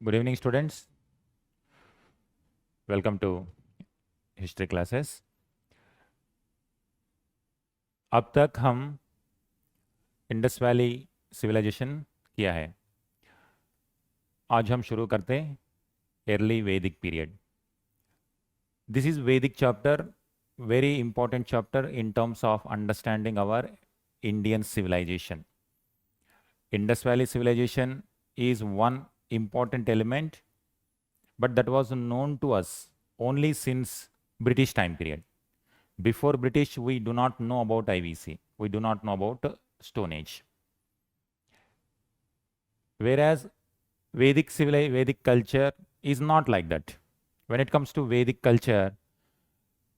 Good evening, students. Welcome to history classes. अब तक हम इंडस वैली सिविलाइजेशन किया है. आज हम शुरू करते हैं अर्ली वैदिक पीरियड. दिस इज वैदिक chapter, very important chapter in terms of understanding our Indian civilization. Indus Valley civilization is one important element, but that was known to us only since British time period. Before British, we do not know about IVC. We do not know about Stone Age. Whereas Vedic culture is not like that. When it comes to Vedic culture,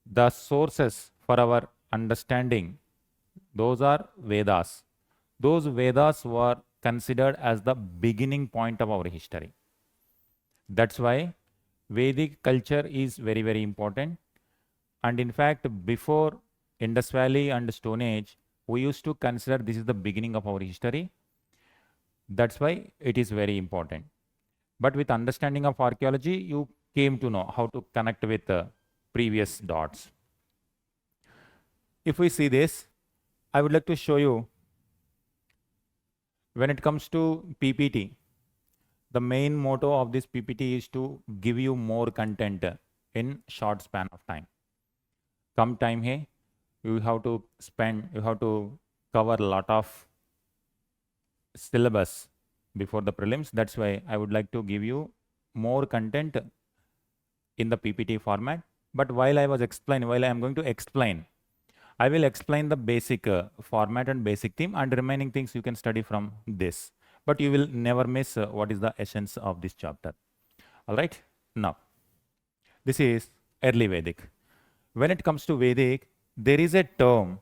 the sources for our understanding, those are Vedas. Those Vedas were considered as the beginning point of our history. That's why Vedic culture is very, very important. And in fact, before Indus Valley and Stone Age, we used to consider this is the beginning of our history. That's why it is very important. But with understanding of archaeology, you came to know how to connect with the previous dots. If we see this, I would like to show you, when it comes to PPT, the main motto of this PPT is to give you more content in short span of time. Come time hai, you have to cover a lot of syllabus before the prelims. That's why I would like to give you more content in the PPT format. But while I am going to explain, I will explain the basic format and basic theme, and remaining things you can study from this. But you will never miss what is the essence of this chapter. All right. Now, this is early Vedic. When it comes to Vedic, there is a term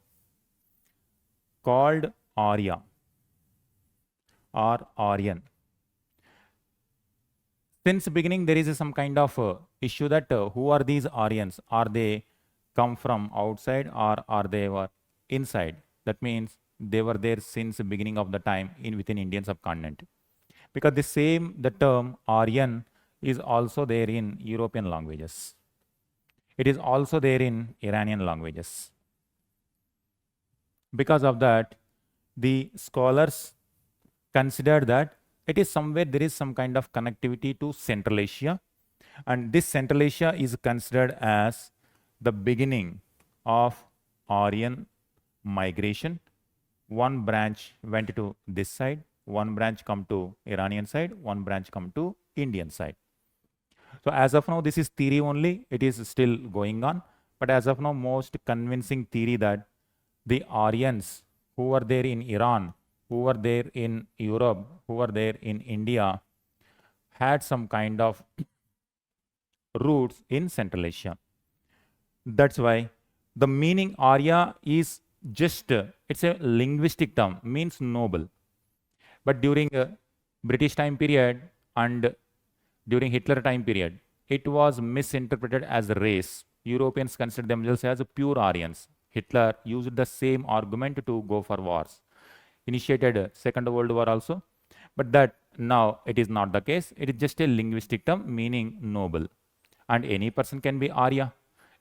called Arya or Aryan. Since beginning, there is some kind of issue that who are these Aryans? Are they come from outside or are they were inside? That means they were there since the beginning of the time within Indian subcontinent. Because the term Aryan is also there in European languages. It is also there in Iranian languages. Because of that, the scholars considered that it is somewhere there is some kind of connectivity to Central Asia, and this Central Asia is considered as the beginning of Aryan migration. One branch went to this side, one branch come to Iranian side, one branch come to Indian side. So as of now, this is theory only. It is still going on. But as of now, most convincing theory that the Aryans who were there in Iran, who were there in Europe, who were there in India, had some kind of roots in Central Asia. That's why the meaning Arya is just, it's a linguistic term, means noble. But during British time period and during Hitler time period, it was misinterpreted as a race. Europeans considered themselves as pure Aryans. Hitler used the same argument to go for wars. Initiated Second World War also. But that now it is not the case. It is just a linguistic term meaning noble. And any person can be Arya.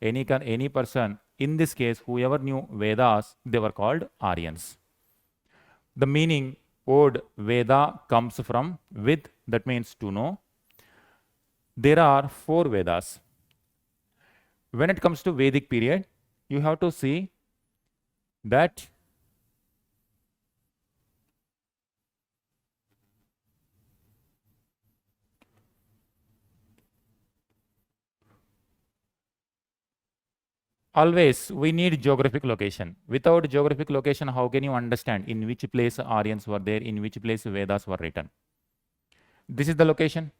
Any person, in this case, whoever knew Vedas, they were called Aryans. The meaning word Veda comes from with, that means to know. There are 4 Vedas. When it comes to Vedic period, you have to see that always we need geographic location. Without geographic location, how can you understand in which place Aryans were there, in which place Vedas were written? This is the location.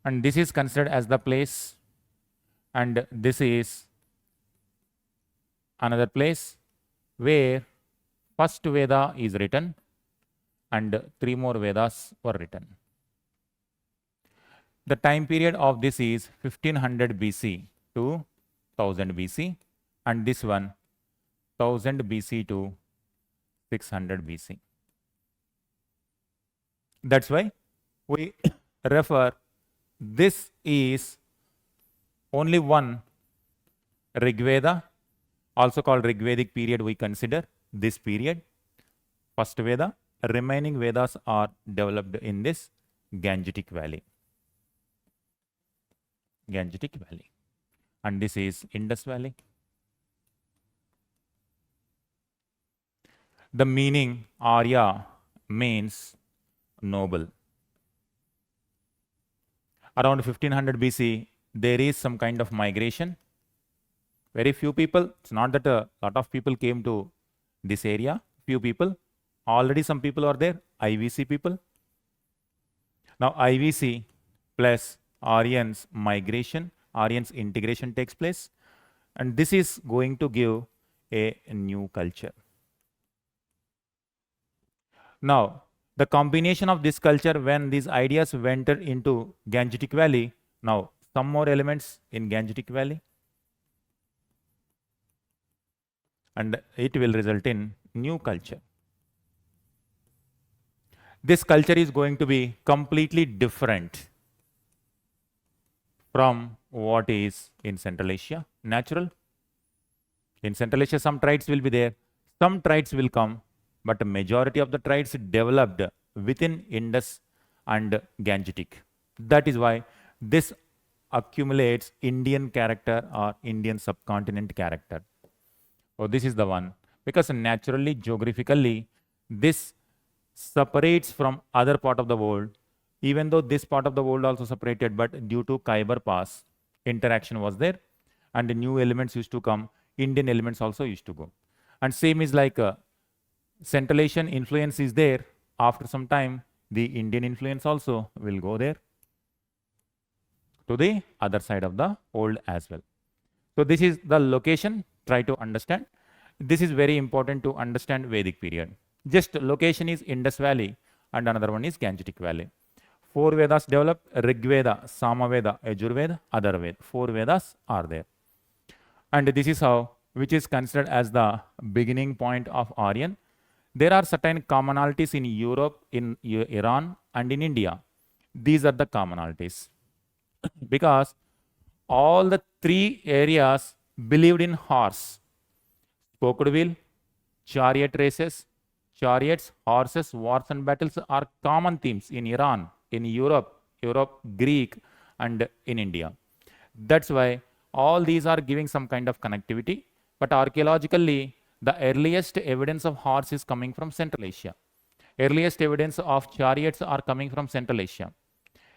And this is considered as the place. And this is another place where first Veda is written and 3 more Vedas were written. The time period of this is 1500 BC to 1000 BC, and this one 1000 BC to 600 BC. That's why we refer, this is only one Rigveda, also called Rigvedic period, we consider this period, first Veda. Remaining Vedas are developed in this Gangetic Valley. Gangetic Valley. And this is Indus Valley. The meaning Arya means noble. Around 1500 BC, there is some kind of migration. Very few people, it's not that a lot of people came to this area, few people. Already some people are there, IVC people. Now IVC plus Aryans migration, Aryans integration takes place. And this is going to give a new culture. Now, the combination of this culture when these ideas went into Gangetic Valley, now some more elements in Gangetic Valley, and it will result in new culture. This culture is going to be completely different from what is in Central Asia, natural. In Central Asia, some traits will be there, some traits will come, but the majority of the traits developed within Indus and Gangetic. That is why this accumulates Indian character or Indian subcontinent character. Oh, this is the one. Because naturally, geographically, this separates from other part of the world, even though this part of the world also separated, but due to Khyber Pass, interaction was there, and the new elements used to come, Indian elements also used to go. And same is like Central Asian influence is there. After some time, the Indian influence also will go there to the other side of the world as well. So this is the location. Try to understand. This is very important to understand Vedic period. Just location is Indus Valley and another one is Gangetic Valley. 4 Vedas developed: Rig Veda, Samaveda, Yajurveda, Other Veda. 4 Vedas are there. And this is how, which is considered as the beginning point of Aryan. There are certain commonalities in Europe, in Iran, and in India. These are the commonalities. Because all the 3 areas believed in horse, spoked wheel, chariot races, chariots, horses, wars and battles are common themes in Iran, in Europe, Greek, and in India. That's why all these are giving some kind of connectivity. But archaeologically, the earliest evidence of horse is coming from Central Asia. Earliest evidence of chariots are coming from Central Asia.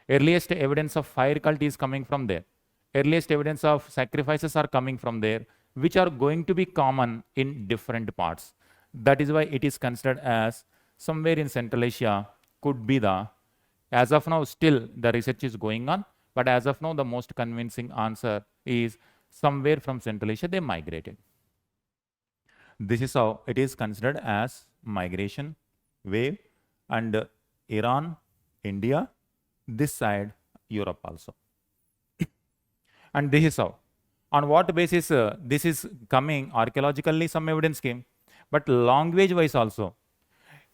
Earliest evidence of fire cult is coming from there. Earliest evidence of sacrifices are coming from there, which are going to be common in different parts. That is why it is considered as somewhere in Central Asia could be the, as of now still the research is going on, but as of now the most convincing answer is somewhere from Central Asia they migrated. This is how it is considered as migration wave, and Iran, India, this side Europe also. And this is how. On what basis this is coming? Archaeologically some evidence came, but language wise also.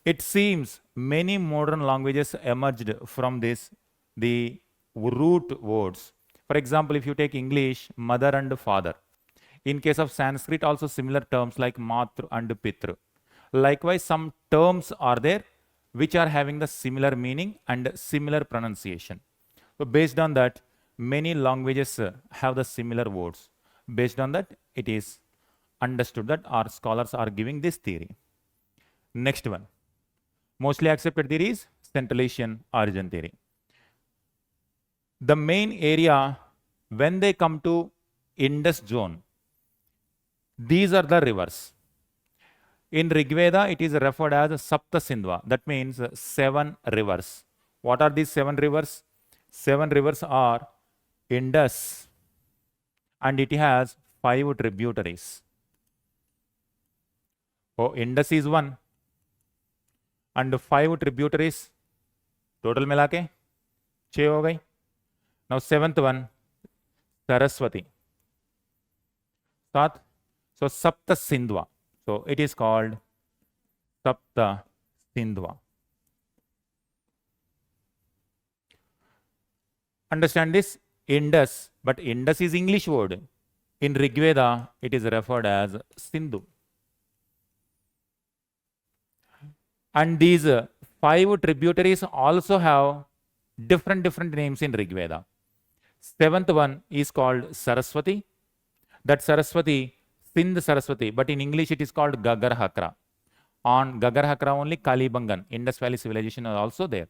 It seems many modern languages emerged from this, the root words. For example, if you take English, mother and father. In case of Sanskrit, also similar terms like matra and pitra. Likewise, some terms are there which are having the similar meaning and similar pronunciation. So based on that, many languages have the similar words. Based on that, it is understood that our scholars are giving this theory. Next one. Mostly accepted theory is Central Asian origin theory. The main area, when they come to Indus zone, these are the rivers. In Rigveda, it is referred as Sapta Sindhva. That means 7 rivers. What are these 7 rivers? 7 rivers are Indus, and it has 5 tributaries. Oh, Indus is 1, and 5 tributaries. Total मिला के 6 हो गई. Now 7th one, Saraswati. 7. So Sapta Sindhva. So it is called Sapta Sindhva. Understand this? Indus, but Indus is English word. In Rig Veda, it is referred as Sindhu. And these 5 tributaries also have different names in Rig Veda. 7th one is called Saraswati. That Saraswati, Sindh Saraswati, but in English it is called Gagarhakra. On Gagarhakra only Kalibangan, Indus Valley civilization are also there.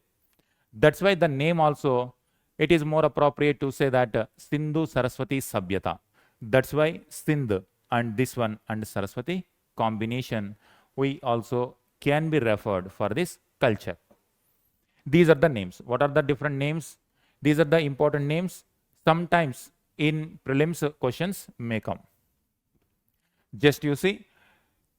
That's why the name also, it is more appropriate to say that Sindhu Saraswati Sabhyata. That's why Sindh and this one and Saraswati combination, we also can be referred for this culture. These are the names. What are the different names? These are the important names. Sometimes in prelims questions may come. Just you see,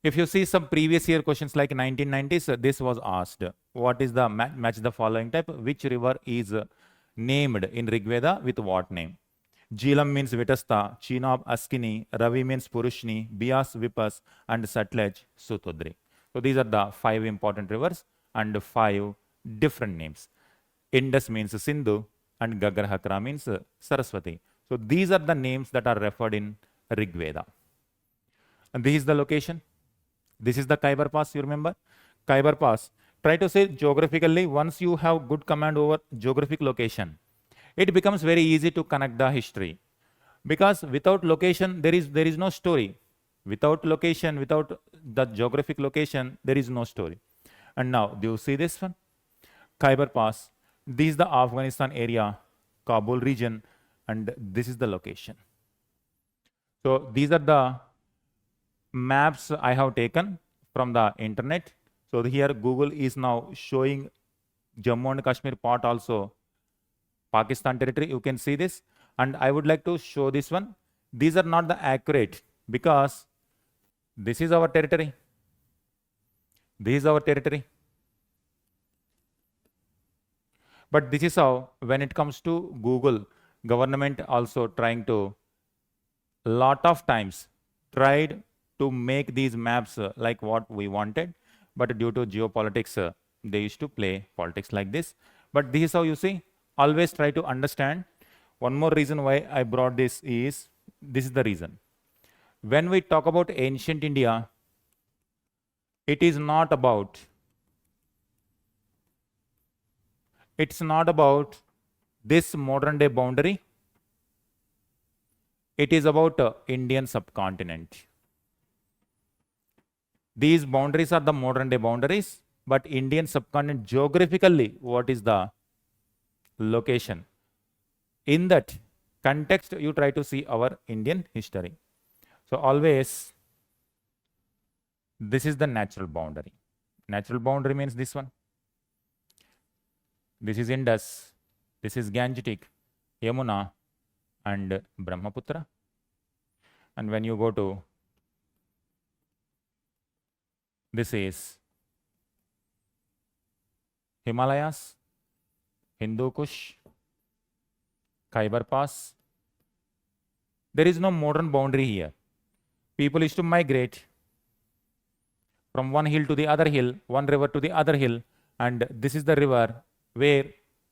if you see some previous year questions like 1990s, this was asked. What is the match the following type? Which river is named in Rig Veda with what name? Jhelum means Vitasta, Chenab Askini, Ravi means Purushni, Bias Vipas, and Sutlej Sutudri. So these are the 5 important rivers and 5 different names. Indus means Sindhu and Gagarhakra means Saraswati. So these are the names that are referred in Rig Veda. And this is the location. This is the Khyber Pass, you remember? Khyber Pass. Try to say geographically, once you have good command over geographic location, it becomes very easy to connect the history. Because without location, there is no story. Without location, without the geographic location, there is no story. And now, do you see this one? Khyber Pass. This is the Afghanistan area, Kabul region, and this is the location. So these are the maps I have taken from the internet. So here Google is now showing Jammu and Kashmir part also, Pakistan territory. You can see this. And I would like to show this one. These are not the accurate because this is our territory. This is our territory. But this is how, when it comes to Google, government also trying to, lot of times, tried to make these maps like what we wanted. But due to geopolitics, they used to play politics like this. But this is how you see, always try to understand. One more reason why I brought this is the reason. When we talk about ancient India, it is not about, it's not about this modern day boundary. It is about Indian subcontinent. These boundaries are the modern day boundaries, but Indian subcontinent geographically, what is the location? In that context, you try to see our Indian history. So always, this is the natural boundary. Natural boundary means this one. This is Indus, this is Gangetic, Yamuna, and Brahmaputra. And when you go to, this is Himalayas, Hindu Kush, Khyber Pass. There is no modern boundary here. People used to migrate from one hill to the other hill, one river to the other hill, and this is the river where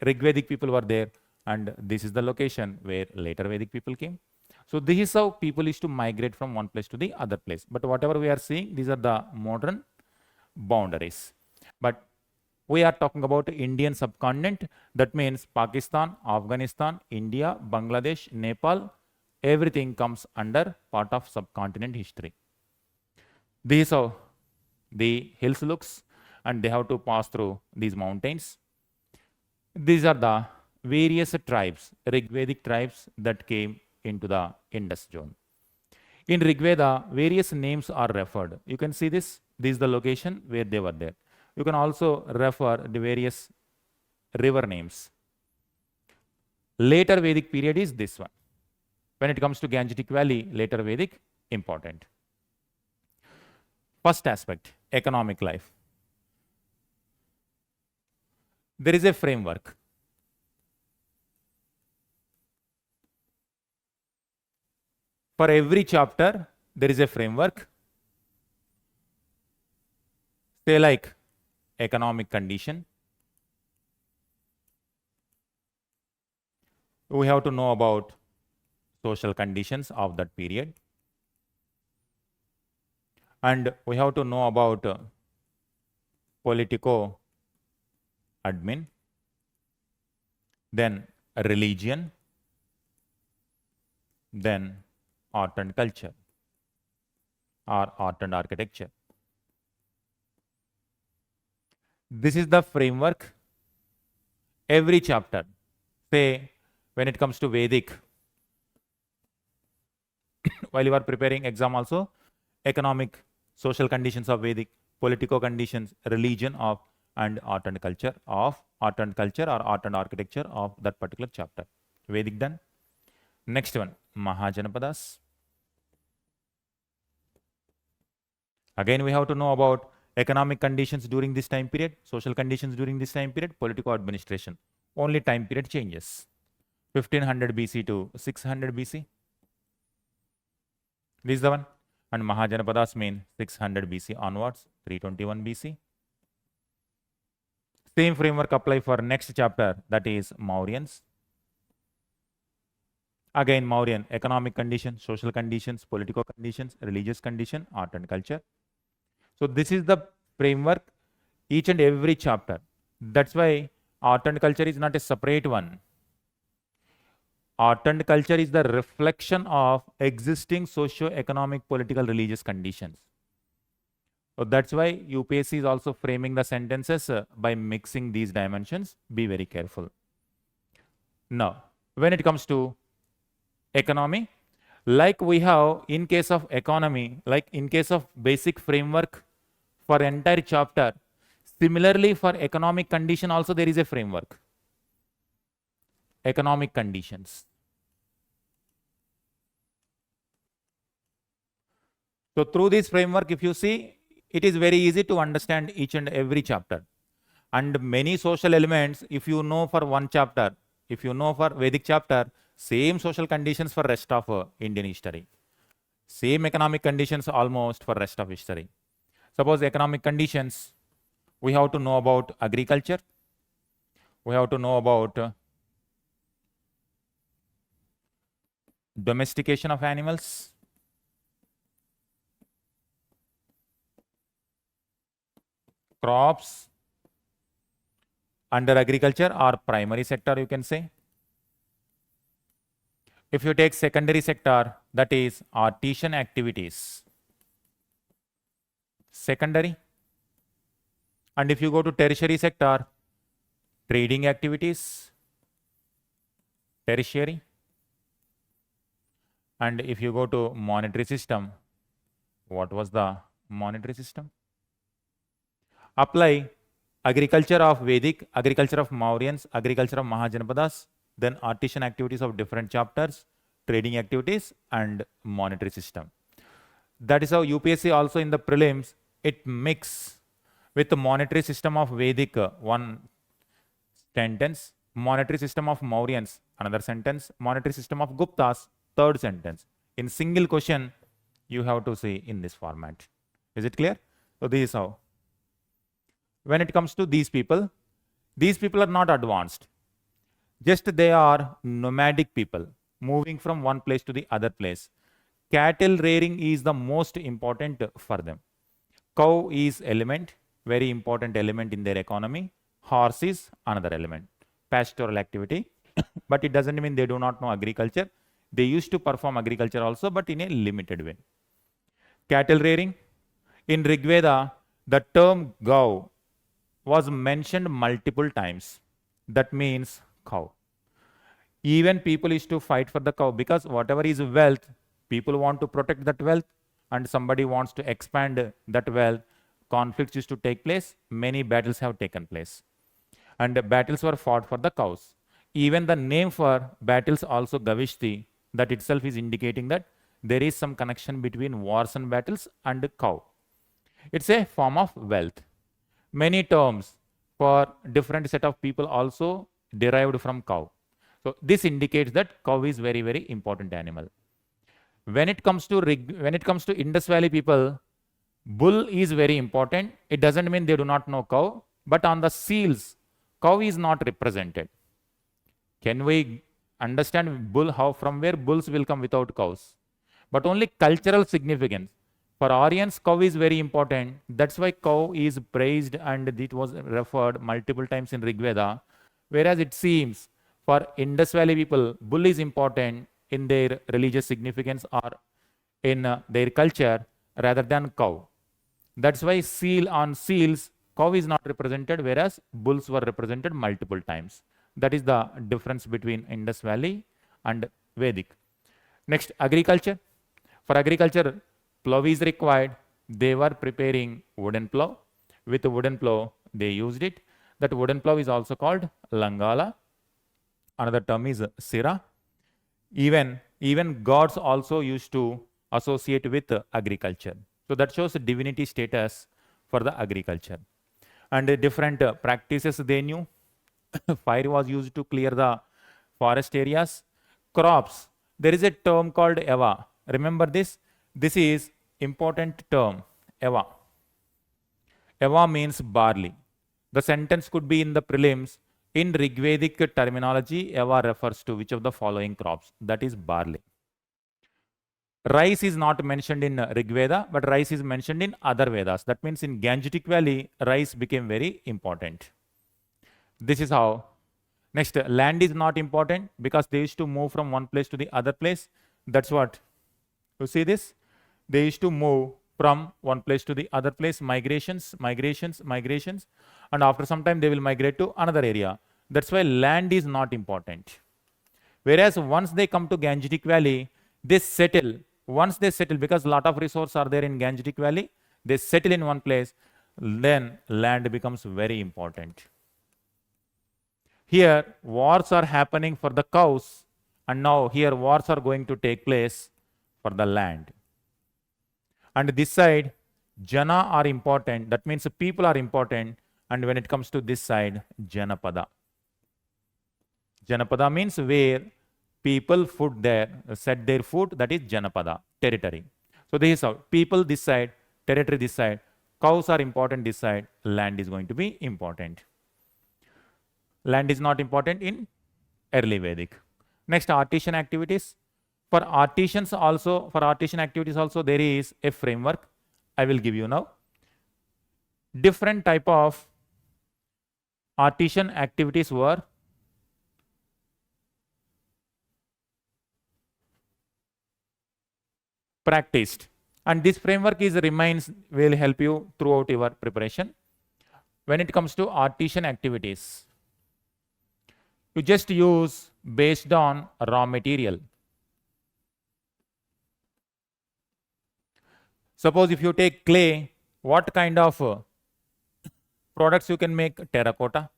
Rigvedic people were there, and this is the location where later Vedic people came. So this is how people used to migrate from one place to the other place. But whatever we are seeing, these are the modern boundaries. But we are talking about Indian subcontinent. That means Pakistan, Afghanistan, India, Bangladesh, Nepal, everything comes under part of subcontinent history. This is how the hills looks, and they have to pass through these mountains. These are the various tribes, Rigvedic tribes that came into the Indus zone. In Rigveda, various names are referred. You can see this. This is the location where they were there. You can also refer the various river names. Later Vedic period is this one. When it comes to Gangetic Valley, later Vedic, important. First aspect, economic life. There is a framework. For every chapter, there is a framework. Say like economic condition. We have to know about social conditions of that period. And we have to know about politico admin, then religion, then art and culture or art and architecture. This is the framework. Every chapter, say when it comes to Vedic, while you are preparing exam also, economic, social conditions of Vedic, political conditions, religion of, and art and culture or art and architecture of that particular chapter. Vedic done. Next one, Mahajanapadas. Again, we have to know about economic conditions during this time period, social conditions during this time period, political administration. Only time period changes. 1500 BC to 600 BC. This is the one. And Mahajanapadas mean 600 BC onwards, 321 BC. Same framework apply for next chapter, that is Mauryans. Again, Mauryan, economic conditions, social conditions, political conditions, religious condition, art and culture. So this is the framework, each and every chapter. That's why art and culture is not a separate one. Art and culture is the reflection of existing socio-economic, political, religious conditions. So that's why UPSC is also framing the sentences by mixing these dimensions. Be very careful. Now, when it comes to economy, like we have in case of economy, like in case of basic framework for entire chapter, similarly for economic condition also there is a framework. Economic conditions. So through this framework, if you see, it is very easy to understand each and every chapter. And many social elements, if you know for one chapter, if you know for Vedic chapter, same social conditions for rest of Indian history. Same economic conditions almost for rest of history. Suppose economic conditions, we have to know about agriculture. We have to know about domestication of animals. Crops under agriculture or primary sector, you can say. If you take secondary sector, that is artisan activities. Secondary. And if you go to tertiary sector, trading activities. Tertiary. And if you go to monetary system, what was the monetary system? Apply agriculture of Vedic, agriculture of Mauryans, agriculture of Mahajanapadas, then artisan activities of different chapters, trading activities, and monetary system. That is how UPSC also in the prelims, it mix with the monetary system of Vedic, one sentence, monetary system of Mauryans, another sentence, monetary system of Guptas, third sentence. In single question, you have to see in this format. Is it clear? So this is how. When it comes to these people are not advanced. Just they are nomadic people, moving from one place to the other place. Cattle rearing is the most important for them. Cow is element, very important element in their economy. Horse is another element, pastoral activity. But it doesn't mean they do not know agriculture. They used to perform agriculture also, but in a limited way. Cattle rearing. In Rig Veda, the term Gau was mentioned multiple times. That means cow. Even people used to fight for the cow because whatever is wealth, people want to protect that wealth and somebody wants to expand that wealth. Conflicts used to take place. Many battles have taken place. And battles were fought for the cows. Even the name for battles also Gavishti, that itself is indicating that there is some connection between wars and battles and cow. It's a form of wealth. Many terms for different set of people also derived from cow. So this indicates that cow is very, very important animal. When it comes to Indus Valley people, bull is very important. It doesn't mean they do not know cow, but on the seals, cow is not represented. Can we Understand bull, how from where bulls will come without cows. But only cultural significance. For Aryans, cow is very important. That's why cow is praised and it was referred multiple times in Rig Veda. Whereas it seems for Indus Valley people, bull is important in their religious significance or in their culture rather than cow. That's why seal on seals, cow is not represented, whereas bulls were represented multiple times. That is the difference between Indus Valley and Vedic. Next, agriculture. For agriculture, plow is required. They were preparing wooden plow. With a wooden plow, they used it. That wooden plow is also called Langala. Another term is Sira. Even gods also used to associate with agriculture. So that shows divinity status for the agriculture. And different practices they knew. Fire was used to clear the forest areas. Crops. There is a term called Eva. Remember this? This is important term, Eva. Eva means barley. The sentence could be in the prelims. In Rigvedic terminology, Eva refers to which of the following crops? That is barley. Rice is not mentioned in Rigveda, but rice is mentioned in other Vedas. That means in Gangetic Valley, rice became very important. This is how. Next, land is not important because they used to move from one place to the other place. That's what. You see this? They used to move from one place to the other place, migrations, and after some time they will migrate to another area. That's why land is not important. Whereas once they come to Gangetic Valley, they settle. Once they settle, because a lot of resources are there in Gangetic Valley, they settle in one place, then land becomes very important. Here, wars are happening for the cows, and now here wars are going to take place for the land. And this side, Jana are important. That means people are important. And when it comes to this side, Janapada. Janapada means where people set their foot, that is Janapada, territory. So this is how people this side, territory this side, cows are important this side, land is going to be important. Land is not important in early Vedic. Next, artisan activities. For artisan activities also, there is a framework. I will give you now. Different type of artisan activities were practiced. And this framework will help you throughout your preparation. When it comes to artisan activities, you just use based on raw material. Suppose if you take clay, what kind of products you can make? Terracotta.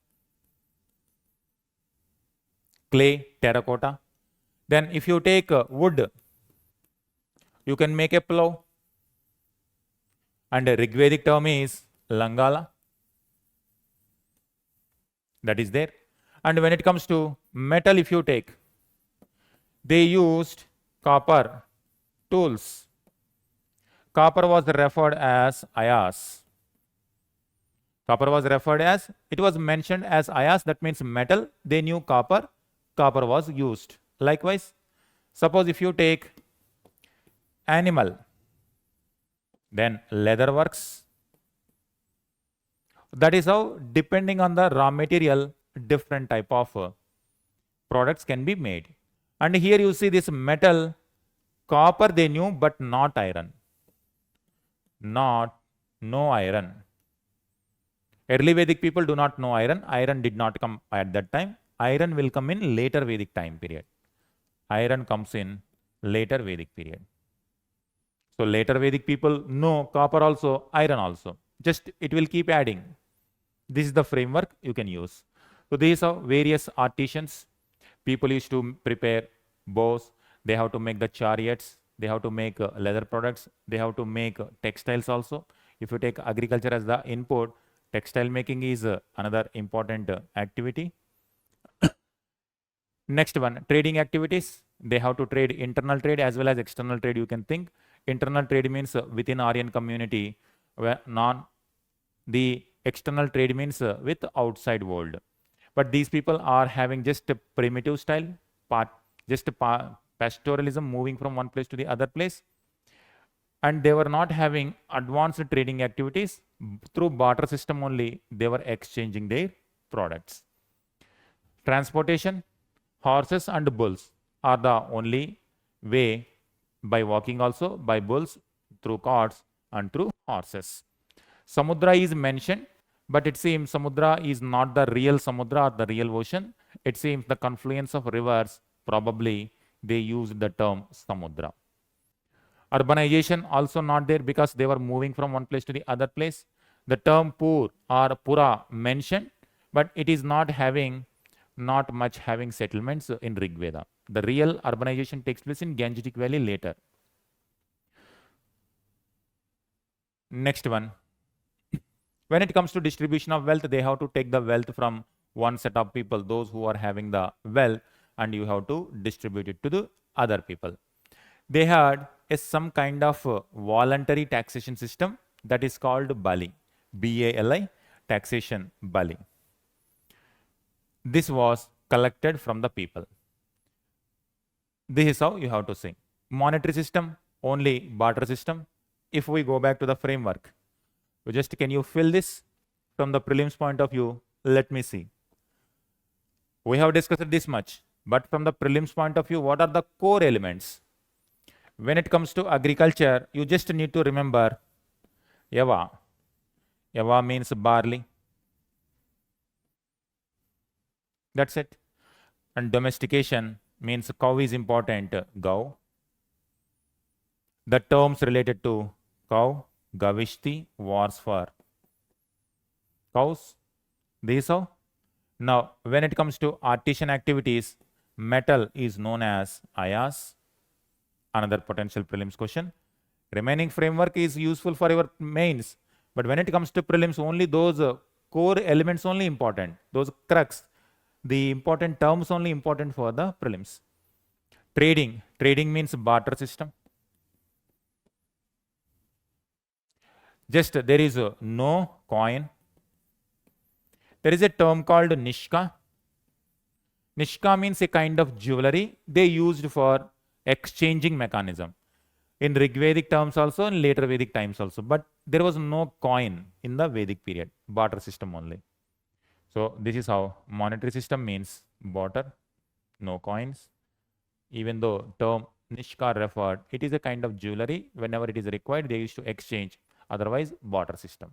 Clay, terracotta. Then if you take wood, you can make a plow. And the Rigvedic term is Langala. That is there. And when it comes to metal, if you take, they used copper tools. Copper was referred as IAS. Copper was referred as, it was mentioned as IAS, that means metal. They knew copper. Copper was used. Likewise, suppose if you take animal, then leather works. That is how, depending on the raw material, different type of products can be made. And here you see this metal, copper they knew, but not iron. No iron. Early Vedic people do not know iron. Iron did not come at that time. Iron will come in later Vedic time period. Iron comes in later Vedic period. So later Vedic people know copper also, iron also. Just it will keep adding. This is the framework you can use. So these are various artisans. People used to prepare bows. They have to make the chariots. They have to make leather products. They have to make textiles also. If you take agriculture as the input, textile making is another important activity. Next one, trading activities. They have to trade internal trade as well as external trade, you can think. Internal trade means within Aryan community, where the external trade means with outside world. But these people are having just a primitive style, pastoralism, moving from one place to the other place. And they were not having advanced trading activities. Through barter system only, they were exchanging their products. Transportation, horses and bulls are the only way, by walking also, by bulls, through carts and through horses. Samudra is mentioned, but it seems Samudra is not the real Samudra or the real ocean. It seems the confluence of rivers, probably they used the term Samudra. Urbanization also not there because they were moving from one place to the other place. The term Pur or Pura mentioned, but it is not much having settlements in Rig Veda. The real urbanization takes place in Gangetic Valley later. Next one. When it comes to distribution of wealth, they have to take the wealth from one set of people, those who are having the wealth, and you have to distribute it to the other people. They had some kind of voluntary taxation system that is called Bali, B-A-L-I, taxation Bali. This was collected from the people. This is how you have to say. Monetary system, only barter system. If we go back to the framework, can you fill this from the prelims point of view? Let me see. We have discussed this much, but from the prelims point of view, what are the core elements? When it comes to agriculture, you just need to remember Yava. Yava means barley. That's it. And domestication means cow is important, Gau. The terms related to cow, Gavishti, wars for cows. These are. Now, when it comes to artisan activities, metal is known as IAS. Another potential prelims question. Remaining framework is useful for your mains, but when it comes to prelims, only those core elements only important. Those crux, the important terms only important for the prelims. Trading. Trading means barter system. Just there is no coin. There is a term called Nishka. Nishka means a kind of jewelry they used for exchanging mechanism. In Rig Vedic terms also, in later Vedic times also. But there was no coin in the Vedic period. Barter system only. So this is how monetary system means barter, no coins. Even though term Nishka referred, it is a kind of jewelry. Whenever it is required, they used to exchange. Otherwise, barter system.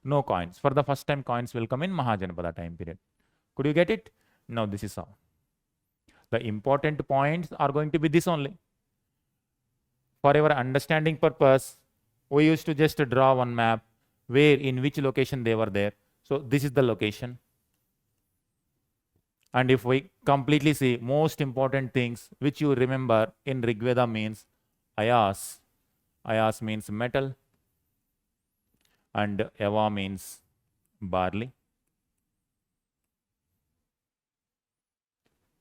No coins. For the first time, coins will come in Mahajanapada time period. Could you get it? Now this is how. The important points are going to be this only. For our understanding purpose, we used to just draw one map where in which location they were there. So this is the location. And if we completely see most important things which you remember in Rig Veda means Ayas. Ayas means metal. And Eva means barley.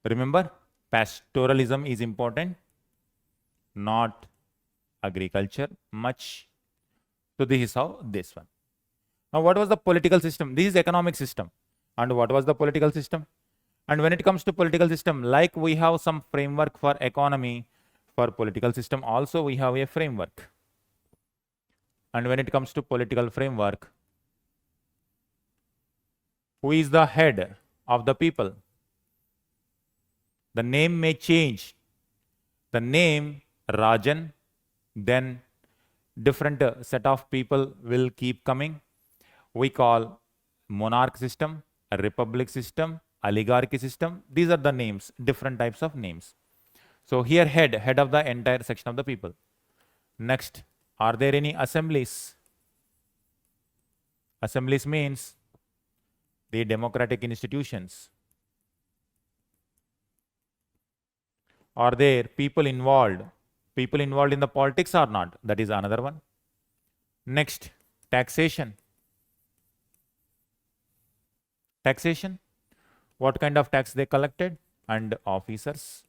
Remember, pastoralism is important, not agriculture much. So this is how this one. Now what was the political system? This is economic system. And what was the political system? And when it comes to political system, like we have some framework for economy, for political system also we have a framework. And when it comes to political framework, who is the head of the people? The name may change. The name Rajan, then different set of people will keep coming. We call monarch system, a republic system, oligarchy system. These are the names, different types of names. So here head of the entire section of the people. Next, are there any assemblies? Assemblies means the democratic institutions. Are there people involved? People involved in the politics or not? That is another one. Next, taxation. Taxation. What kind of tax they collected? And officers.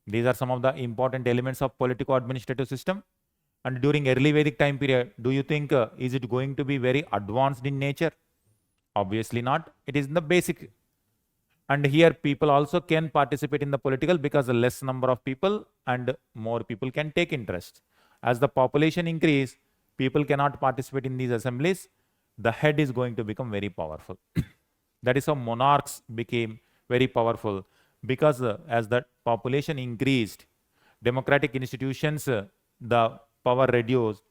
These are some of the important elements of politico-administrative system. And during early Vedic time period, do you think is it going to be very advanced in nature? Obviously not. It is in the basic. And here people also can participate in the political because a less number of people and more people can take interest. As the population increase, people cannot participate in these assemblies. The head is going to become very powerful. That is how monarchs became very powerful, because as the population increased, democratic institutions, the power reduced,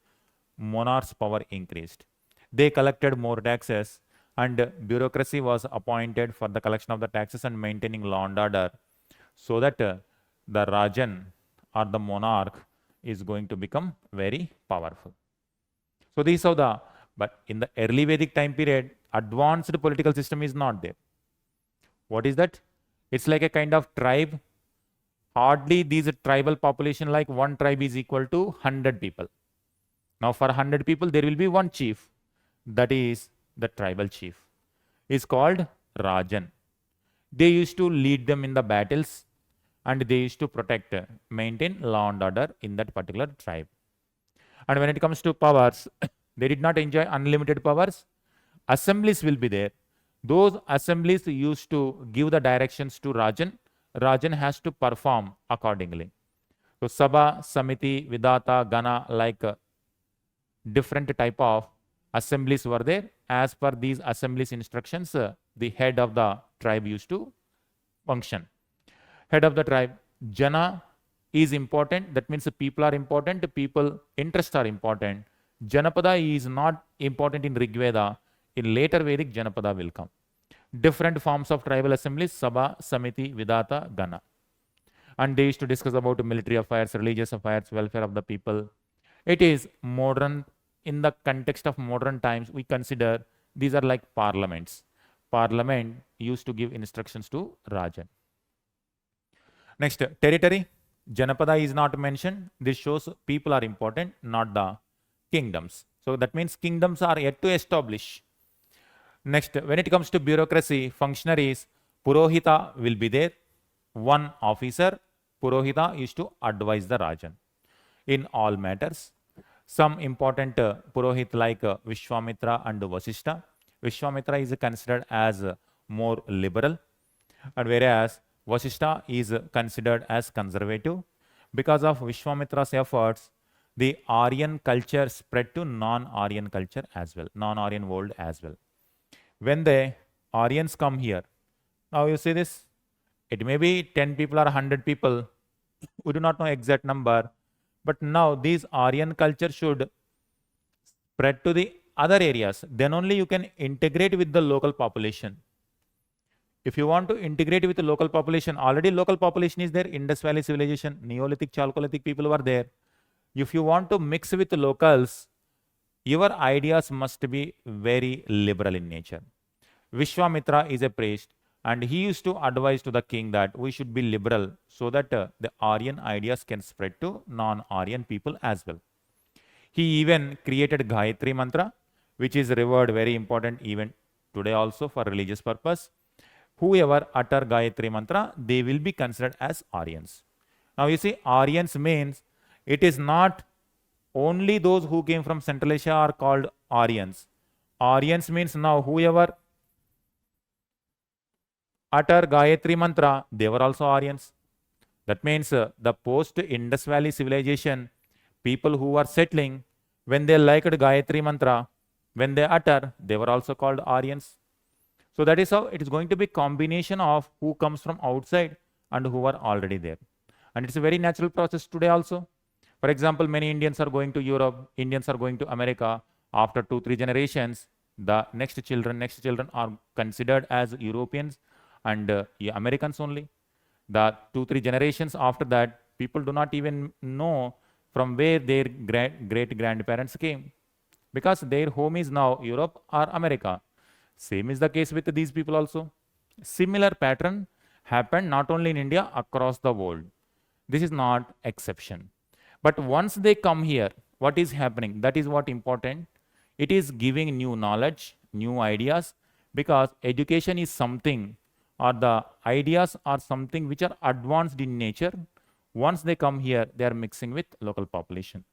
monarchs' power increased. They collected more taxes, and bureaucracy was appointed for the collection of the taxes and maintaining law and order, so that the Rajan or the monarch is going to become very powerful. So these are the, but in the early Vedic time period, advanced political system is not there. What is that? It's like a kind of tribe. Hardly these tribal population, like one tribe is equal to 100 people. Now for 100 people, there will be one chief. That is the tribal chief. Is called Rajan. They used to lead them in the battles, and they used to protect, maintain law and order in that particular tribe. And when it comes to powers, they did not enjoy unlimited powers. Assemblies will be there. Those assemblies used to give the directions to Rajan. Rajan has to perform accordingly. So Sabha, Samiti, Vidata, Gana, like different type of assemblies were there. As per these assemblies instructions, the head of the tribe used to function. Head of the tribe, Jana is important. That means the people are important. People interests are important. Janapada is not important in Rig Veda. In later Vedic, Janapada will come. Different forms of tribal assemblies, Sabha, Samiti, Vidata, Gana. And they used to discuss about military affairs, religious affairs, welfare of the people. It is modern. In the context of modern times, we consider these are like parliaments. Parliament used to give instructions to Rajan. Next, territory. Janapada is not mentioned. This shows people are important, not the kingdoms. So that means kingdoms are yet to establish. Next, when it comes to bureaucracy, functionaries, Purohita will be there. One officer, Purohita, used to advise the Rajan in all matters. Some important Purohit like Vishwamitra and Vasishtha. Vishwamitra is considered as more liberal, and whereas Vasishtha is considered as conservative. Because of Vishwamitra's efforts, the Aryan culture spread to non-Aryan culture as well, non-Aryan world as well. When the Aryans come here, now you see this, it may be 10 people or 100 people, we do not know exact number, but now these Aryan culture should spread to the other areas. Then only you can integrate with the local population. If you want to integrate with the local population, already local population is there, Indus Valley civilization, Neolithic, Chalcolithic people were there. If you want to mix with the locals, your ideas must be very liberal in nature. Vishwamitra is a priest, and he used to advise to the king that we should be liberal so that the Aryan ideas can spread to non-Aryan people as well. He even created Gayatri Mantra, which is revered very important even today also for religious purpose. Whoever utter Gayatri Mantra, they will be considered as Aryans. Now you see, Aryans means it is not only those who came from Central Asia are called Aryans. Aryans means now whoever utter Gayatri Mantra, they were also Aryans. That means the post-Indus Valley civilization, people who were settling, when they liked Gayatri Mantra, when they utter, they were also called Aryans. So that is how it is going to be combination of who comes from outside and who are already there. And it's a very natural process today also. For example, many Indians are going to Europe, Indians are going to America. After 2-3 generations, the next children are considered as Europeans and Americans only. The 2-3 generations after that, people do not even know from where their great grandparents came, because their home is now Europe or America. Same is the case with these people also. Similar pattern happened not only in India, across the world. This is not exception. But once they come here, what is happening? That is what important. It is giving new knowledge, new ideas, because education is something, or the ideas are something which are advanced in nature. Once they come here, they are mixing with local population.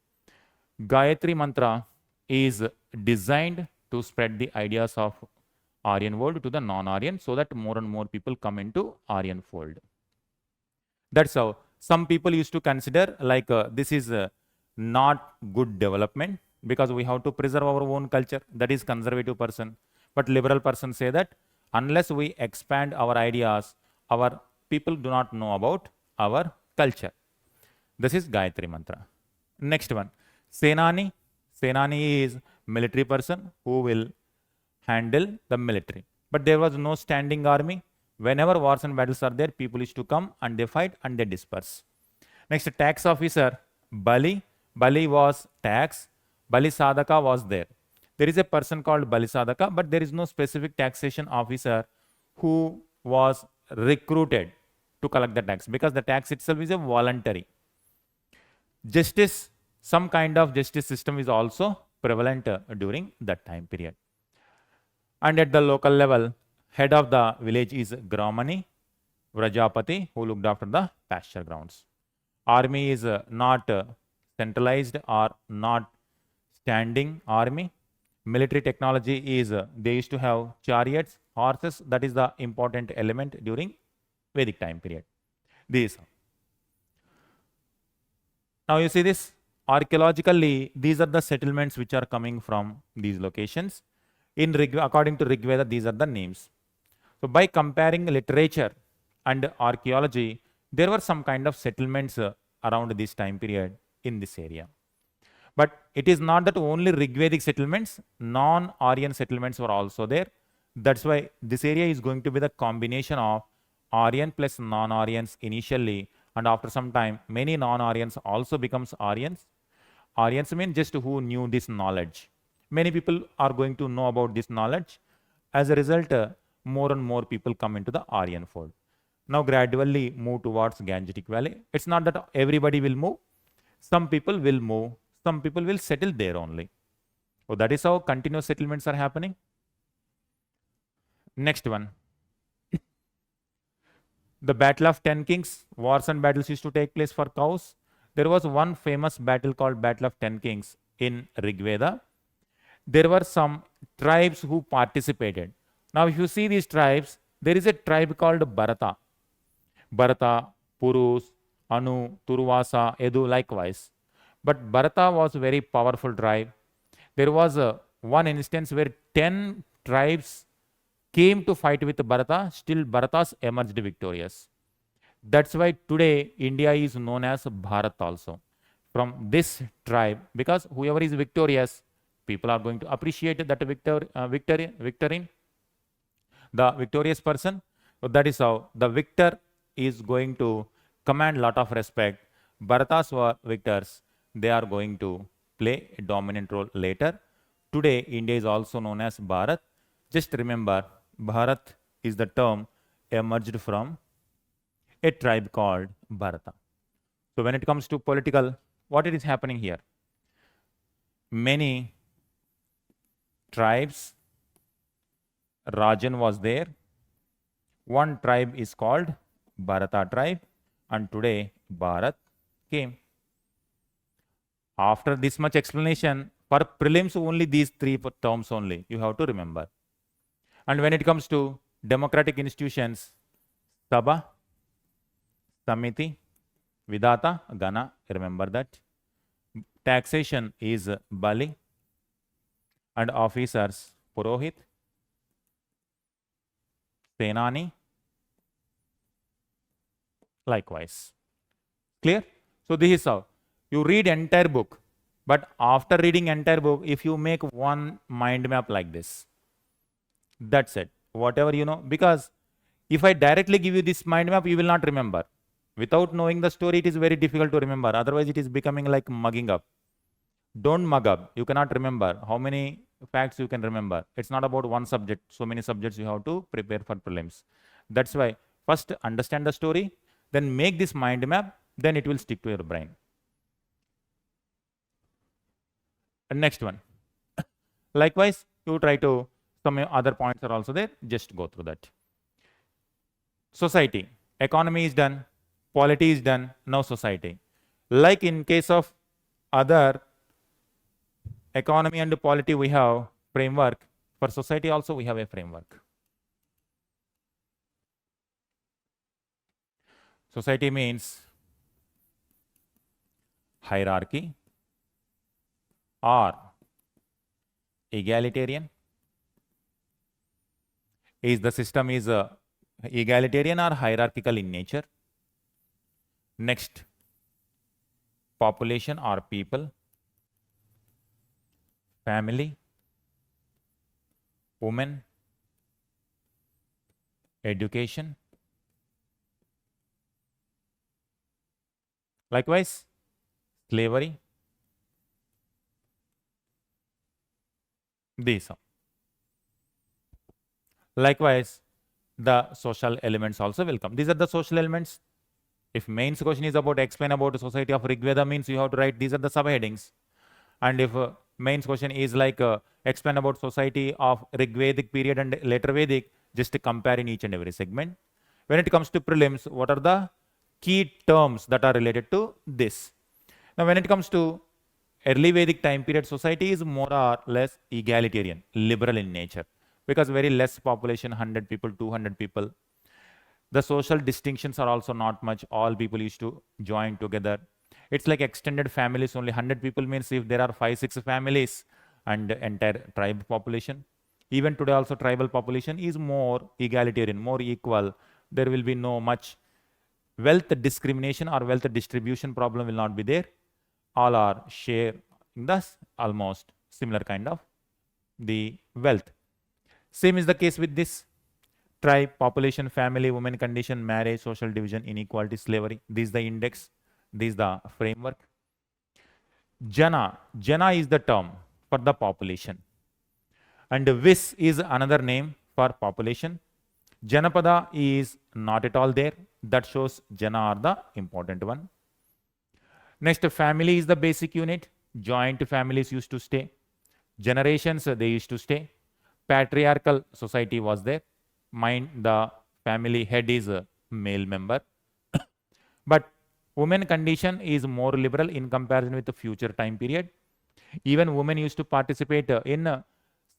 Gayatri Mantra is designed to spread the ideas of Aryan world to the non-Aryan, so that more and more people come into Aryan fold. That's how some people used to consider like this is not good development, because we have to preserve our own culture. That is conservative person. But liberal person say that unless we expand our ideas, our people do not know about our culture. This is Gayatri Mantra. Next one, Senani. Senani is military person who will handle the military. But there was no standing army. Whenever wars and battles are there, people used to come and they fight and they disperse. Next, tax officer, Bali. Bali was tax. Bali Sadaka was there. There is a person called Bali Sadaka, but there is no specific taxation officer who was recruited to collect the tax, because the tax itself is a voluntary. Justice, some kind of justice system is also prevalent during that time period. And at the local level, head of the village is Gramani, Vrajapati, who looked after the pasture grounds. Army is not centralized or not standing army. Military technology is, they used to have chariots, horses. That is the important element during Vedic time period. These. Now you see this, archaeologically, these are the settlements which are coming from these locations. According to Rig Veda, these are the names. So by comparing literature and archaeology, there were some kind of settlements around this time period in this area. But it is not that only Rigvedic settlements, non-Aryan settlements were also there. That's why this area is going to be the combination of Aryan plus non-Aryans initially, and after some time, many non-Aryans also becomes Aryans. Aryans mean just who knew this knowledge. Many people are going to know about this knowledge. As a result, more and more people come into the Aryan fold. Now gradually move towards Gangetic Valley. It's not that everybody will move. Some people will move. Some people will settle there only. So that is how continuous settlements are happening. Next one. The Battle of 10 Kings. Wars and battles used to take place for cows. There was one famous battle called Battle of 10 Kings in Rig Veda. There were some tribes who participated. Now if you see these tribes, there is a tribe called Bharata. Bharata, Purus, Anu, Turvasa, Edu likewise. But Bharata was a very powerful tribe. There was one instance where 10 tribes came to fight with Bharata, still Bharatas emerged victorious. That's why today India is known as Bharat also, from this tribe, because whoever is victorious, people are going to appreciate that victory, the victorious person. So that is how the victor is going to command a lot of respect. Bharatas were victors. They are going to play a dominant role later. Today, India is also known as Bharat. Just remember, Bharat is the term emerged from a tribe called Bharata. So when it comes to political, what is happening here? Many tribes, Rajan was there. One tribe is called Bharata tribe, and today Bharat came. After this much explanation, for prelims only these three terms only you have to remember. And when it comes to democratic institutions, Sabha, Samiti, Vidata, Gana, remember that. Taxation is Bali, and officers, Purohit, Senani, likewise. Clear? So this is how. You read entire book, but after reading entire book, if you make one mind map like this, that's it. Whatever you know, because if I directly give you this mind map, you will not remember. Without knowing the story, it is very difficult to remember. Otherwise, it is becoming like mugging up. Don't mug up. You cannot remember. How many facts you can remember? It's not about one subject. So many subjects you have to prepare for prelims. That's why first understand the story, then make this mind map, then it will stick to your brain. And next one. Likewise, you try to, some other points are also there. Just go through that. Society. Economy is done. Polity is done. Now society. Like in case of other economy and polity, we have framework. For society also, we have a framework. Society means hierarchy or egalitarian. Is the system is egalitarian or hierarchical in nature? Next, population or people, family, women, education. Likewise, slavery. These are. Likewise, the social elements also will come. These are the social elements. If mains question is about explain about the society of Rigveda, means you have to write these are the subheadings. And if mains question is like explain about society of Rigvedic period and later Vedic, just to compare in each and every segment. When it comes to prelims, what are the key terms that are related to this? Now, when it comes to early Vedic time period, society is more or less egalitarian, liberal in nature, because very less population, 100 people, 200 people. The social distinctions are also not much. All people used to join together. It's like extended families. Only 100 people means if there are 5-6 families and entire tribe population. Even today also tribal population is more egalitarian, more equal. There will be no much wealth discrimination or wealth distribution problem will not be there. All are share in the almost similar kind of the wealth. Same is the case with this. Tribe, population, family, women condition, marriage, social division, inequality, slavery. This is the index. This is the framework. Jana. Jana is the term for the population. And Vis is another name for population. Janapada is not at all there. That shows Jana are the important one. Next, family is the basic unit. Joint families used to stay. Generations, they used to stay. Patriarchal society was there. Mind the family head is a male member. But women condition is more liberal in comparison with the future time period. Even women used to participate in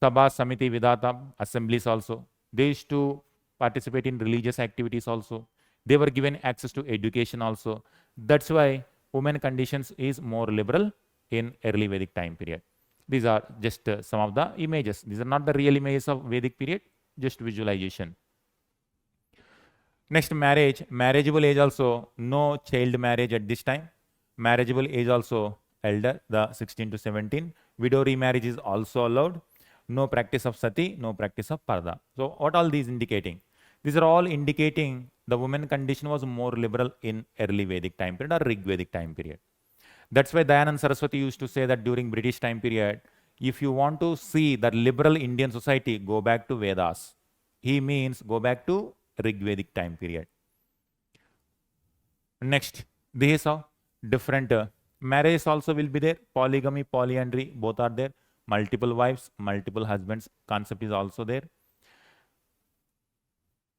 Sabha, Samiti, Vidata assemblies also. They used to participate in religious activities also. They were given access to education also. That's why women conditions is more liberal in early Vedic time period. These are just some of the images. These are not the real images of Vedic period, just visualization. Next, marriage. Marriageable age also, no child marriage at this time. Marriageable age also elder, the 16 to 17. Widow remarriage is also allowed. No practice of sati, no practice of parda. So what all these indicating? These are all indicating the women condition was more liberal in early Vedic time period or Rig Vedic time period. That's why Dayanand Saraswati used to say that during British time period, if you want to see the liberal Indian society, go back to Vedas. He means go back to Rig Vedic time period. Next, this is how different marriages also will be there. Polygamy, polyandry, both are there. Multiple wives, multiple husbands concept is also there.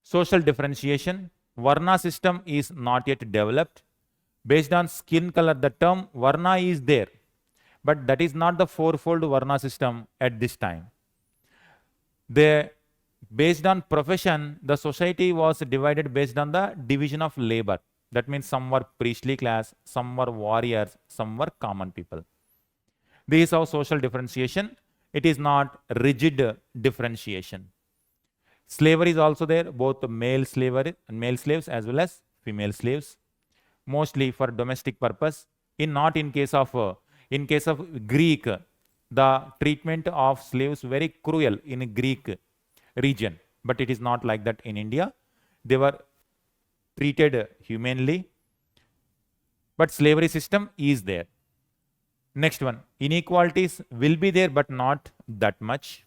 Social differentiation. Varna system is not yet developed. Based on skin color, the term Varna is there. But that is not the fourfold Varna system at this time. Based on profession, the society was divided based on the division of labor. That means some were priestly class, some were warriors, some were common people. This is how social differentiation. It is not rigid differentiation. Slavery is also there, both male slaves as well as female slaves, mostly for domestic purpose. Not in case of Greek, the treatment of slaves very cruel in Greek region, but it is not like that in India. They were treated humanely, but slavery system is there. Next one, inequalities will be there, but not that much.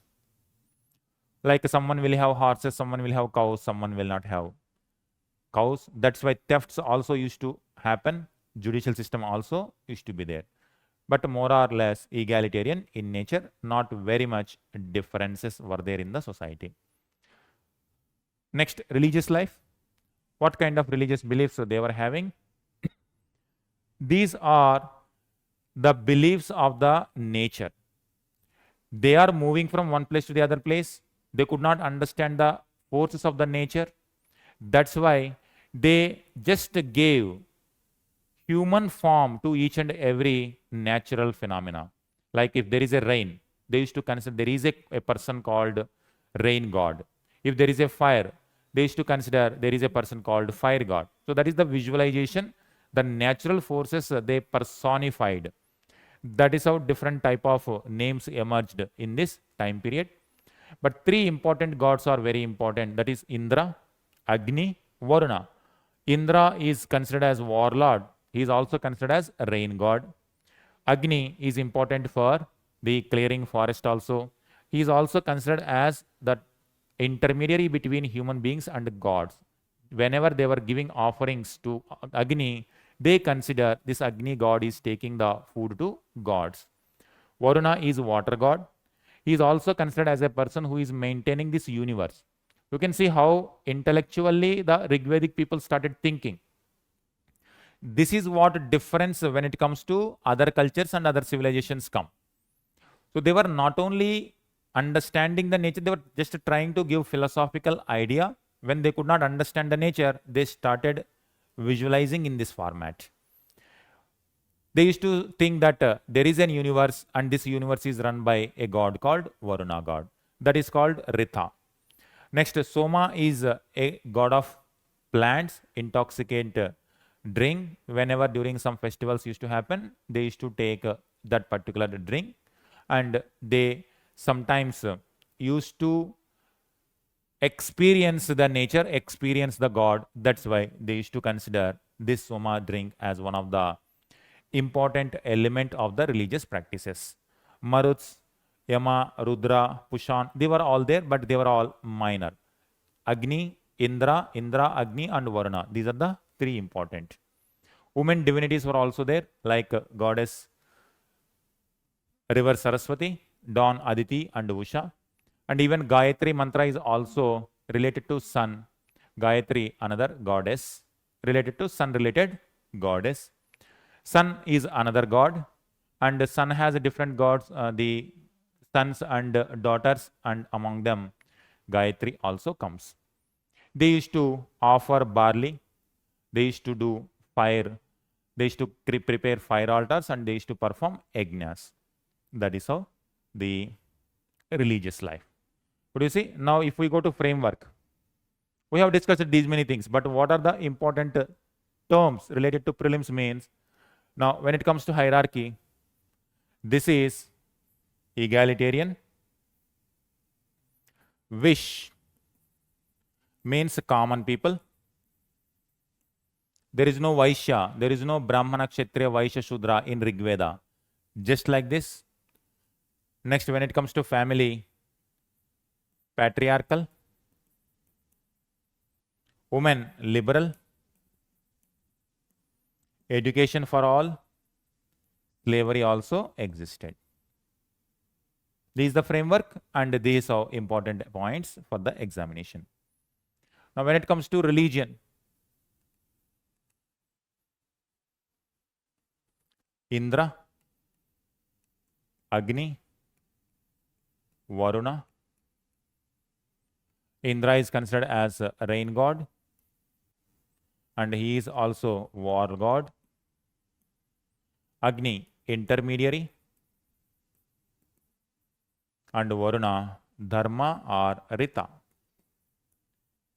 Like someone will have horses, someone will have cows, someone will not have cows. That's why thefts also used to happen. Judicial system also used to be there. But more or less egalitarian in nature, not very much differences were there in the society. Next, religious life. What kind of religious beliefs they were having? These are the beliefs of the nature. They are moving from one place to the other place. They could not understand the forces of the nature. That's why they just gave human form to each and every natural phenomena. Like if there is a rain, they used to consider there is a person called rain god. If there is a fire, they used to consider there is a person called fire god. So that is the visualization. The natural forces they personified. That is how different type of names emerged in this time period. But three important gods are very important. That is Indra, Agni, Varuna. Indra is considered as warlord. He is also considered as rain god. Agni is important for the clearing forest also. He is also considered as the intermediary between human beings and gods. Whenever they were giving offerings to Agni, they consider this Agni god is taking the food to gods. Varuna is water god. He is also considered as a person who is maintaining this universe. You can see how intellectually the Rigvedic people started thinking. This is what difference when it comes to other cultures and other civilizations come. So they were not only understanding the nature, they were just trying to give philosophical idea. When they could not understand the nature, they started visualizing in this format. They used to think that there is an universe and this universe is run by a god called Varuna god. That is called Ritha. Next, Soma is a god of plants, intoxicant drink. Whenever during some festivals used to happen, they used to take that particular drink, and they sometimes used to experience the nature, experience the god. That's why they used to consider this Soma drink as one of the important element of the religious practices. Maruts, Yama, Rudra, Pushan, they were all there, but they were all minor. Agni, Indra, Agni, and Varuna. These are the three important. Women divinities were also there, like goddess River Saraswati, Dawn Aditi, and Usha. And even Gayatri mantra is also related to sun. Gayatri, another goddess, related to sun-related goddess. Sun is another god, and the sun has different gods, the sons and daughters, and among them Gayatri also comes. They used to offer barley, they used to do fire, they used to prepare fire altars, and they used to perform yajnas. That is how the religious life. Could you see? Now, if we go to framework, we have discussed these many things, but what are the important terms related to prelims mains? Now, when it comes to hierarchy, this is egalitarian. Wish means common people. There is no Vaishya, there is no Brahmana, Kshatriya, Vaishya, Shudra in Rig Veda. Just like this. Next, when it comes to family, patriarchal. Women, liberal. Education for all. Slavery also existed. This is the framework, and these are important points for the examination. Now, when it comes to religion, Indra, Agni, Varuna. Indra is considered as a rain god, and he is also war god. Agni, intermediary, and Varuna, Dharma or Rita.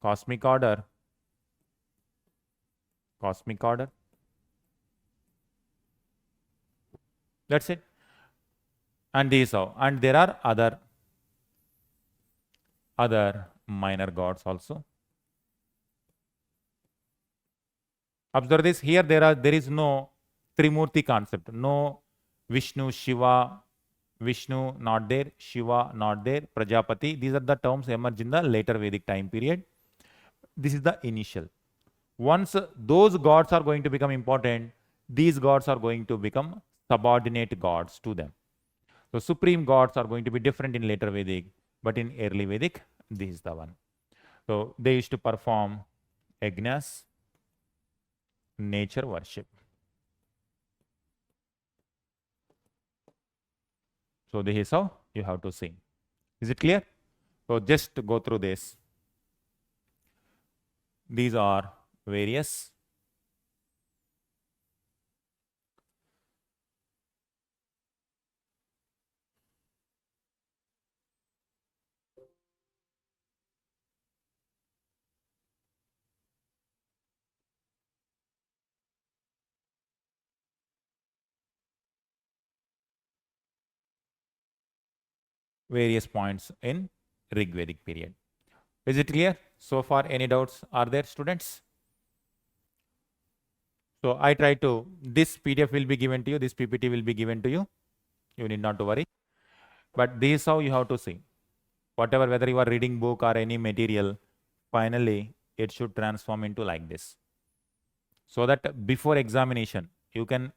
Cosmic order. Cosmic order. That's it. And these are, and there are other minor gods also. Observe this. Here there is no Trimurti concept. No Vishnu, Shiva, Vishnu not there, Shiva not there, Prajapati. These are the terms emerged in the later Vedic time period. This is the initial. Once those gods are going to become important, these gods are going to become subordinate gods to them. So supreme gods are going to be different in later Vedic, but in early Vedic, this is the one. So they used to perform yajnas, nature worship. So this is how you have to see. Is it clear? So just go through this. These are various points in Rigvedic period. Is it clear? So far, any doubts are there, students? So I try to, this PDF will be given to you, this PPT will be given to you. You need not to worry. But this is how you have to see. Whatever, whether you are reading book or any material, finally, it should transform into like this. So that before examination, you can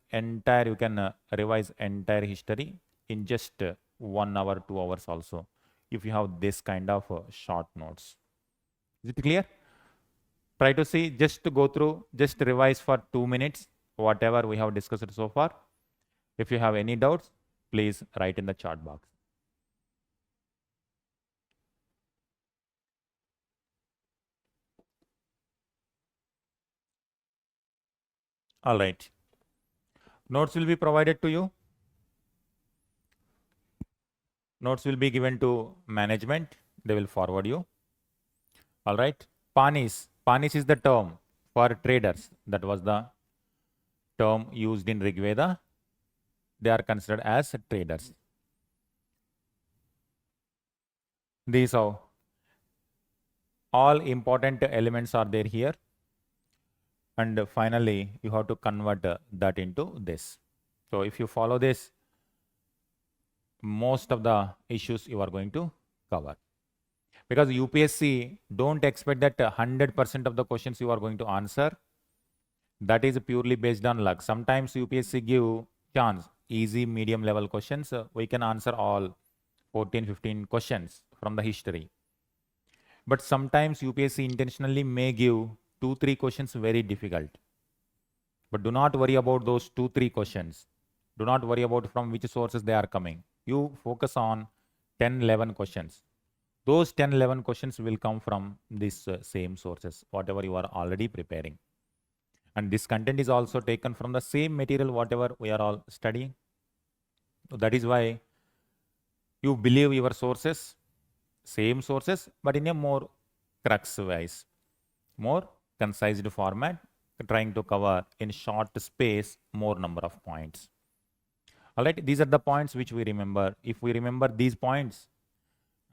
revise entire history in just 1 hour, 2 hours also, if you have this kind of short notes. Is it clear? Try to see, just to go through, just revise for 2 minutes, whatever we have discussed so far. If you have any doubts, please write in the chat box. All right. Notes will be provided to you. Notes will be given to management. They will forward you. All right. Panis. Panis is the term for traders. That was the term used in Rig Veda. They are considered as traders. These are all important elements are there here. And finally, you have to convert that into this. So if you follow this, most of the issues you are going to cover. Because UPSC don't expect that 100% of the questions you are going to answer. That is purely based on luck. Sometimes UPSC give chance, easy, medium level questions. We can answer all 14, 15 questions from the history. But sometimes UPSC intentionally may give 2, 3 questions very difficult. But do not worry about those 2, 3 questions. Do not worry about from which sources they are coming. You focus on 10, 11 questions. Those 10, 11 questions will come from these same sources, whatever you are already preparing. And this content is also taken from the same material, whatever we are all studying. So that is why you believe your sources, same sources, but in a more crux wise, more concise format, trying to cover in short space more number of points. All right, these are the points which we remember. If we remember these points,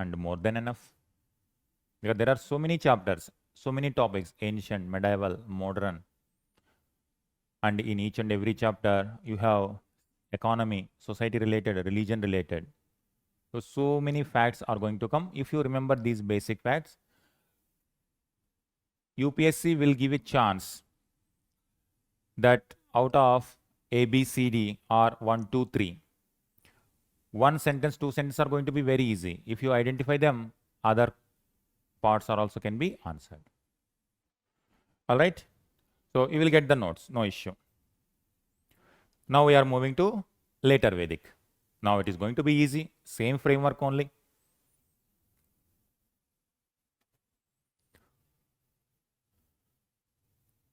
and more than enough. Because there are so many chapters, so many topics, ancient, medieval, modern. And in each and every chapter, you have economy, society related, religion related. So many facts are going to come. If you remember these basic facts, UPSC will give a chance that out of A, B, C, D or 1, 2, 3, 1 sentence, 2 sentences are going to be very easy. If you identify them, other parts are also can be answered. All right. So you will get the notes, no issue. Now we are moving to later Vedic. Now it is going to be easy, same framework only.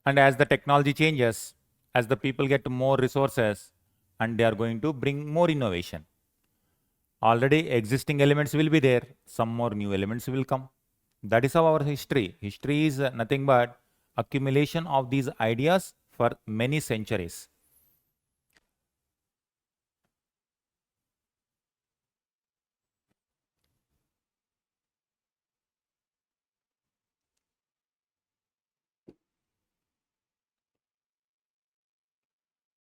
And as the technology changes, as the people get more resources, and they are going to bring more innovation. Already existing elements will be there, some more new elements will come. That is how our history. History is nothing but accumulation of these ideas for many centuries.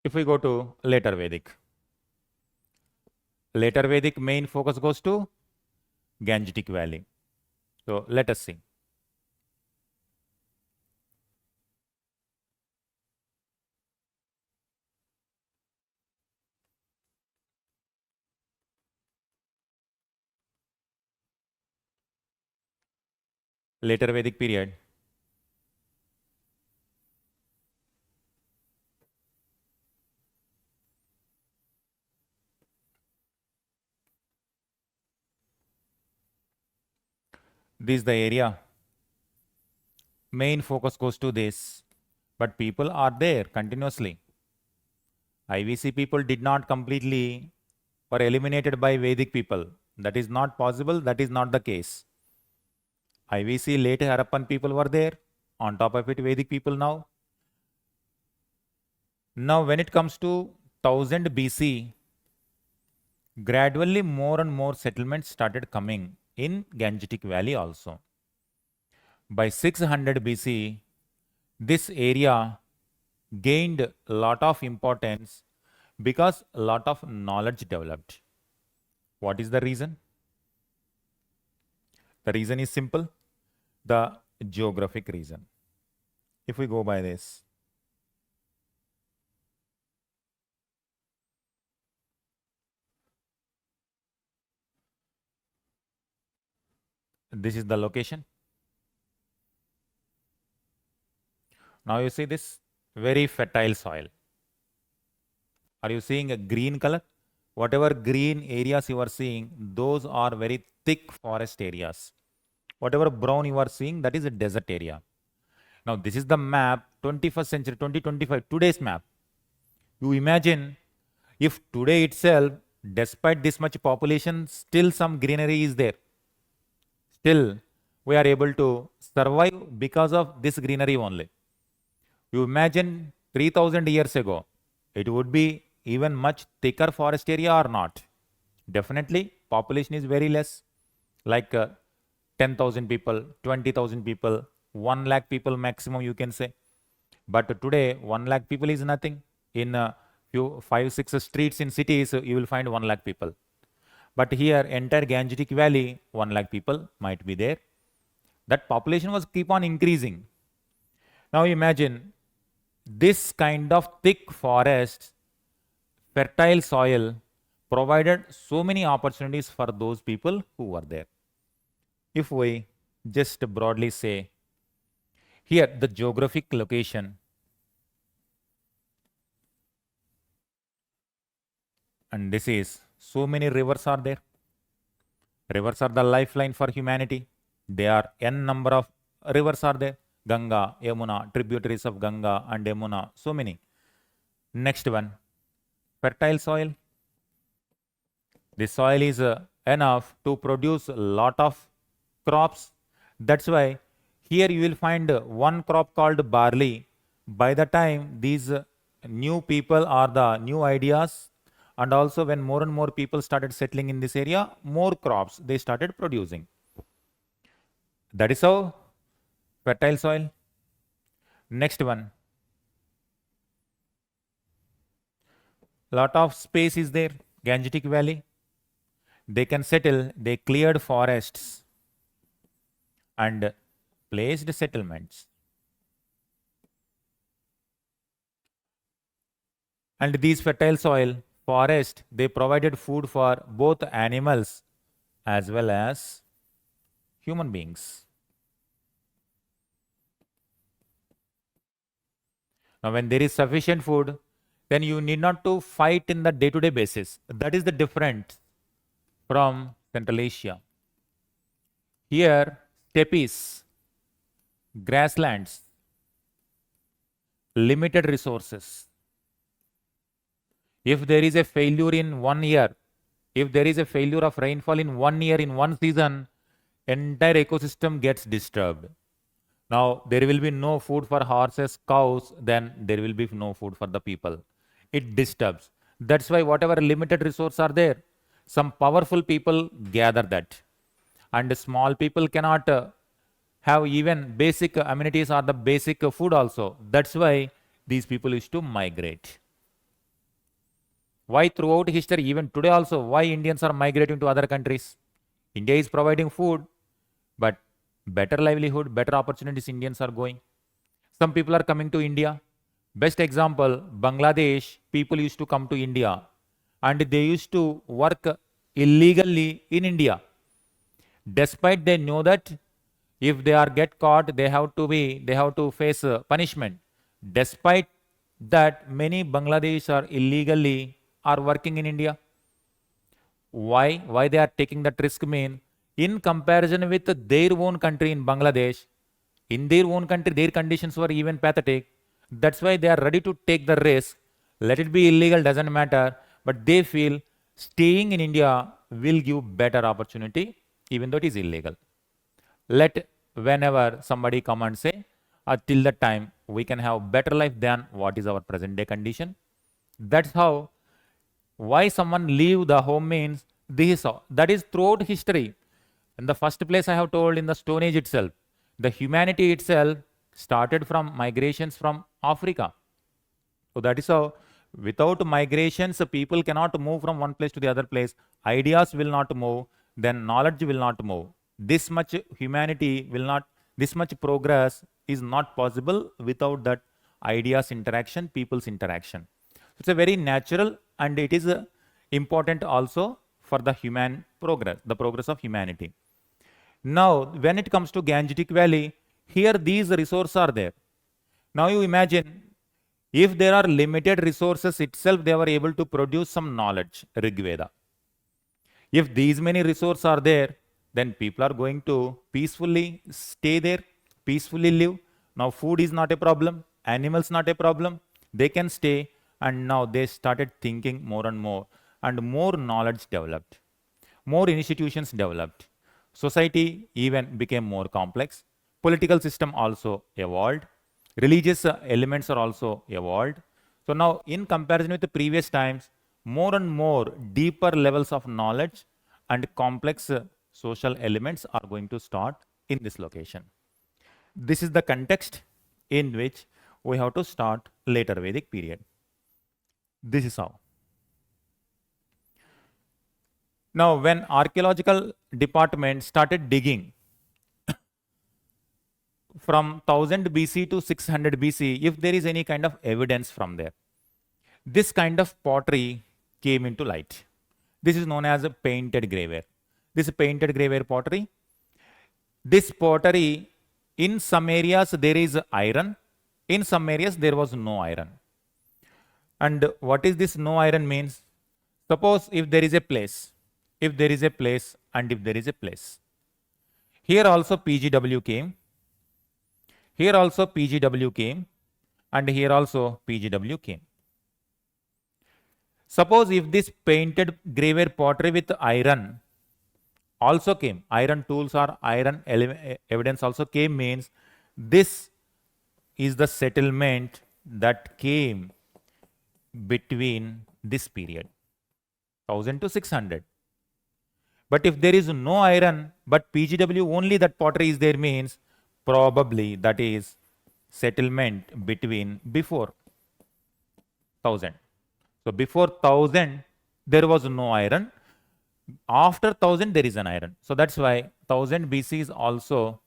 If we go to later Vedic, main focus goes to Gangetic Valley. So let us see. Later Vedic period. This is the area. Main focus goes to this. But people are there continuously. IVC people did not completely or eliminated by Vedic people. That is not possible. That is not the case. IVC late Harappan people were there. On top of it, Vedic people now. Now, when it comes to 1000 BC, gradually more and more settlements started coming in Gangetic Valley also. By 600 BC, this area gained a lot of importance because a lot of knowledge developed. What is the reason? The reason is simple, the geographic reason. If we go by this, this is the location. Now you see this very fertile soil. Are you seeing a green color? Whatever green areas you are seeing, those are very thick forest areas. Whatever brown you are seeing, that is a desert area. Now this is the map, 21st century, 2025, today's map. You imagine if today itself, despite this much population, still some greenery is there. Still, we are able to survive because of this greenery only. You imagine 3000 years ago, it would be even much thicker forest area or not? Definitely, population is very less, like 10,000 people, 20,000 people, 1 lakh people maximum you can say. But today, 1 lakh people is nothing. In few 5-6 streets in cities, you will find 1 lakh people. But here, entire Gangetic Valley, 1 lakh people might be there. That population was keep on increasing. Now imagine this kind of thick forest, fertile soil provided so many opportunities for those people who were there. If we just broadly say, here the geographic location, and this is so many rivers are there. Rivers are the lifeline for humanity. There are n number of rivers are there. Ganga, Yamuna, tributaries of Ganga and Yamuna, so many. Next one, fertile soil. The soil is enough to produce a lot of crops. That's why here you will find one crop called barley. By the time these new people or the new ideas, and also when more and more people started settling in this area, more crops they started producing. That is how fertile soil. Next one, lot of space is there, Gangetic Valley. They can settle, they cleared forests and placed settlements. And these fertile soil, forest, they provided food for both animals as well as human beings. Now, when there is sufficient food, then you need not to fight in the day-to-day basis. That is the difference from Central Asia. Here, steppes, grasslands, limited resources. If there is a failure in 1 year, if there is a failure of rainfall in 1 year, in one season, entire ecosystem gets disturbed. Now, there will be no food for horses, cows, then there will be no food for the people. It disturbs. That's why whatever limited resources are there, some powerful people gather that. And small people cannot have even basic amenities or the basic food also. That's why these people used to migrate. Why throughout history, even today also, why Indians are migrating to other countries? India is providing food, but better livelihood, better opportunities Indians are going. Some people are coming to India. Best example, Bangladesh, people used to come to India and they used to work illegally in India. Despite they know that if they are get caught, they have to face punishment. Despite that, many Bangladesh are illegally are working in India. Why they are taking that risk? Mean in comparison with their own country in Bangladesh, in their own country, their conditions were even pathetic. That's why they are ready to take the risk. Let it be illegal, doesn't matter. But they feel staying in India will give better opportunity, even though it is illegal. Let whenever somebody come and say, till that time, we can have better life than what is our present day condition. That's how, why someone leave the home means this is how. That is throughout history. In the first place, I have told in the Stone Age itself, the humanity itself started from migrations from Africa. So that is how, without migrations, people cannot move from one place to the other place. Ideas will not move, then knowledge will not move. This much humanity will not, this much progress is not possible without that ideas interaction, people's interaction. It's a very natural, and it is important also for the human progress, the progress of humanity. Now, when it comes to Gangetic Valley, here these resources are there. Now you imagine, if there are limited resources itself, they were able to produce some knowledge, Rig Veda. If these many resources are there, then people are going to peacefully stay there, peacefully live. Now food is not a problem, animals not a problem, they can stay, and now they started thinking more and more knowledge developed, more institutions developed. Society even became more complex. Political system also evolved. Religious elements are also evolved. So now, in comparison with the previous times, more and more deeper levels of knowledge and complex social elements are going to start in this location. This is the context in which we have to start later Vedic period. This is how. Now, when archaeological department started digging from 1000 BC to 600 BC, if there is any kind of evidence from there, this kind of pottery came into light. This is known as a painted graveware. This painted graveware pottery. This pottery, in some areas there is iron, in some areas there was no iron. And what is this no iron means? Suppose if there is a place, and if there is a place. Here also PGW came, here also PGW came, and here also PGW came. Suppose if this painted graveware pottery with iron also came, iron tools or iron evidence also came, means this is the settlement that came between this period, 1000 to 600. But if there is no iron, but PGW only that pottery is there, means probably that is settlement between before 1000. So before 1000 there was no iron. After 1000 there is an iron. So that's why 1000 BC is also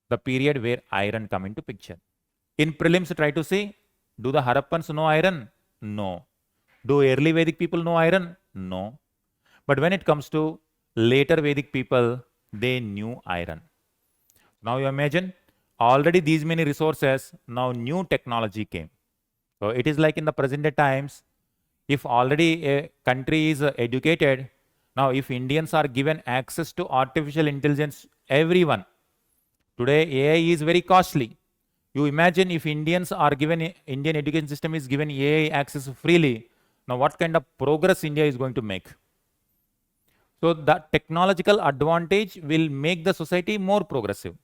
the period where iron come into picture. In prelims, try to say, do the Harappans know iron? No. Do early Vedic people know iron? No. But when it comes to later Vedic people, they knew iron. Now you imagine, already these many resources, now new technology came. So it is like in the present day times, if already a country is educated, now if Indians are given access to artificial intelligence, everyone, today AI is very costly. You imagine if Indians are given, Indian education system is given AI access freely, now what kind of progress India is going to make? So the technological advantage will make the society more progressive.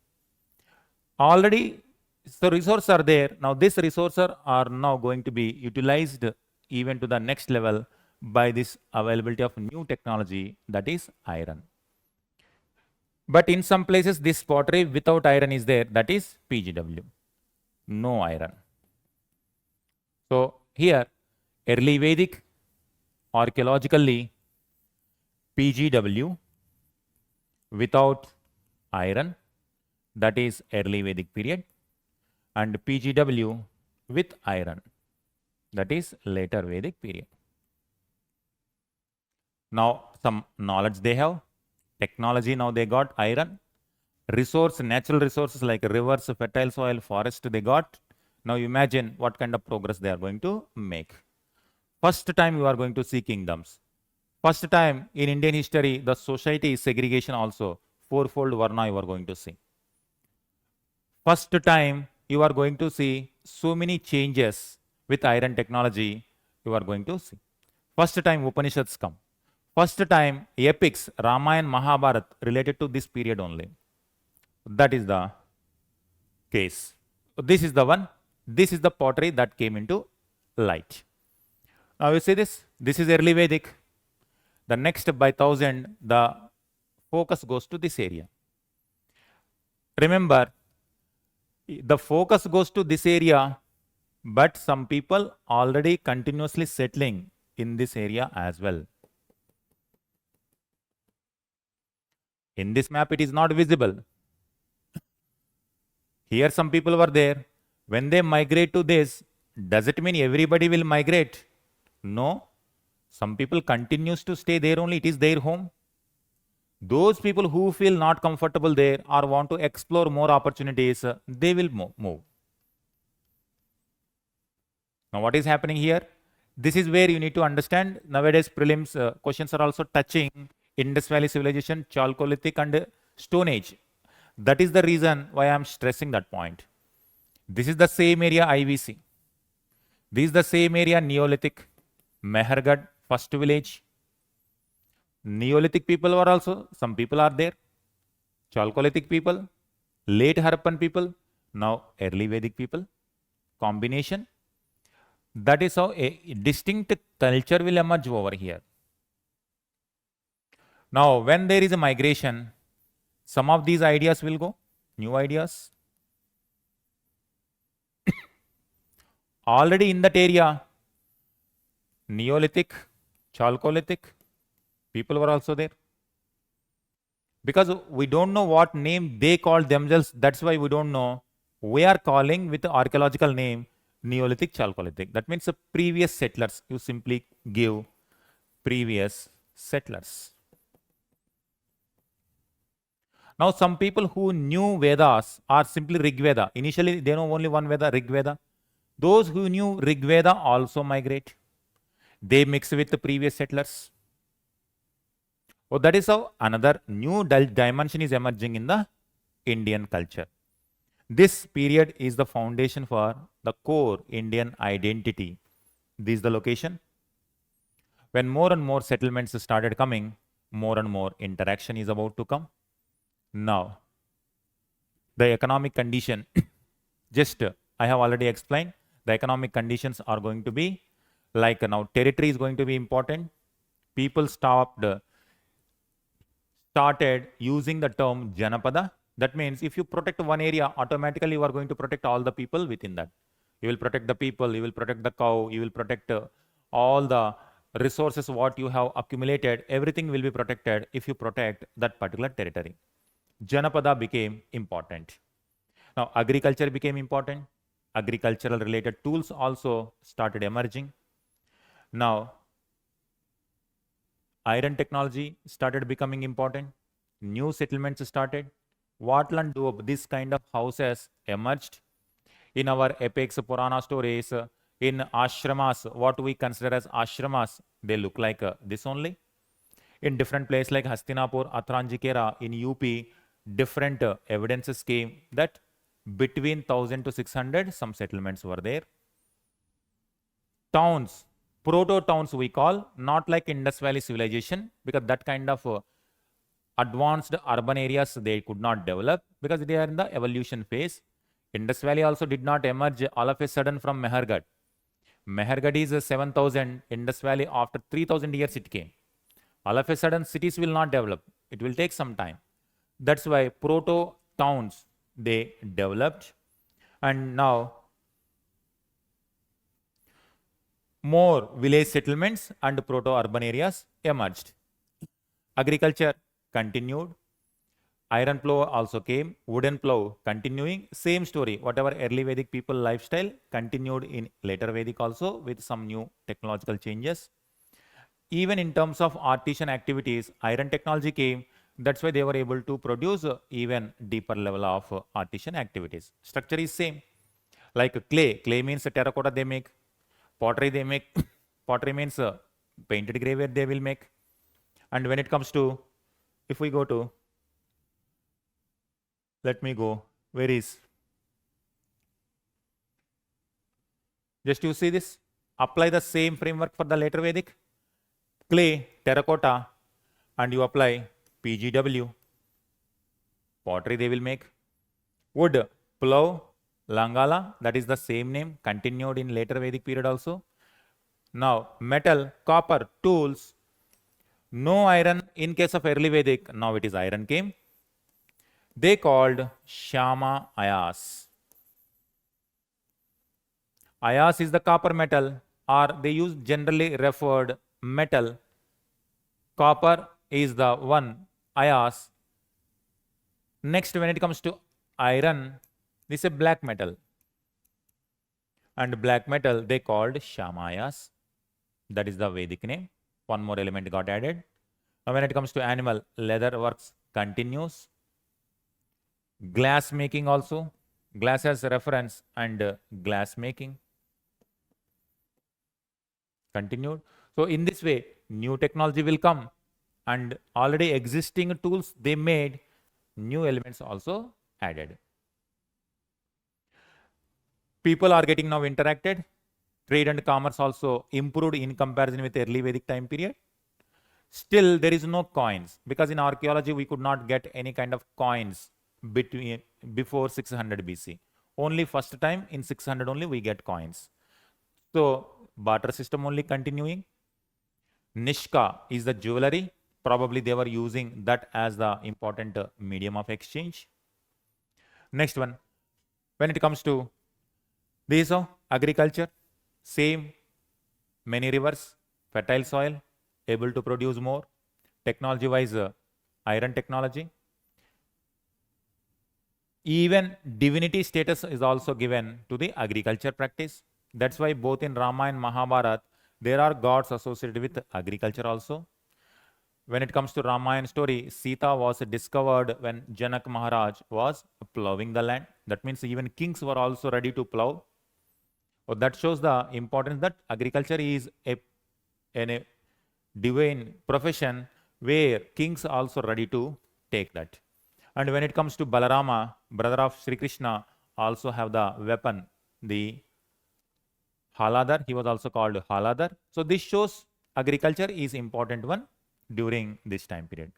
Already, so resources are there. Now these resources are now going to be utilized even to the next level by this availability of new technology, that is iron. But in some places, this pottery without iron is there, that is PGW. No iron. So here, early Vedic, archaeologically, PGW without iron, that is early Vedic period, and PGW with iron, that is later Vedic period. Now some knowledge they have, technology now they got, iron, resource, natural resources like rivers, fertile soil, forest they got. Now imagine what kind of progress they are going to make. First time you are going to see kingdoms. First time in Indian history, the society segregation also, fourfold Varna you are going to see. First time you are going to see so many changes with iron technology you are going to see. First time Upanishads come. First time epics, Ramayana, Mahabharata related to this period only. That is the case. This is the one. This is the pottery that came into light. Now you see this. This is early Vedic. The next by 1000, the focus goes to this area. Remember, the focus goes to this area, but some people already continuously settling in this area as well. In this map, it is not visible. Here some people were there. When they migrate to this, does it mean everybody will migrate? No. Some people continues to stay there only. It is their home. Those people who feel not comfortable there or want to explore more opportunities, they will move. Now what is happening here? This is where you need to understand nowadays prelims questions are also touching Indus Valley civilization, Chalcolithic and Stone Age. That is the reason why I am stressing that point. This is the same area IVC. This is the same area Neolithic, Mehergarh, first village. Neolithic people were also, some people are there. Chalcolithic people, late Harappan people, now early Vedic people. Combination. That is how a distinct culture will emerge over here. Now, when there is a migration, some of these ideas will go, new ideas. Already in that area, Neolithic, Chalcolithic, people were also there. Because we don't know what name they called themselves, that's why we don't know. We are calling with the archaeological name Neolithic, Chalcolithic. That means the previous settlers. You simply give previous settlers. Now, some people who knew Vedas are simply Rig Veda. Initially, they know only one Veda, Rig Veda. Those who knew Rig Veda also migrate. They mix with the previous settlers. Oh, that is how another new dimension is emerging in the Indian culture. This period is the foundation for the core Indian identity. This is the location. When more and more settlements started coming, more and more interaction is about to come. Now, the economic condition, just I have already explained, the economic conditions are going to be like now territory is going to be important. People started using the term Janapada. That means if you protect one area, automatically you are going to protect all the people within that. You will protect the people, you will protect the cow, you will protect all the resources what you have accumulated. Everything will be protected if you protect that particular territory. Janapada became important. Now, agriculture became important. Agricultural related tools also started emerging. Now, iron technology started becoming important. New settlements started. Watland Doob, this kind of houses emerged. In our epics, Purana stories, in ashramas, what we consider as ashramas, they look like this only. In different places like Hastinapur, Atranjikera, in UP, different evidences came that between 1000 to 600, some settlements were there. Towns, proto-towns we call, not like Indus Valley civilization, because that kind of advanced urban areas they could not develop because they are in the evolution phase. Indus Valley also did not emerge all of a sudden from Mehergarh. Mehergarh is 7000, Indus Valley after 3000 years it came. All of a sudden cities will not develop. It will take some time. That's why proto-towns they developed, and now more village settlements and proto-urban areas emerged. Agriculture continued. Iron plow also came. Wooden plow continuing. Same story. Whatever early Vedic people lifestyle continued in later Vedic also with some new technological changes. Even in terms of artisan activities, iron technology came. That's why they were able to produce even deeper level of artisan activities. Structure is same. Like clay. Clay means terracotta they make. Pottery they make. Pottery means painted graveware they will make. And when it comes to, if we go to, let me go, where is, just you see this, apply the same framework for the later Vedic, clay, terracotta, and you apply PGW, pottery they will make, wood, plow, langala, that is the same name, continued in later Vedic period also. Now, metal, copper, tools, no iron in case of early Vedic, now it is iron came. They called Shama Ayas. Ayas is the copper metal, or they use generally referred metal. Copper is the one, Ayas. Next, when it comes to iron, this is a black metal. And black metal they called Shamayas. That is the Vedic name. One more element got added. Now, when it comes to animal, leather works continues. Glass making also. Glass as a reference and glass making continued. So, in this way, new technology will come and already existing tools they made, new elements also added. People are getting now interacted. Trade and commerce also improved in comparison with early Vedic time period. Still, there is no coins because in archaeology we could not get any kind of coins before 600 BC. Only first time in 600 only we get coins. So, barter system only continuing. Nishka is the jewelry. Probably they were using that as the important medium of exchange. Next one, when it comes to this agriculture, same, many rivers, fertile soil, able to produce more. Technology wise, iron technology. Even divinity status is also given to the agriculture practice. That's why both in Rama and Mahabharata, there are gods associated with agriculture also. When it comes to Ramayana story, Sita was discovered when Janak Maharaj was plowing the land. That means even kings were also ready to plow. So that shows the importance that agriculture is a divine profession where kings are also ready to take that. And when it comes to Balarama, brother of Sri Krishna, also have the weapon, the Haladar. He was also called Haladar. So this shows agriculture is important one during this time period.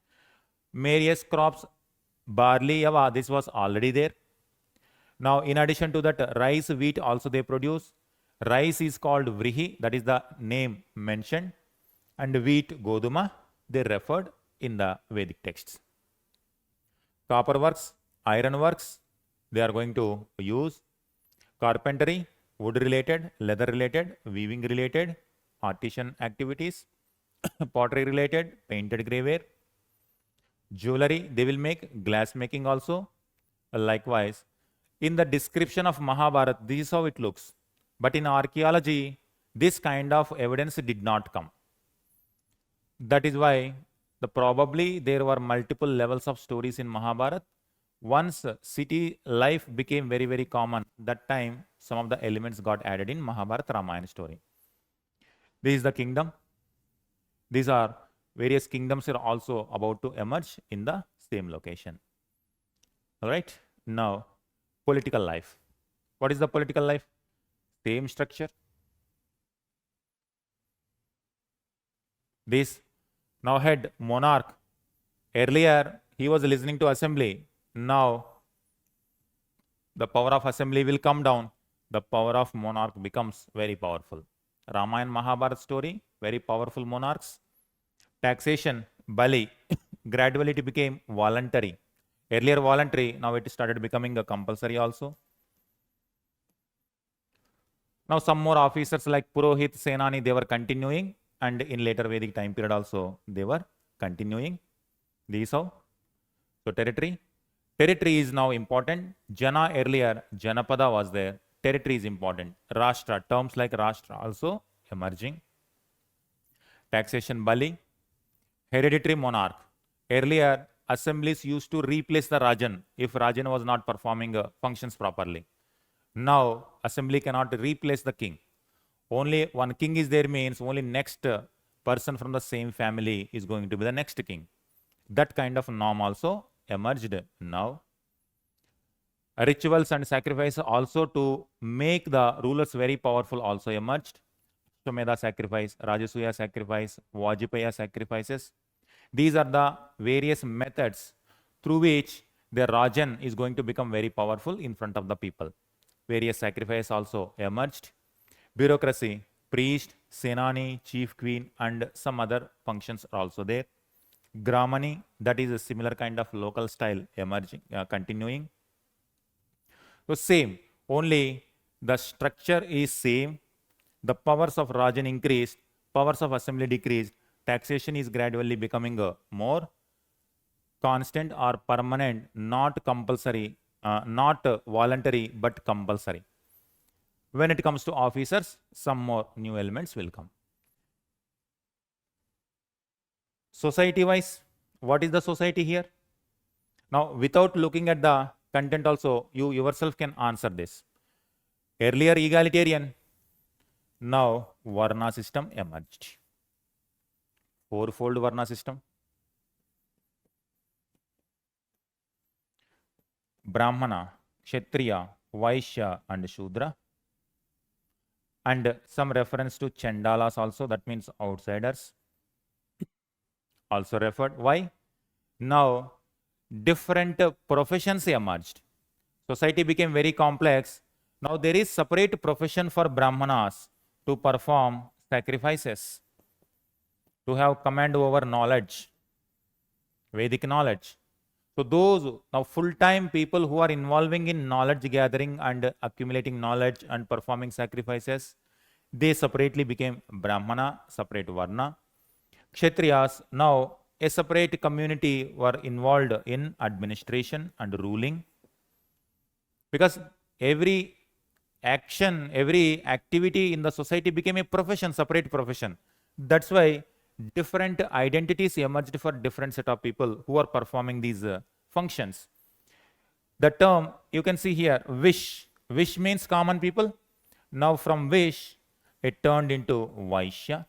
Various crops, barley, yava, this was already there. Now, in addition to that, rice, wheat also they produce. Rice is called Vrihi, that is the name mentioned. And wheat, Goduma, they referred in the Vedic texts. Copper works, iron works, they are going to use. Carpentry, wood related, leather related, weaving related, artisan activities. Pottery related, painted graveware. Jewelry, they will make, glass making also. Likewise, in the description of Mahabharata, this is how it looks. But in archaeology, this kind of evidence did not come. That is why probably there were multiple levels of stories in Mahabharata. Once city life became very, very common, that time some of the elements got added in Mahabharata Ramayana story. This is the kingdom. These are various kingdoms are also about to emerge in the same location. All right. Now, political life. What is the political life? Same structure. This now head monarch. Earlier, he was listening to assembly. Now, the power of assembly will come down. The power of monarch becomes very powerful. Ramayana Mahabharata story, very powerful monarchs. Taxation, Bali, gradually it became voluntary. Earlier voluntary, now it started becoming a compulsory also. Now some more officers like Purohit, Senani, they were continuing, and in later Vedic time period also they were continuing. These how? So territory. Territory is now important. Jana earlier, Janapada was there. Territory is important. Rashtra, terms like Rashtra also emerging. Taxation, Bali. Hereditary monarch. Earlier, assemblies used to replace the Rajan if Rajan was not performing functions properly. Now, assembly cannot replace the king. Only one king is there means only next person from the same family is going to be the next king. That kind of norm also emerged now. Rituals and sacrifice also to make the rulers very powerful also emerged. Shomeda sacrifice, Rajasuya sacrifice, Vajipaya sacrifices. These are the various methods through which the Rajan is going to become very powerful in front of the people. Various sacrifices also emerged. Bureaucracy, priest, Senani, chief queen, and some other functions are also there. Gramani, that is a similar kind of local style emerging, continuing. So same, only the structure is same. The powers of Rajan increased, powers of assembly decreased, taxation is gradually becoming more constant or permanent, not compulsory, not voluntary, but compulsory. When it comes to officers, some more new elements will come. Society-wise, what is the society here? Now, without looking at the content also, you yourself can answer this. Earlier egalitarian, now Varna system emerged. Fourfold Varna system. Brahmana, Kshatriya, Vaishya and Shudra. And some reference to Chandalas also, that means outsiders. Also referred. Why? Now, different professions emerged. Society became very complex. Now, there is separate profession for Brahmanas to perform sacrifices, to have command over knowledge, Vedic knowledge. So, those now full-time people who are involving in knowledge gathering and accumulating knowledge and performing sacrifices, they separately became Brahmana, separate Varna. Kshatriyas, now a separate community were involved in administration and ruling. Because every action, every activity in the society became a profession, separate profession. That's why different identities emerged for different set of people who are performing these functions. The term you can see here, wish. Wish means common people. Now from wish, it turned into Vaishya.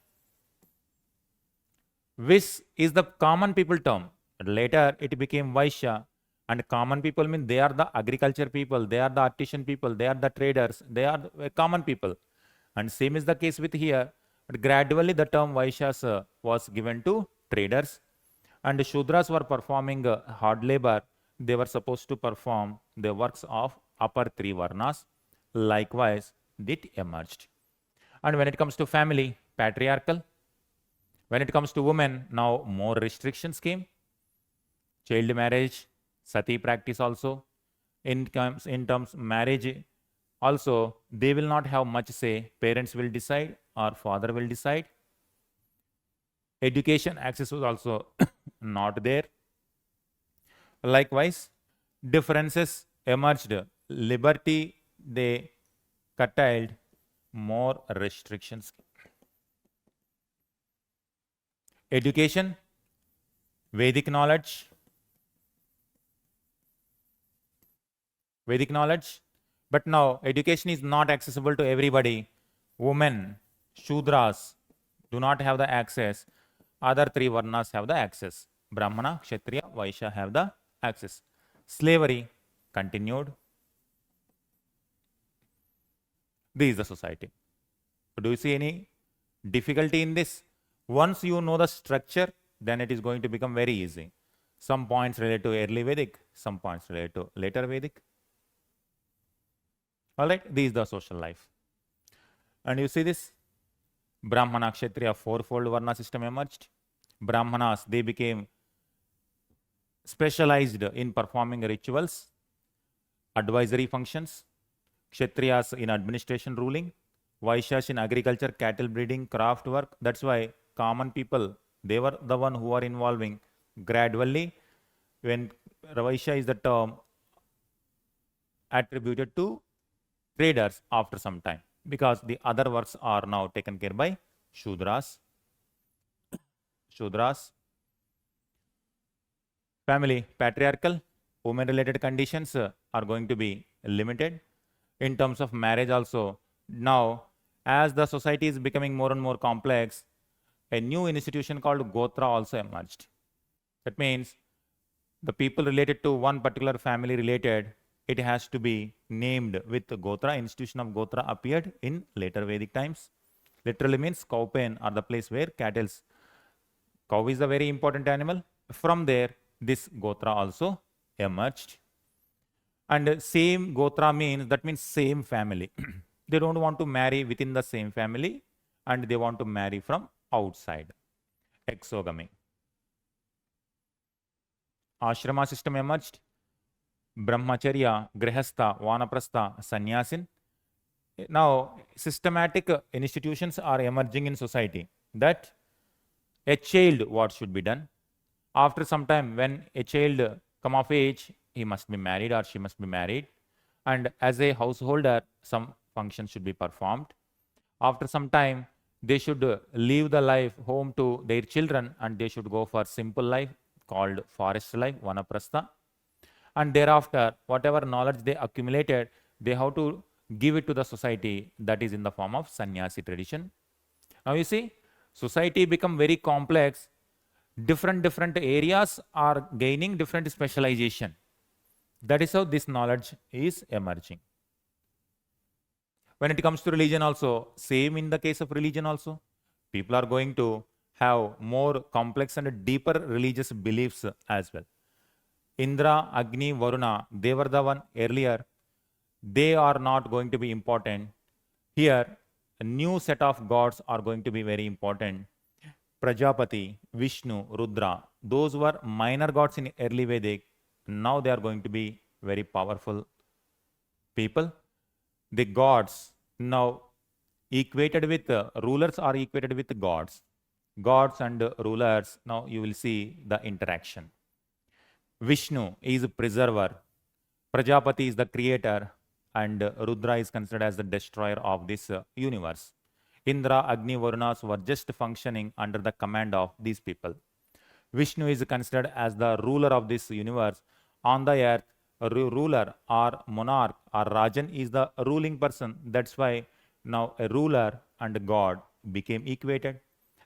Wish is the common people term. Later it became Vaishya. And common people mean they are the agriculture people, they are the artisan people, they are the traders, they are the common people. And same is the case with here. But gradually the term Vaishyas was given to traders. And the Shudras were performing hard labor. They were supposed to perform the works of upper three Varnas. Likewise, it emerged. And when it comes to family, patriarchal. When it comes to women, now more restrictions came. Child marriage, sati practice also. In terms marriage, also they will not have much say. Parents will decide or father will decide. Education access was also not there. Likewise, differences emerged. Liberty, they curtailed, more restrictions. Education, Vedic knowledge. Vedic knowledge. But now education is not accessible to everybody. Women, Shudras do not have the access. Other three Varnas have the access. Brahmana, Kshatriya, Vaishya have the access. Slavery continued. This is the society. Do you see any difficulty in this? Once you know the structure, then it is going to become very easy. Some points relate to early Vedic, some points relate to later Vedic. All right, this is the social life. And you see this? Brahmana, Kshatriya, fourfold Varna system emerged. Brahmanas, they became specialized in performing rituals, advisory functions. Kshatriyas in administration ruling. Vaishyas in agriculture, cattle breeding, craft work. That's why common people, they were the one who are involving. Gradually, when Vaishya is the term attributed to traders after some time, because the other works are now taken care by Shudras. Shudras. Family, patriarchal, women-related conditions are going to be limited. In terms of marriage also, now as the society is becoming more and more complex, a new institution called Gotra also emerged. That means the people related to one particular family related, it has to be named with Gotra. Institution of Gotra appeared in later Vedic times. Literally means cow pen or the place where cattle's. Cow is a very important animal. From there, this Gotra also emerged. And same Gotra means, that means same family. They don't want to marry within the same family and they want to marry from outside. Exogamy. Ashrama system emerged. Brahmacharya, Grihastha, Vanaprastha, Sannyasin. Now, systematic institutions are emerging in society that a child, what should be done? After some time, when a child come of age, he must be married or she must be married. And as a householder, some function should be performed. After some time, they should leave the life home to their children and they should go for simple life called forest life, Vanaprastha. And thereafter, whatever knowledge they accumulated, they have to give it to the society, that is in the form of sannyasi tradition. Now you see, society become very complex. Different areas are gaining different specialization. That is how this knowledge is emerging. When it comes to religion also, same in the case of religion also. People are going to have more complex and deeper religious beliefs as well. Indra, Agni, Varuna, they were the one earlier. They are not going to be important. Here, a new set of gods are going to be very important. Prajapati, Vishnu, Rudra, those were minor gods in early Vedic. Now they are going to be very powerful people. The gods now equated with rulers are equated with gods. Gods and rulers, now you will see the interaction. Vishnu is a preserver. Prajapati is the creator. And Rudra is considered as the destroyer of this universe. Indra, Agni, Varunas were just functioning under the command of these people. Vishnu is considered as the ruler of this universe. On the earth, a ruler or monarch or Rajan is the ruling person. That's why now a ruler and a god became equated.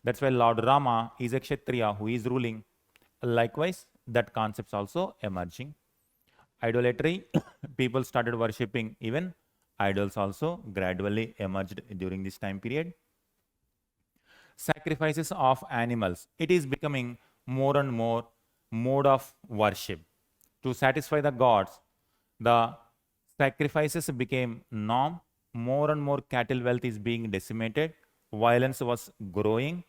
That's why Lord Rama is a Kshatriya who is ruling. Likewise, that concept's also emerging. Idolatry, people started worshipping even idols also gradually emerged during this time period. Sacrifices of animals, it is becoming more and more mode of worship. To satisfy the gods, the sacrifices became norm. More and more cattle wealth is being decimated. Violence was growing.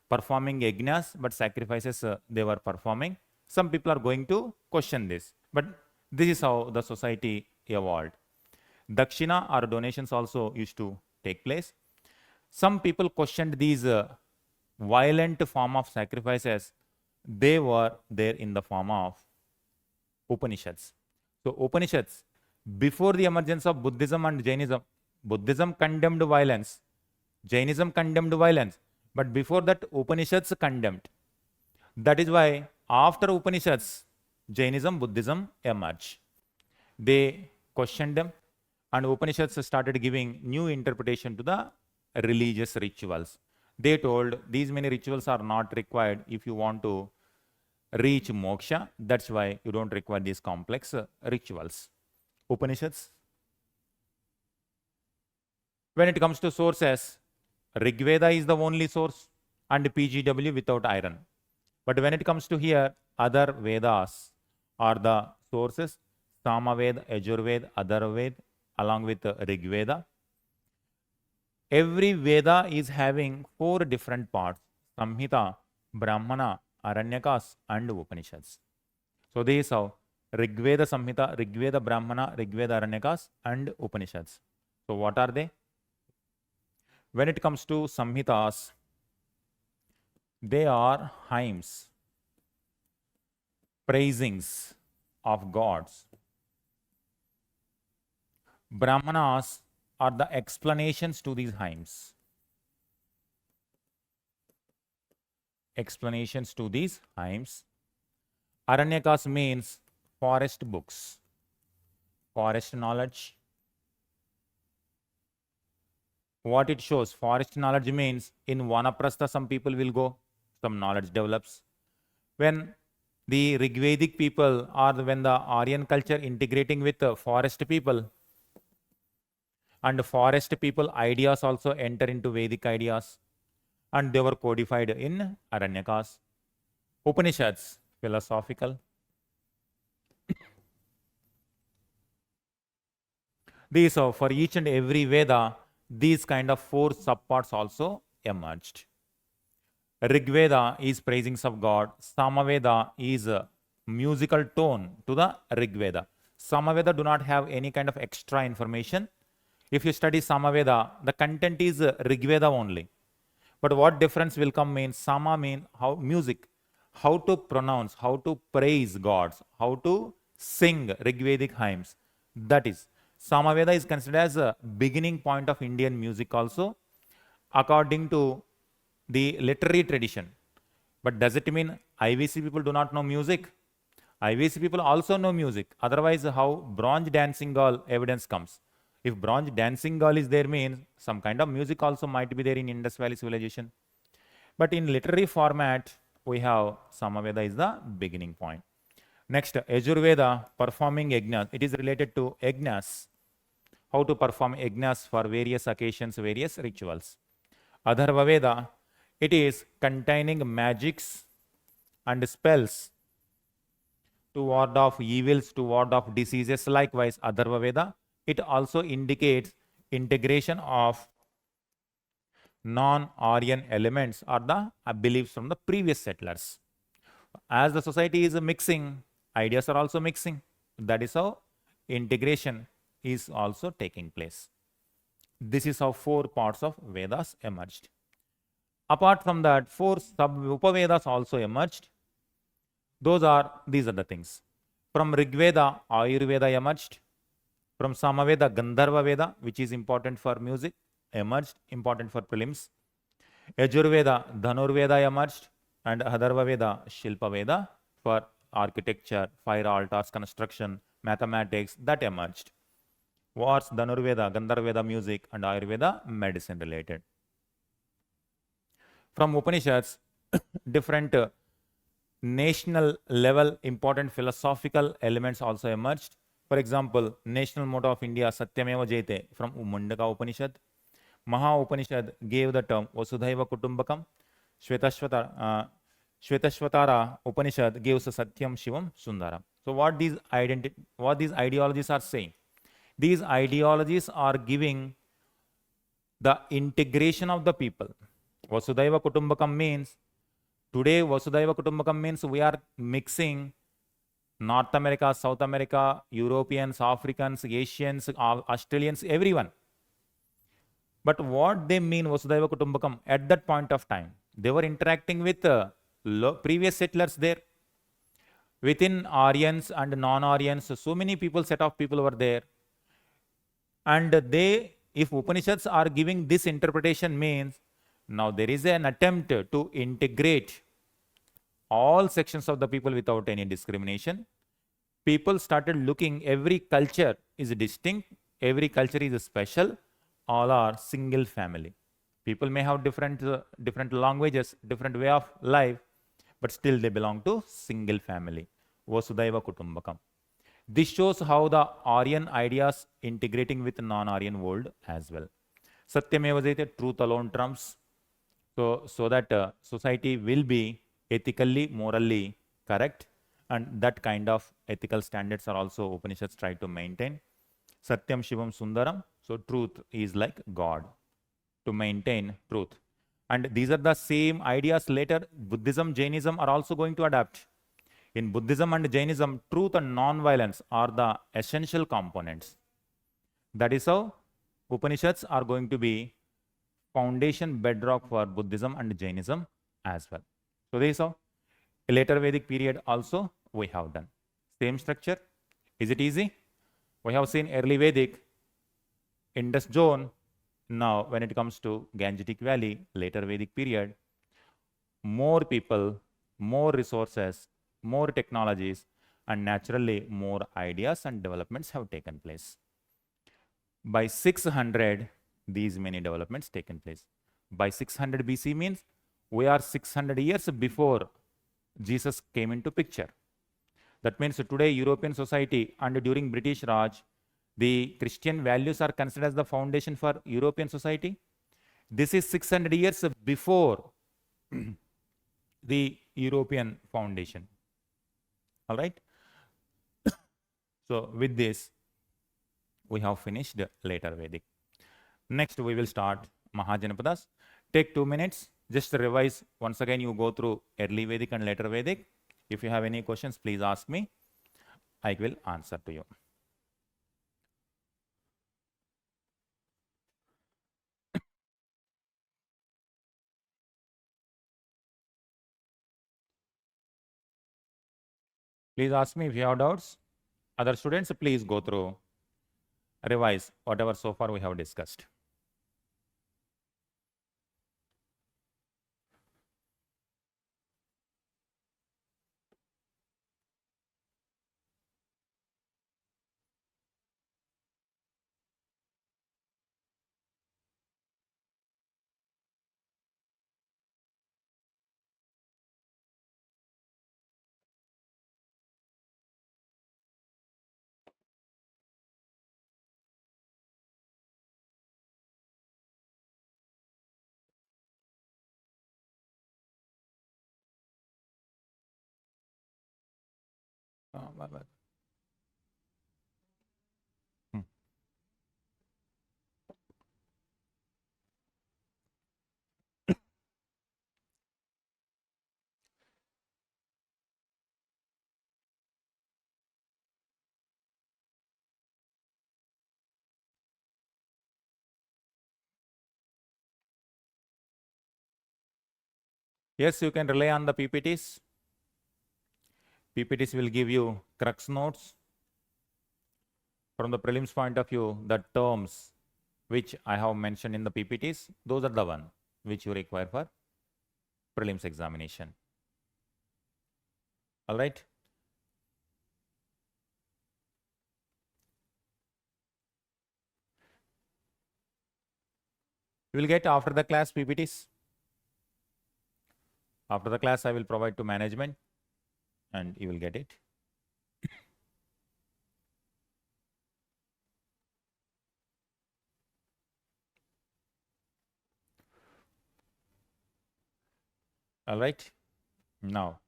Performing yajnas, but sacrifices they were performing. Some people are going to question this, but this is how the society evolved. Dakshina or donations also used to take place. Some people questioned these violent form of sacrifices. They were there in the form of Upanishads. So Upanishads, before the emergence of Buddhism and Jainism, Buddhism condemned violence, Jainism condemned violence, but before that Upanishads condemned. That is why after Upanishads, Jainism, Buddhism emerged. They questioned them and Upanishads started giving new interpretation to the religious rituals. They told these many rituals are not required if you want to reach moksha. That's why you don't require these complex rituals. Upanishads. When it comes to sources, Rigveda is the only source and PGW without iron. But when it comes to here, other Vedas are the sources. Samaved, Yajurved, Atharvaved, along with Rigveda. Every Veda is having 4 different parts: Samhita, Brahmana, Aranyakas, and Upanishads. So these are Rigveda Samhita, Rigveda Brahmana, Rigveda Aranyakas, and Upanishads. So what are they? When it comes to Samhitas, they are hymns, praisings of gods. Brahmanas are the explanations to these hymns. Explanations to these hymns. Aranyakas means forest books, forest knowledge. What it shows, forest knowledge means in Vanaprastha some people will go, some knowledge develops. When the Rigvedic people or when the Aryan culture integrating with the forest people, and forest people ideas also enter into Vedic ideas, and they were codified in Aranyakas. Upanishads, philosophical. These are for each and every Veda, these kind of 4 subparts also emerged. Rigveda is praisings of God. Samaveda is a musical tone to the Rigveda. Samaveda do not have any kind of extra information. If you study Samaveda, the content is Rigveda only. But what difference will come means Sama mean how music, how to pronounce, how to praise gods, how to sing Rigvedic hymns. That is, Samaveda is considered as a beginning point of Indian music also, according to the literary tradition. But does it mean IVC people do not know music? IVC people also know music. Otherwise, how bronze dancing girl evidence comes? If bronze dancing girl is there means some kind of music also might be there in Indus Valley civilization. But in literary format, we have Samaveda is the beginning point. Next, Yajurveda, performing yajnas. It is related to yajnas, how to perform yajnas for various occasions, various rituals. Atharva Veda, it is containing magics and spells to ward off evils, to ward off diseases. Likewise, Atharva Veda, it also indicates integration of non-Aryan elements or the beliefs from the previous settlers. As the society is mixing, ideas are also mixing. That is how integration is also taking place. This is how 4 parts of Vedas emerged. Apart from that, 4 sub-Upavedas also emerged. These are the things. From Rigveda, Ayurveda emerged. From Samaveda, Gandharva Veda, which is important for music, emerged, important for prelims. Yajurveda, Dhanurveda emerged, and Atharva Veda, Shilpa Veda for architecture, fire altars, construction, mathematics, that emerged. Wars, Dhanurveda, Gandharveda music, and Ayurveda medicine related. From Upanishads, different national level important philosophical elements also emerged. For example, national motto of India, Satyameva Jayate, from Mundaka Upanishad. Maha Upanishad gave the term Vasudhaiva Kutumbakam. Shvetashvatara Upanishad gives Satyam Shivam Sundaram. So what these ideologies are saying? These ideologies are giving the integration of the people. Vasudhaiva Kutumbakam means, today Vasudhaiva Kutumbakam means we are mixing North America, South America, Europeans, Africans, Asians, Australians, everyone. But what they mean Vasudhaiva Kutumbakam at that point of time, they were interacting with previous settlers there. Within Aryans and non-Aryans, so many people, set of people were there. And they, if Upanishads are giving this interpretation means, now there is an attempt to integrate all sections of the people without any discrimination. People started looking, every culture is distinct, every culture is special, all are single family. People may have different languages, different way of life, but still they belong to single family. Vasudhaiva Kutumbakam. This shows how the Aryan ideas integrating with non-Aryan world as well. Satyameva Jayate, truth alone trumps. So that society will be ethically, morally correct, and that kind of ethical standards are also Upanishads try to maintain. Satyam Shivam Sundaram, so truth is like God, to maintain truth. And these are the same ideas later Buddhism, Jainism are also going to adapt. In Buddhism and Jainism, truth and non-violence are the essential components. That is how Upanishads are going to be foundation bedrock for Buddhism and Jainism as well. So this is how a later Vedic period also we have done. Same structure. Is it easy? We have seen early Vedic, Indus zone. Now when it comes to Gangetic Valley, later Vedic period, more people, more resources, more technologies, and naturally more ideas and developments have taken place. By 600, these many developments taken place. By 600 BC means we are 600 years before Jesus came into picture. That means today European society and during British Raj, the Christian values are considered as the foundation for European society. This is 600 years before the European foundation. All right. So with this, we have finished later Vedic. Next, we will start Mahajanapadas. Take 2 minutes. Just revise. Once again, you go through early Vedic and later Vedic. If you have any questions, please ask me. I will answer to you. Please ask me if you have doubts. Other students, please go through, revise whatever so far we have discussed. Hmm. Yes, you can rely on the PPTs. PPTs will give you crux notes. From the prelims point of view, the terms which I have mentioned in the PPTs, those are the one which you require for prelims examination. All right. You will get after the class PPTs. After the class, I will provide to management and you will get it. All right. Now,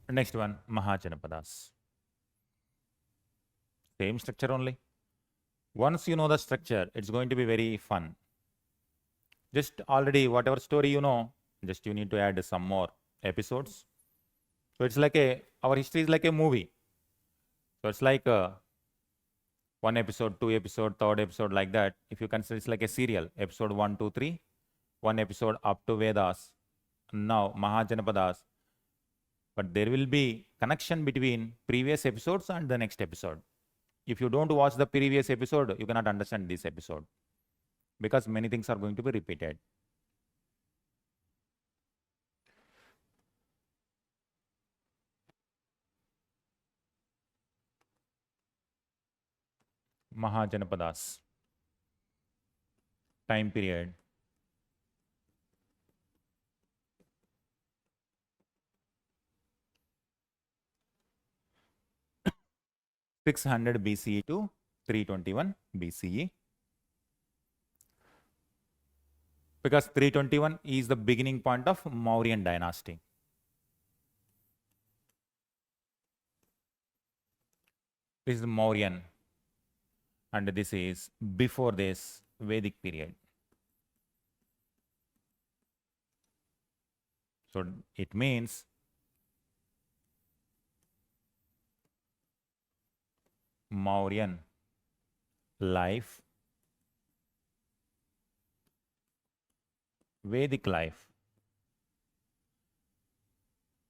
next one, Mahajanapadas. Same structure only. Once you know the structure, it's going to be very fun. Just already, whatever story you know, just you need to add some more episodes. So it's like our history is like a movie. So it's like one episode, two episode, third episode, like that. If you consider it's like a serial, episode 1, 2, 3, one episode up to Vedas, now Mahajanapadas. But there will be connection between previous episodes and the next episode. If you don't watch the previous episode, you cannot understand this episode because many things are going to be repeated. Mahajanapadas. Time period. (600 BCE to 321 BCE). Because 321 is the beginning point of Mauryan dynasty. This is Mauryan, and this is before this Vedic period. So it means Mauryan life, Vedic life.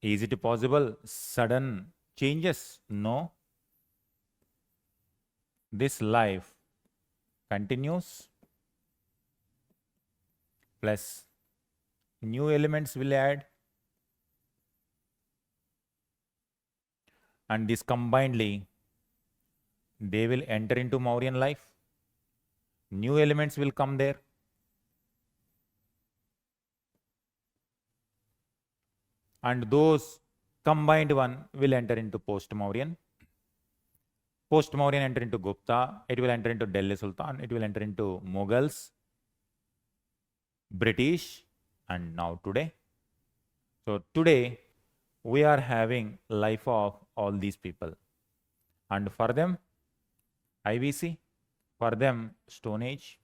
Is it possible sudden changes? No. This life continues plus new elements will add, and this combinedly they will enter into Mauryan life. New elements will come there. And those combined one will enter into post-Mauryan. Post-Mauryan enter into Gupta. It will enter into Delhi Sultan. It will enter into Mughals, British, and now today. So today we are having life of all these people. And for them, IVC, for them, Stone Age.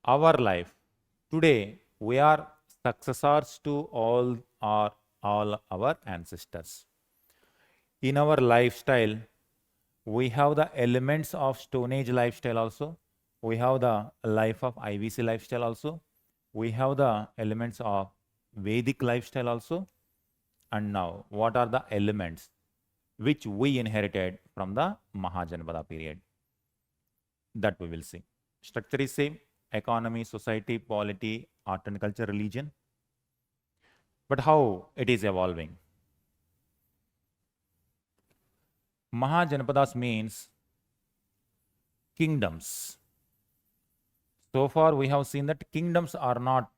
Our life, today, we are successors to all our ancestors. In our lifestyle, we have the elements of Stone Age lifestyle also. We have the life of IVC lifestyle also. We have the elements of Vedic lifestyle also. And now, what are the elements which we inherited from the Mahajanapada period? That we will see. Structure is same: economy, society, polity, art and culture, religion. But how it is evolving? Mahajanapadas means kingdoms. So far we have seen that kingdoms are not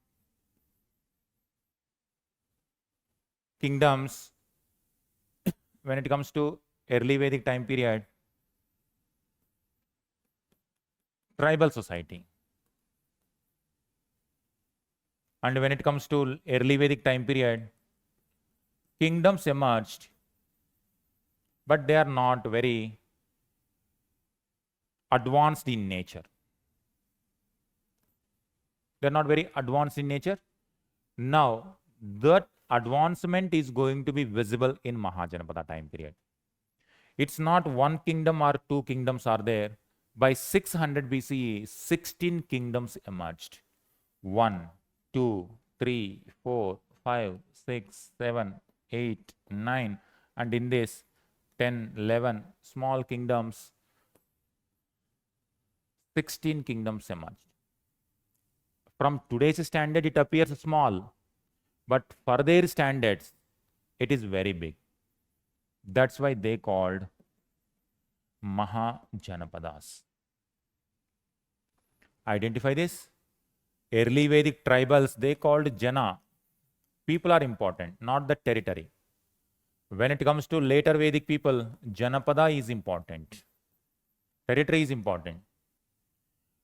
kingdoms. When it comes to early Vedic time period, tribal society. And when it comes to early Vedic time period, kingdoms emerged, but they are not very advanced in nature. They are not very advanced in nature. Now, that advancement is going to be visible in Mahajanapada time period. It's not one kingdom or two kingdoms are there. By 600 BCE, 16 kingdoms emerged. 1, 2, 3, 4, 5, 6, 7, 8, 9. And in this, 10, 11 small kingdoms, 16 kingdoms emerged. From today's standard, it appears small. But for their standards, it is very big. That's why they called Mahajanapadas. Identify this. Early Vedic tribals, they called Jana. People are important, not the territory. When it comes to later Vedic people, Janapada is important. Territory is important.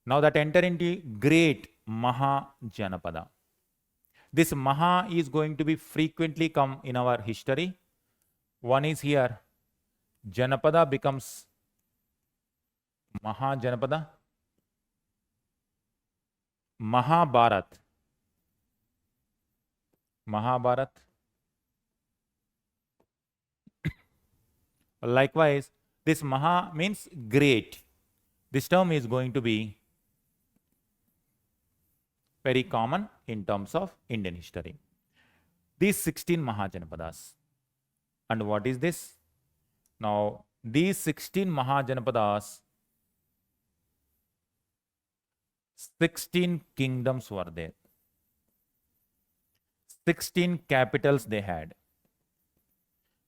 Now that enter into great Mahajanapada. This Maha is going to be frequently come in our history. One is here. Janapada becomes Mahajanapada. Mahabharat. Mahabharat. Likewise, this Maha means great. This term is going to be very common in terms of Indian history. These 16 Mahajanapadas. And what is this? Now, these 16 Mahajanapadas, 16 kingdoms were there. 16 capitals they had.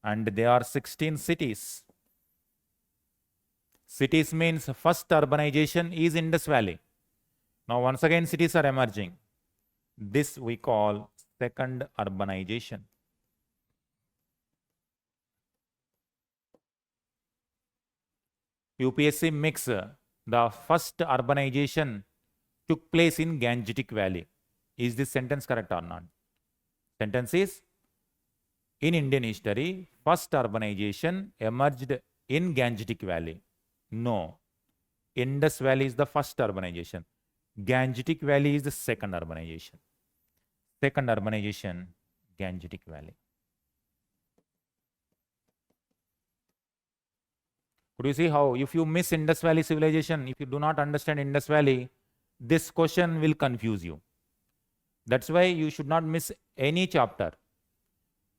And there are 16 cities. Cities means first urbanization is Indus Valley. Now once again cities are emerging. This we call second urbanization. UPSC mix the first urbanization took place in Gangetic Valley. Is this sentence correct or not? Sentence is, in Indian history, first urbanization emerged in Gangetic Valley. No. Indus Valley is the first urbanization. Gangetic Valley is the second urbanization. Second urbanization, Gangetic Valley. Could you see how, if you miss Indus Valley civilization, if you do not understand Indus Valley, this question will confuse you. That's why you should not miss any chapter.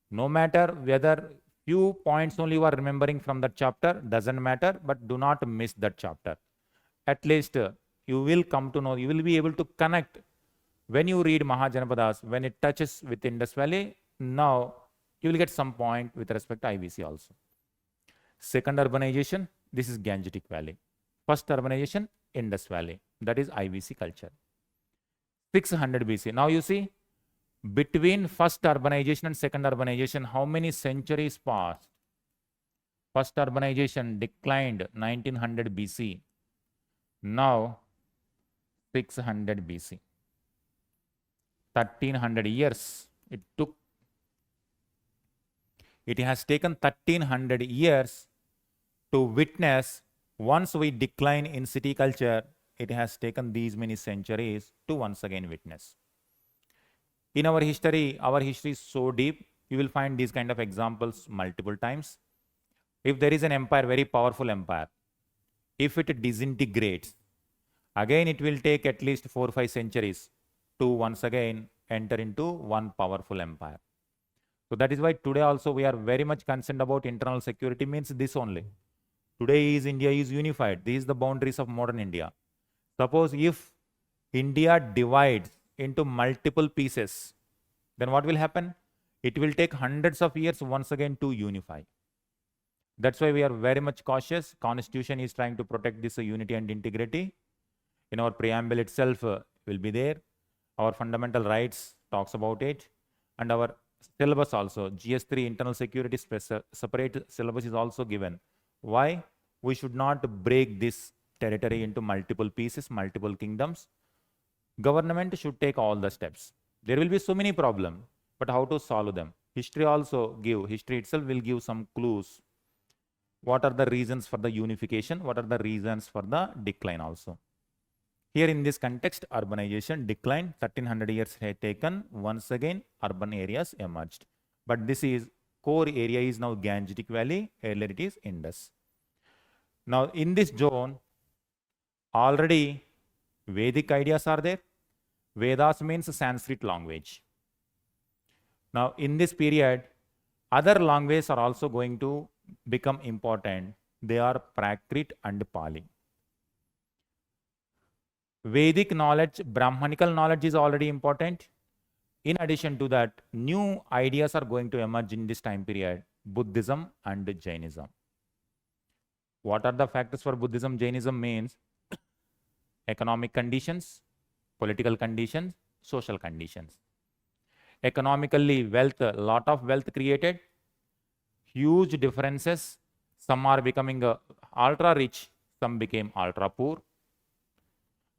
No matter whether few points only you are remembering from that chapter, doesn't matter, but do not miss that chapter. At least you will come to know, you will be able to connect when you read Mahajanapadas, when it touches with Indus Valley. Now you will get some point with respect to IVC also. Second urbanization, this is Gangetic Valley. First urbanization, Indus Valley, that is IVC culture. 600 BC. Now you see, between first urbanization and second urbanization, how many centuries passed? First urbanization declined 1900 BC. Now 600 BC. 1300 years it took. It has taken 1300 years to witness. Once we decline in city culture, it has taken these many centuries to once again witness. In our history is so deep, you will find these kind of examples multiple times. If there is an empire, very powerful empire, if it disintegrates, again it will take at least 4 or 5 centuries to once again enter into one powerful empire. So that is why today also we are very much concerned about internal security. Means this only. Today India is unified. These are the boundaries of modern India. Suppose if India divides into multiple pieces, then what will happen? It will take hundreds of years once again to unify. That's why we are very much cautious. Constitution is trying to protect this unity and integrity. In our preamble itself will be there. Our fundamental rights talks about it. And our syllabus also, GS3 internal security separate syllabus is also given. Why? We should not break this territory into multiple pieces, multiple kingdoms. Government should take all the steps. There will be so many problems, but how to solve them? History itself will give some clues. What are the reasons for the unification? What are the reasons for the decline also? Here in this context, urbanization declined, 1300 years had taken, once again urban areas emerged. But this is, core area is now Gangetic Valley, earlier it is Indus. Now in this zone, already Vedic ideas are there. Vedas means Sanskrit language. Now in this period, other languages are also going to become important. They are Prakrit and Pali. Vedic knowledge, Brahmanical knowledge is already important. In addition to that, new ideas are going to emerge in this time period, Buddhism and Jainism. What are the factors for Buddhism? Jainism means economic conditions, political conditions, social conditions. Economically, wealth, a lot of wealth created, huge differences. Some are becoming ultra rich, some became ultra poor.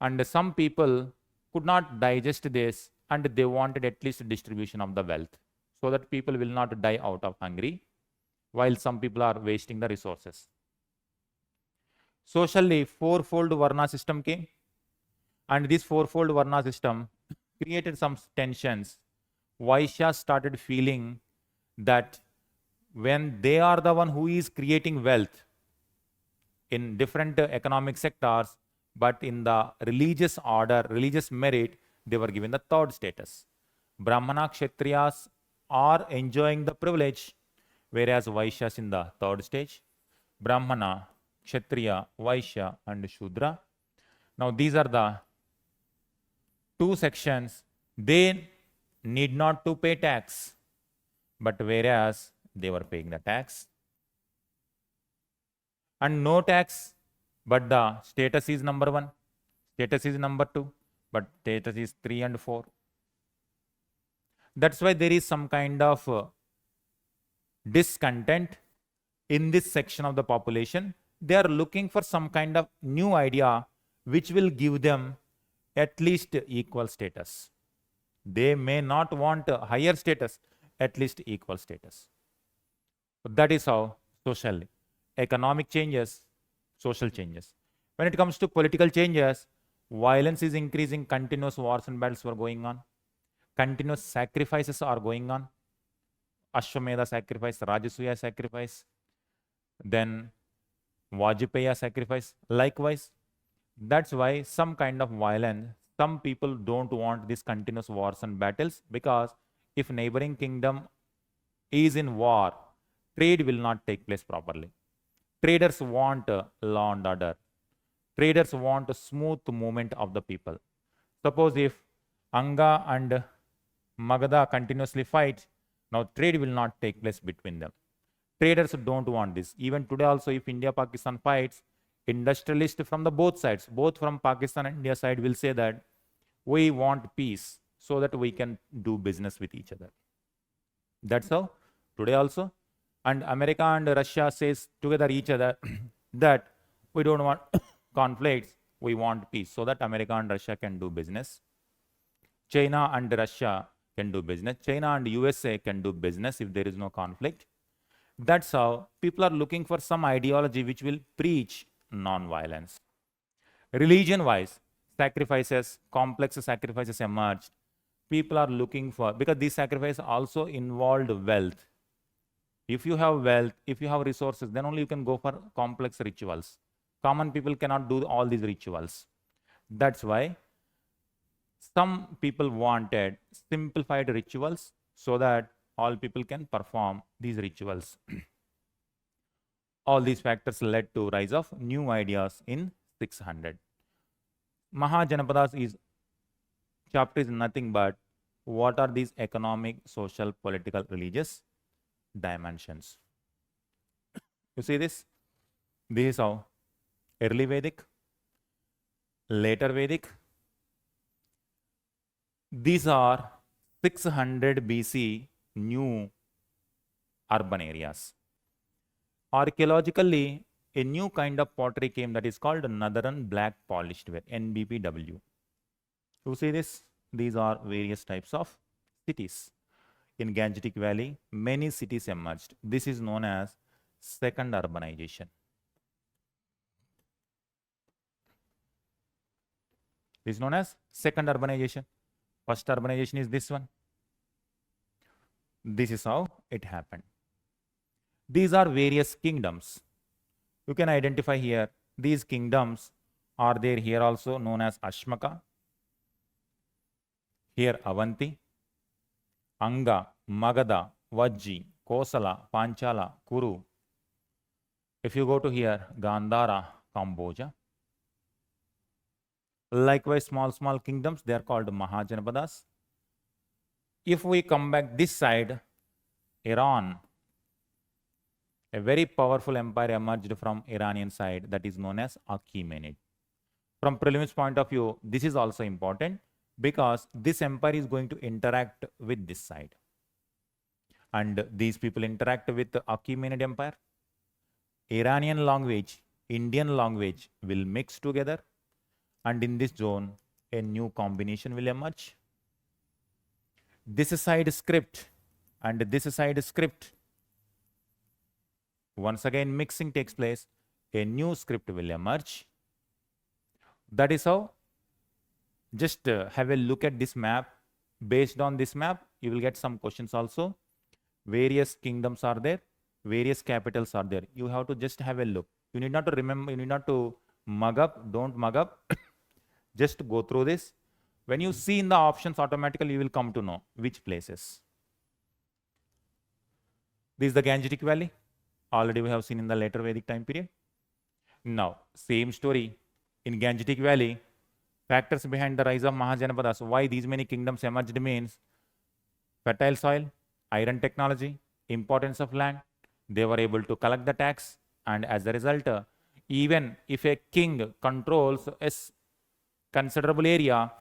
And some people could not digest this and they wanted at least a distribution of the wealth so that people will not die out of hungry while some people are wasting the resources. Socially, fourfold Varna system came, and this fourfold Varna system created some tensions. Vaishyas started feeling that when they are the one who is creating wealth in different economic sectors, but in the religious order, religious merit, they were given the third status. Brahmana, Kshatriyas are enjoying the privilege, whereas Vaishyas in the third stage. Brahmana, Kshatriya, Vaishya and Shudra. Now these are the two sections. They need not to pay tax, but whereas they were paying the tax. And no tax, but the status is number 1, status is number 2, but status is 3 and 4. That's why there is some kind of discontent in this section of the population. They are looking for some kind of new idea which will give them at least equal status. They may not want a higher status, at least equal status. That is how socially. Economic changes, social changes. When it comes to political changes, violence is increasing, continuous wars and battles were going on. Continuous sacrifices are going on. Ashwamedha sacrifice, Rajasuya sacrifice, then Vajpaya sacrifice. Likewise, that's why some kind of violence, some people don't want these continuous wars and battles, because if neighboring kingdom is in war, trade will not take place properly. Traders want law and order. Traders want a smooth movement of the people. Suppose if Anga and Magadha continuously fight, now trade will not take place between them. Traders don't want this. Even today also, if India-Pakistan fights, industrialists from the both sides, both from Pakistan and India side will say that we want peace so that we can do business with each other. That's how today also. And America and Russia says together each other that we don't want conflicts, we want peace so that America and Russia can do business. China and Russia can do business. China and USA can do business if there is no conflict. That's how people are looking for some ideology which will preach non-violence. Religion-wise, sacrifices, complex sacrifices emerged. People are looking for, because these sacrifices also involved wealth. If you have wealth, if you have resources, then only you can go for complex rituals. Common people cannot do all these rituals. That's why some people wanted simplified rituals so that all people can perform these rituals. All these factors led to rise of new ideas in 600. Mahajanapadas chapter is nothing but what are these economic, social, political, religious dimensions. You see this? This is how early Vedic, later Vedic. These are 600 BC new urban areas. Archaeologically, a new kind of pottery came that is called Northern Black Polished Ware, NBPW. You see this? These are various types of cities. In Gangetic Valley, many cities emerged. This is known as second urbanization. This is known as second urbanization. First urbanization is this one. This is how it happened. These are various kingdoms. You can identify here. These kingdoms are there here also, known as Ashmaka. Here Avanti, Anga, Magadha, Vajji, Kosala, Panchala, Kuru. If you go to here, Gandhara, Cambodia. Likewise, small kingdoms, they are called Mahajanapadas. If we come back this side, Iran, a very powerful empire emerged from Iranian side that is known as Achaemenid. From prelims point of view, this is also important because this empire is going to interact with this side. And these people interact with the Achaemenid Empire. Iranian language, Indian language will mix together. And in this zone, a new combination will emerge. This side script and this side script. Once again, mixing takes place. A new script will emerge. That is how. Just have a look at this map. Based on this map, you will get some questions also. Various kingdoms are there. Various capitals are there. You have to just have a look. You need not to remember. You need not to mug up. Don't mug up. Just go through this. When you see in the options, automatically you will come to know which places. This is the Gangetic Valley. Already we have seen in the later Vedic time period. Now, same story in Gangetic Valley. Factors behind the rise of Mahajanapadas. Why these many kingdoms emerged means fertile soil, iron technology, importance of land. They were able to collect the tax, and as a result, even if a king controls a considerable area,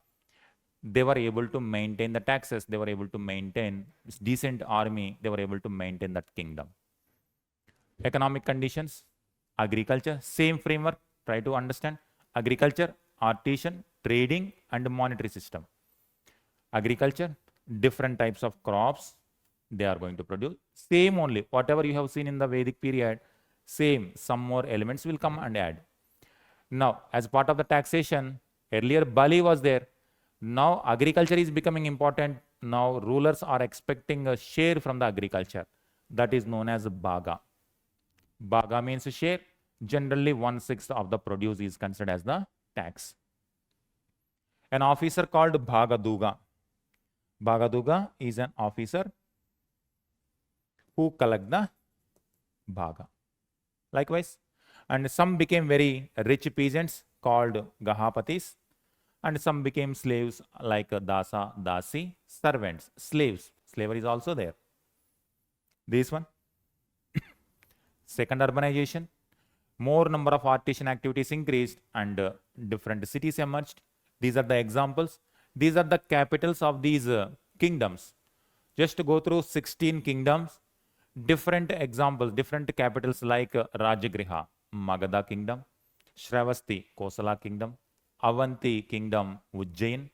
they were able to maintain the taxes. They were able to maintain this decent army. They were able to maintain that kingdom. Economic conditions, agriculture, same framework. Try to understand agriculture, artisan, trading, and monetary system. Agriculture, different types of crops they are going to produce. Same only, whatever you have seen in the Vedic period, same, some more elements will come and add. Now, as part of the taxation, earlier Bali was there. Now, agriculture is becoming important. Now, rulers are expecting a share from the agriculture. That is known as Bhaga. Bhaga means share. Generally, 1/6 of the produce is considered as the tax. An officer called Bhagaduga. Bhagaduga is an officer who collect the Bhaga. Likewise, and some became very rich peasants. called Gahapatis, and some became slaves like Dasa, Dasi, servants, slaves. Slavery is also there. This one. Second, urbanization. More number of artisan activities increased and different cities emerged. These are the examples. These are the capitals of these kingdoms. Just to go through 16 kingdoms, different examples, different capitals like Rajagriha, Magadha kingdom, Shravasti, Kosala kingdom, Avanti kingdom, Ujjain,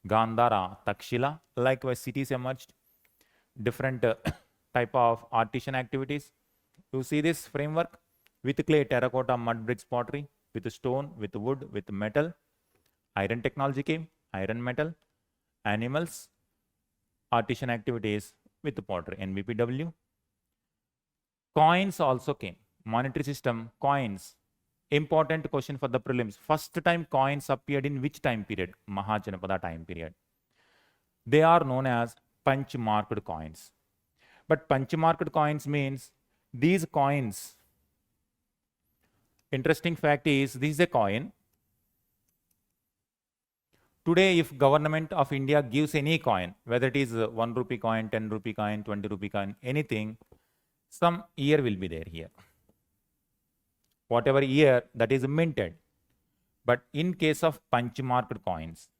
Gandhara, Takshila. Likewise, cities emerged. Different type of artisan activities. You see this framework with clay, terracotta, mud bricks, pottery, with stone, with wood, with metal. Iron technology came, iron metal, animals, artisan activities with pottery, NBPW. Coins also came. Monetary system, coins. Important question for the prelims. First time coins appeared in which time period? Mahajanapada time period. They are known as punch-marked coins. But punch-marked coins means these coins. Interesting fact is, this is a coin. Today, if government of India gives any coin, whether it is 1 rupee coin, 10 rupee coin, 20 rupee coin, anything, some year will be there here. Whatever year that is minted. But in case of punch-marked coins,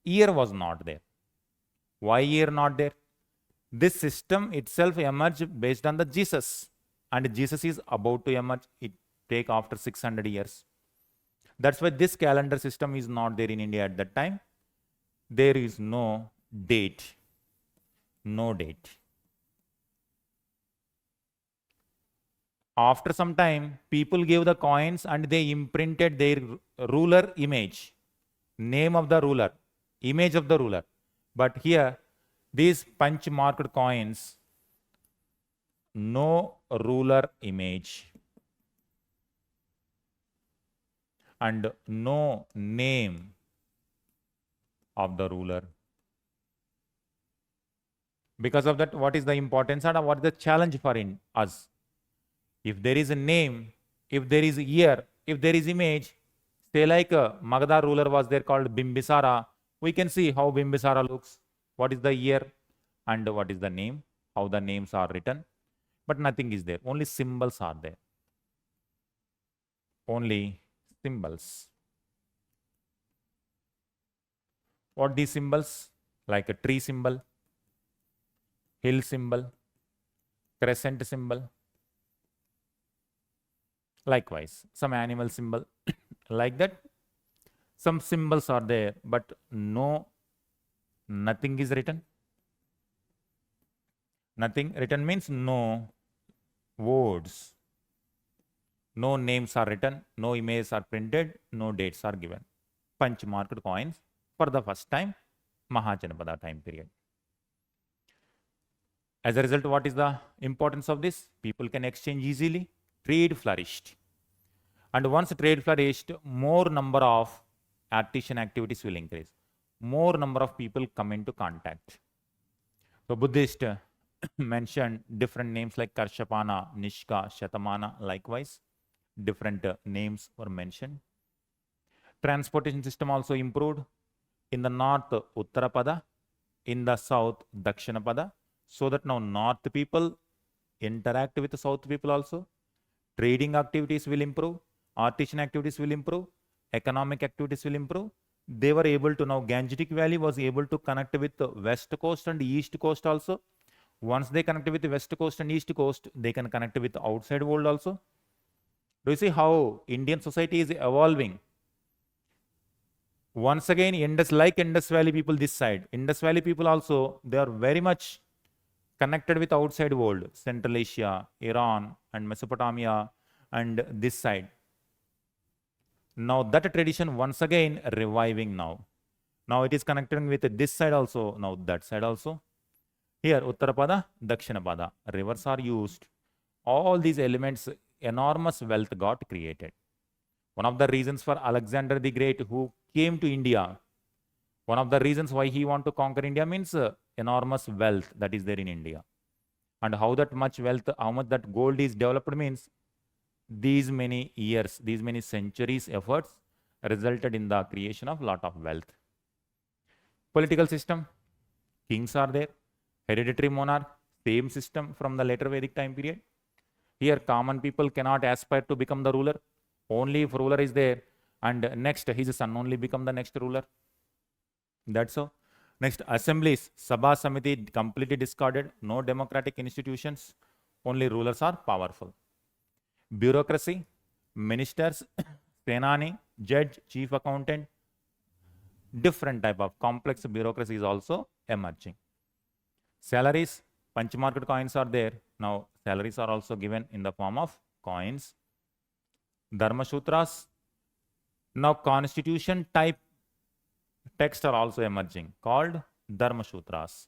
year was not there. Why year not there? This system itself emerged based on the Jesus, and Jesus is about to emerge. It take after 600 years. That's why this calendar system is not there in India at that time. There is no date. No date. After some time, people gave the coins and they imprinted their ruler image, name of the ruler, image of the ruler. But here, these punch-marked coins, no ruler image and no name of the ruler. Because of that, what is the importance and what is the challenge for us? If there is a name, if there is a year, if there is image, say like a Magadha ruler was there called Bimbisara, we can see how Bimbisara looks, what is the year and what is the name, how the names are written, but nothing is there, only symbols are there. Only symbols. What these symbols? Like a tree symbol, hill symbol, crescent symbol. Likewise, some animal symbol like that. Some symbols are there, but nothing is written. Nothing written means no words. No names are written, no images are printed, no dates are given. Punch-marked coins for the first time, Mahajanapada time period. As a result, what is the importance of this? People can exchange easily. Trade flourished. And once trade flourished, more number of artisan activities will increase. More number of people come into contact. So Buddhist mentioned different names like Karshapana, Nishka, Shatamana. Likewise, different names were mentioned. Transportation system also improved. In the north, Uttarapada. In the south, Dakshinapada. So that now north people interact with the south people also. Trading activities will improve. Artisan activities will improve. Economic activities will improve. They were able to now, Gangetic Valley was able to connect with the west coast and east coast also. Once they connect with the west coast and east coast, they can connect with the outside world also. Do you see how Indian society is evolving? Once again, Indus Valley people this side. Indus Valley people also, they are very much connected with outside world, Central Asia, Iran and Mesopotamia and this side. Now that tradition once again reviving now. Now it is connecting with this side also, now that side also. Here Uttarapada, Dakshinapada, rivers are used. All these elements, enormous wealth got created. One of the reasons for Alexander the Great who came to India, one of the reasons why he want to conquer India means enormous wealth that is there in India. And how that much wealth, how much that gold is developed means these many years, these many centuries efforts resulted in the creation of lot of wealth. Political system, kings are there, hereditary monarch, same system from the later Vedic time period. Here, common people cannot aspire to become the ruler. Only if ruler is there, and next his son only become the next ruler. That's all. Next, assemblies, Sabha Samiti completely discarded. No democratic institutions. Only rulers are powerful. Bureaucracy, ministers, Senani, judge, chief accountant, different type of complex bureaucracy is also emerging. Salaries, punch market coins are there. Now, salaries are also given in the form of coins. Dharma Sutras. Now, constitution type texts are also emerging called Dharma Sutras.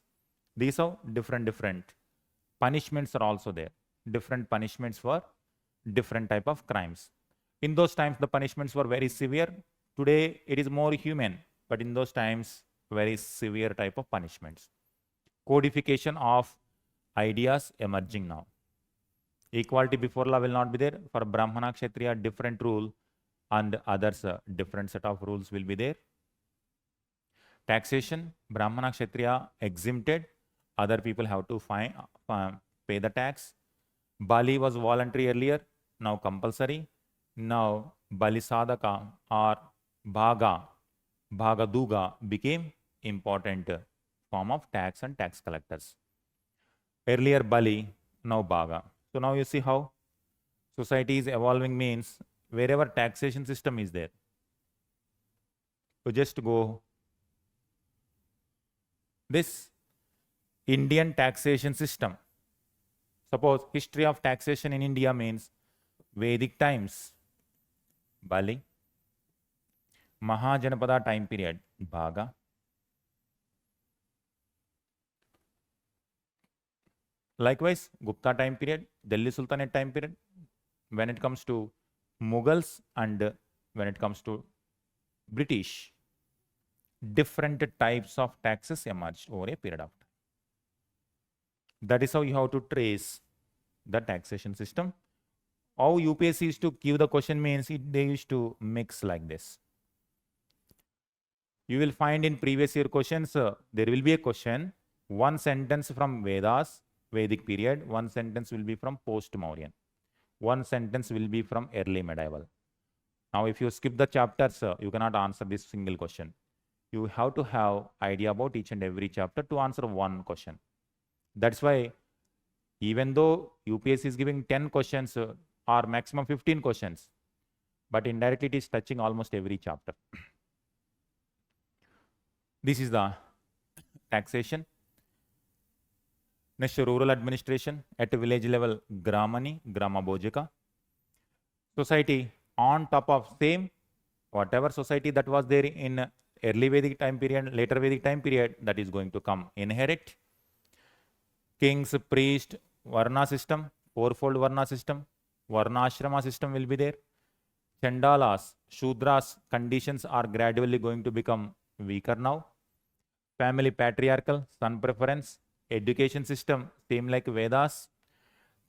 These are different. Punishments are also there. Different punishments for different type of crimes. In those times, the punishments were very severe. Today, it is more human, but in those times, very severe type of punishments. Codification of ideas emerging now. Equality before law will not be there. For Brahmana, Kshatriya, different rule, and others, different set of rules will be there. Taxation, Brahmana, Kshatriya exempted. Other people have to pay the tax. Bali was voluntary earlier, now compulsory. Now, Bali Sadaka or Bhagaduga became important form of tax and tax collectors. Earlier Bali, now Bhaga. So now you see how society is evolving means wherever taxation system is there. So just go. This Indian taxation system. Suppose history of taxation in India means Vedic times, Bali, Mahajanapada time period, Bhaga, likewise Gupta time period, Delhi Sultanate time period. When it comes to Mughals and when it comes to British, different types of taxes emerged over a period of time. That is how you have to trace the taxation system. How UPSC used to give the question means they used to mix like this. You will find in previous year questions, there will be a question, one sentence from Vedas, Vedic period, one sentence will be from post-Mauryan, one sentence will be from early medieval. Now, if you skip the chapters, you cannot answer this single question. You have to have idea about each and every chapter to answer one question. That's why even though UPSC is giving 10 questions or maximum 15 questions, but indirectly it is touching almost every chapter. This is the taxation. Next, rural administration at village level, Gramani, Grama Bojika. Society on top of same, whatever society that was there in early Vedic time period, later Vedic time period, that is going to come inherit. Kings, priest, Varna system, fourfold Varna system, Varna Ashrama system will be there. Chandalas, Shudras conditions are gradually going to become weaker now. Family patriarchal, son preference, education system, same like Vedas.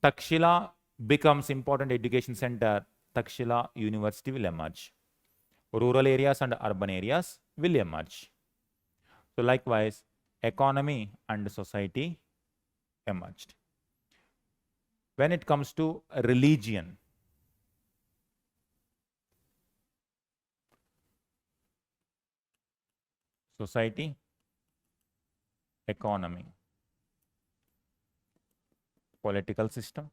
Takshila becomes important education center. Takshila University will emerge. Rural areas and urban areas will emerge. So likewise, economy and society emerged. When it comes to religion, society, economy, political system,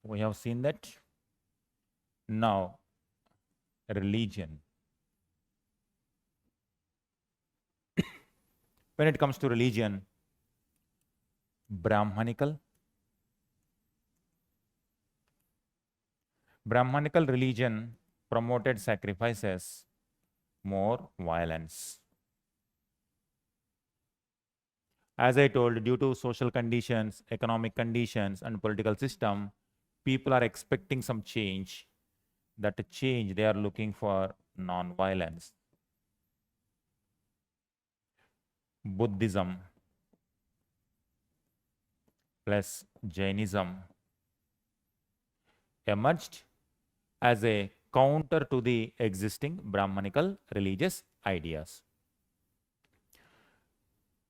we have seen that. Now, religion. When it comes to religion, Brahmanical religion promoted sacrifices, more violence. As I told, due to social conditions, economic conditions, and political system, people are expecting some change. That change, they are looking for non-violence. Buddhism. plus Jainism emerged as a counter to the existing Brahmanical religious ideas.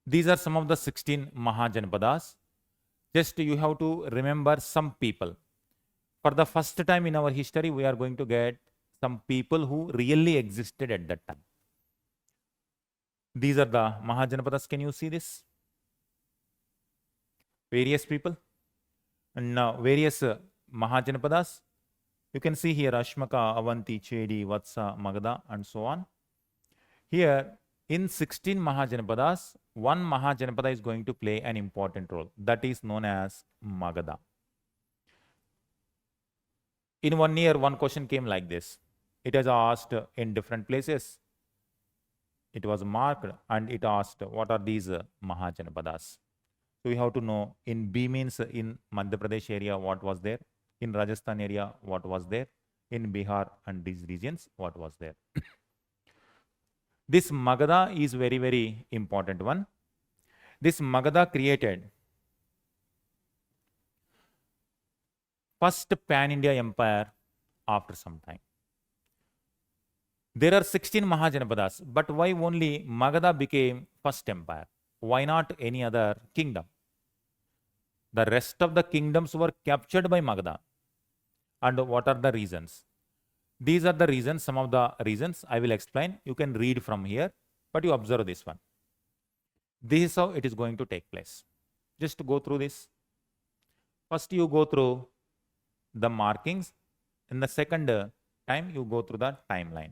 These are some of the 16 Mahajanapadas. Just you have to remember some people. For the first time in our history, we are going to get some people who really existed at that time. These are the Mahajanapadas. Can you see this? Various people. And now various Mahajanapadas. You can see here Ashmaka, Avanti, Chedi, Vatsa, Magadha, and so on. Here, in 16 Mahajanapadas, one Mahajanapada is going to play an important role. That is known as Magadha. In 1 year, one question came like this. It was asked in different places. It was marked and it asked, what are these Mahajanapadas? So we have to know in B means in Madhya Pradesh area, what was there? In Rajasthan area, what was there? In Bihar and these regions, what was there? This Magadha is very, very important one. This Magadha created first pan-India empire after some time. There are 16 Mahajanapadas, but why only Magadha became first empire? Why not any other kingdom? The rest of the kingdoms were captured by Magadha. And what are the reasons? These are the reasons, some of the reasons I will explain. You can read from here, but you observe this one. This is how it is going to take place. Just go through this. First, you go through the markings. In the second time, you go through the timeline.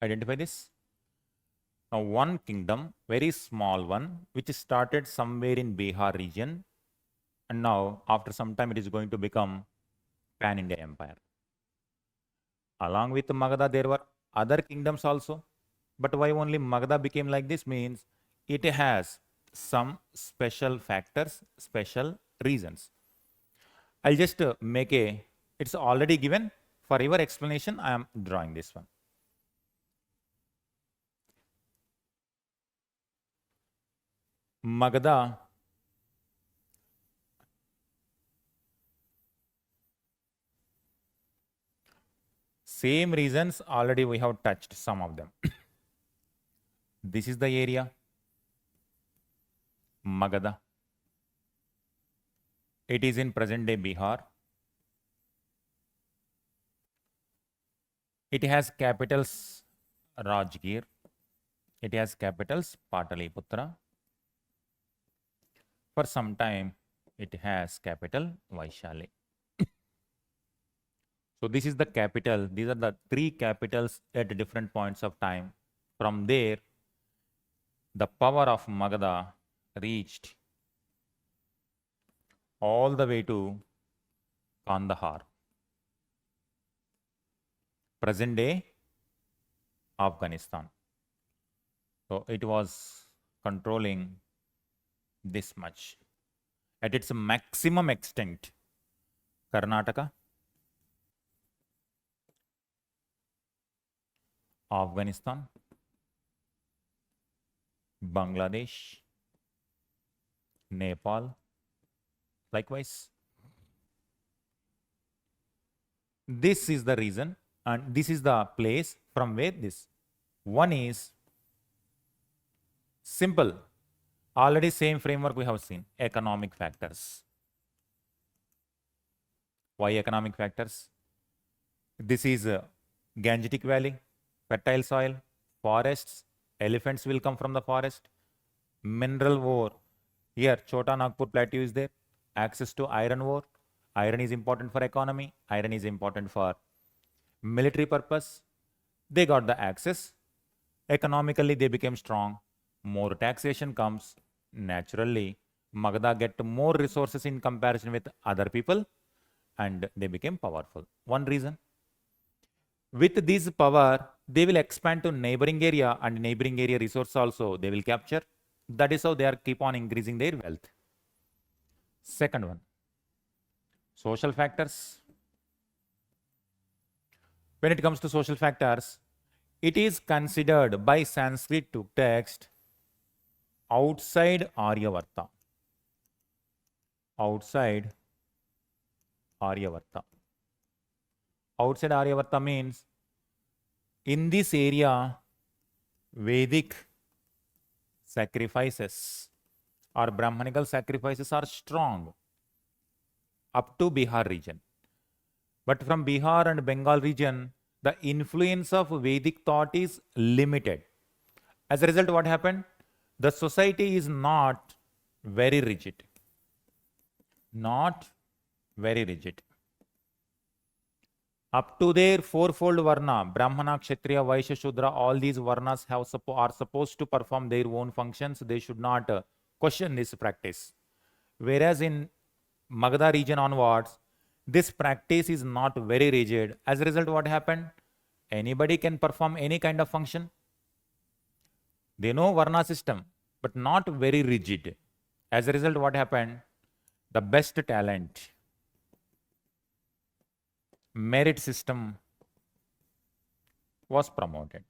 Identify this. Now, one kingdom, very small one, which started somewhere in Bihar region, and now after some time it is going to become pan-India empire. Along with Magadha, there were other kingdoms also, but why only Magadha became like this means it has some special factors, special reasons. I'll just make a, it's already given. For your explanation, I am drawing this one. Magadha same reasons already we have touched some of them. This is the area, Magadha. It is in present day Bihar. It has capitals Rajgir. It has capitals Pataliputra. For some time, it has capital Vaishali. So this is the capital. These are the three capitals at different points of time. From there, the power of Magadha reached all the way to Kandahar, present day Afghanistan. So it was controlling this much. At its maximum extent, Karnataka, Afghanistan, Bangladesh, Nepal, likewise. This is the reason and this is the place from where this. One is simple. Already same framework we have seen, economic factors. Why economic factors? This is Gangetic Valley, fertile soil, forests, elephants will come from the forest, mineral ore Here, Chota Nagpur plateau is there. Access to iron ore. Iron is important for economy. Iron is important for military purpose. They got the access. Economically, they became strong. More taxation comes. Naturally, Magadha get more resources in comparison with other people, and they became powerful. One reason. With this power, they will expand to neighboring area, and neighboring area resource also they will capture. That is how they are keep on increasing their wealth. Second one, social factors. When it comes to social factors, it is considered by Sanskrit to text outside Aryavarta. Outside Aryavarta. Outside Aryavarta means in this area, Vedic sacrifices or Brahmanical sacrifices are strong up to Bihar region. But from Bihar and Bengal region, the influence of Vedic thought is limited. As a result, what happened? The society is not very rigid. Not very rigid. Up to their fourfold varna, Brahmana, Kshatriya, Vaishya, Shudra, all these varnas are supposed to perform their own functions. They should not question this practice. Whereas in Magadha region onwards, this practice is not very rigid. As a result, what happened? Anybody can perform any kind of function. They know varna system, but not very rigid. As a result, what happened? The best talent, merit system was promoted.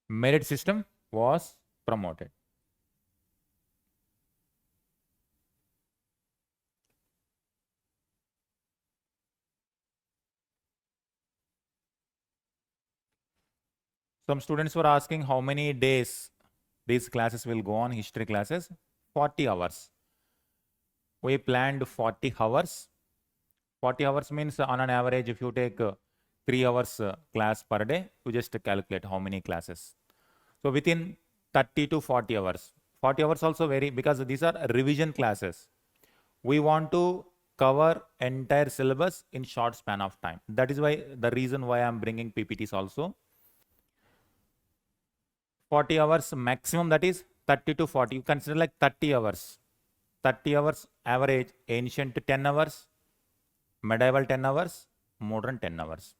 Merit system was promoted. Some students were asking how many days these classes will go on, history classes. 40 hours. We planned 40 hours. 40 hours means on an average, if you take 3 hours class per day, you just calculate how many classes. So within 30 to 40 hours. 40 hours also vary because these are revision classes. We want to cover entire syllabus in short span of time. That is why the reason why I am bringing PPTs also. 40 hours maximum, that is 30 to 40. You consider like 30 hours. 30 hours average, ancient 10 hours, medieval 10 hours, modern 10 hours.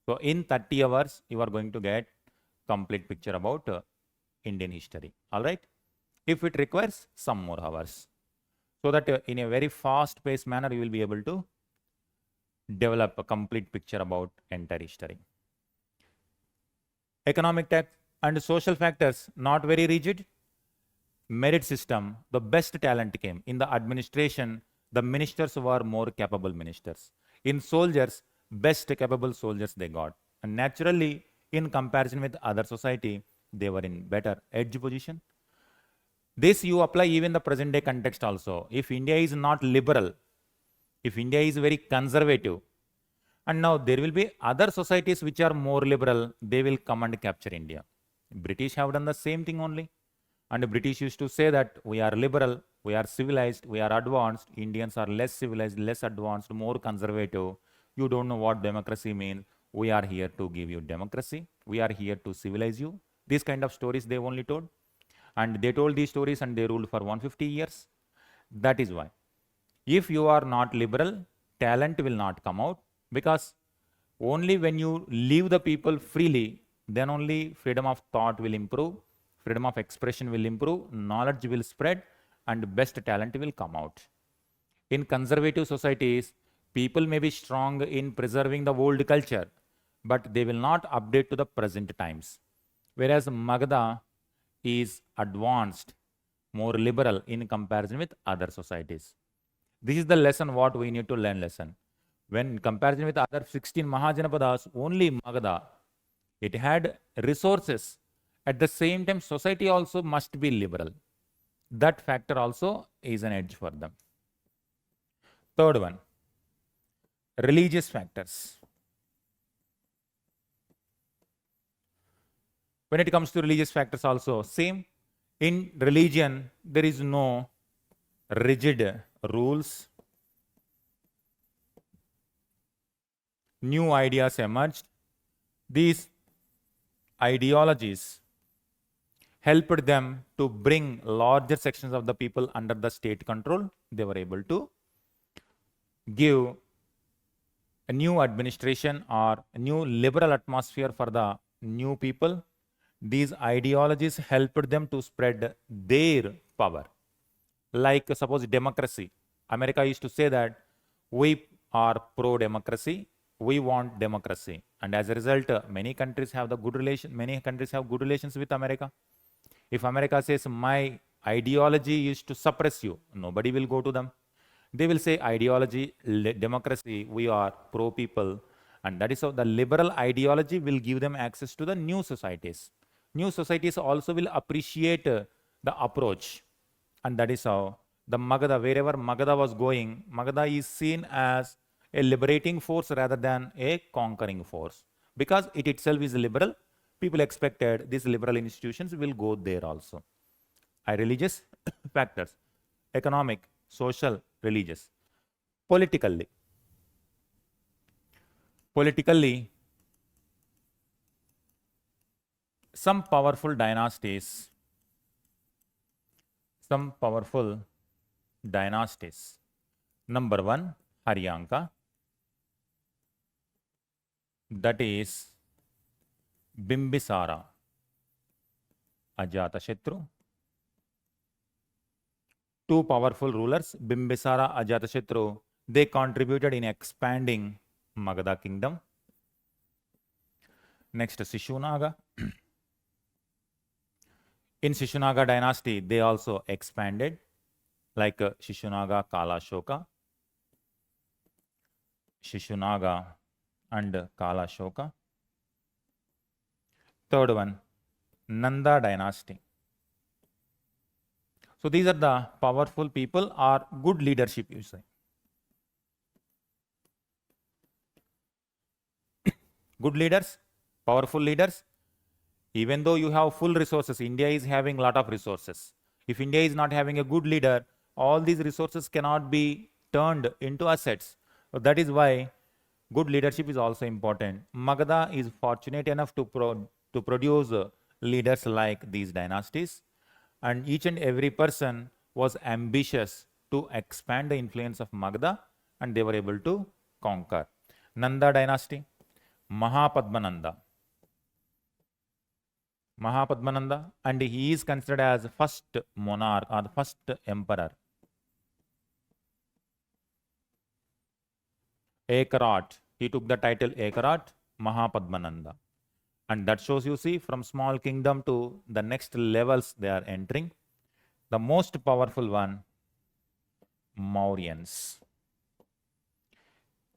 So in 30 hours, you are going to get complete picture about Indian history. All right. If it requires some more hours, so that in a very fast paced manner, you will be able to develop a complete picture about entire history. Economic tax and social factors, not very rigid. Merit system, the best talent came. In the administration, the ministers were more capable ministers. In soldiers, best capable soldiers they got. And naturally, in comparison with other society, they were in better edge position. This you apply even the present day context also. If India is not liberal, if India is very conservative, and now there will be other societies which are more liberal, they will come and capture India. British have done the same thing only. And the British used to say that we are liberal, we are civilized, we are advanced. Indians are less civilized, less advanced, more conservative. You don't know what democracy means. We are here to give you democracy. We are here to civilize you. These kind of stories they only told. And they told these stories and they ruled for 150 years. That is why. If you are not liberal, talent will not come out, because only when you leave the people freely, then only freedom of thought will improve, freedom of expression will improve, knowledge will spread, and best talent will come out. In conservative societies, people may be strong in preserving the old culture, but they will not update to the present times. Whereas Magadha is advanced, more liberal in comparison with other societies. This is the lesson what we need to learn lesson. When in comparison with other 16 Mahajanapadas, only Magadha, it had resources. At the same time, society also must be liberal. That factor also is an edge for them. Third one, religious factors. When it comes to religious factors also, same. In religion, there is no rigid rules. New ideas emerged. These ideologies helped them to bring larger sections of the people under the state control. They were able to give a new administration or a new liberal atmosphere for the new people. These ideologies helped them to spread their power. Like suppose democracy. America used to say that we are pro-democracy, we want democracy. And as a result, many countries have good relations with America. If America says my ideology is to suppress you, nobody will go to them. They will say ideology, democracy, we are pro-people. And that is how the liberal ideology will give them access to the new societies. New societies also will appreciate the approach. And that is how the Magadha, wherever Magadha was going, Magadha is seen as a liberating force rather than a conquering force. Because it itself is liberal, people expected these liberal institutions will go there also. Religious factors, economic, social, religious. Politically, some powerful dynasties. Number one, Haryanka. That is Bimbisara, Ajatashatru. Two powerful rulers, Bimbisara, Ajatashatru, they contributed in expanding Magadha kingdom. Next, Sishunaga. In Sishunaga dynasty, they also expanded, like Sishunaga, Kalashoka. Sishunaga and Kalashoka. Third one, Nanda dynasty. So these are the powerful people or good leadership, you say. Good leaders, powerful leaders. Even though you have full resources, India is having a lot of resources. If India is not having a good leader, all these resources cannot be turned into assets. So that is why good leadership is also important. Magadha is fortunate enough to produce leaders like these dynasties. And each and every person was ambitious to expand the influence of Magadha, and they were able to conquer. Nanda dynasty, Mahapadmananda, and he is considered as first monarch or the first emperor. Ekarat, he took the title Ekarat, Mahapadmananda. And that shows, you see, from small kingdom to the next levels they are entering. The most powerful one, Mauryans.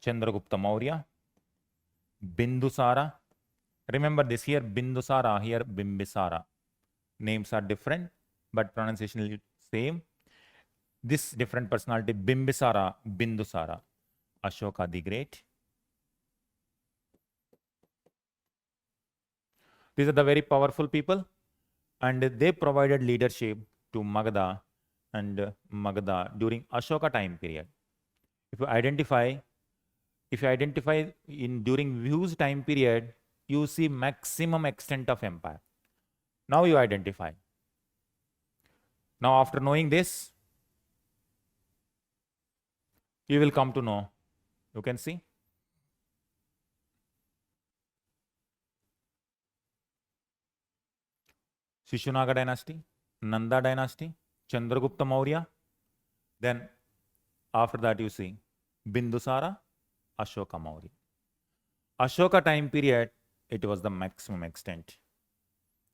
Chandragupta Maurya, Bindusara. Remember this, here Bindusara, here Bimbisara. Names are different, but pronunciation is same. This different personality, Bimbisara, Bindusara. Ashoka the Great. These are the very powerful people, and they provided leadership to Magadha and Magadha during Ashoka time period. If you identify during Vyu's time period, you see maximum extent of empire. Now you identify. Now after knowing this, you will come to know. You can see. Sishunaga dynasty, Nanda dynasty, Chandragupta Maurya. Then after that you see Bindusara, Ashoka Maurya. Ashoka time period, it was the maximum extent.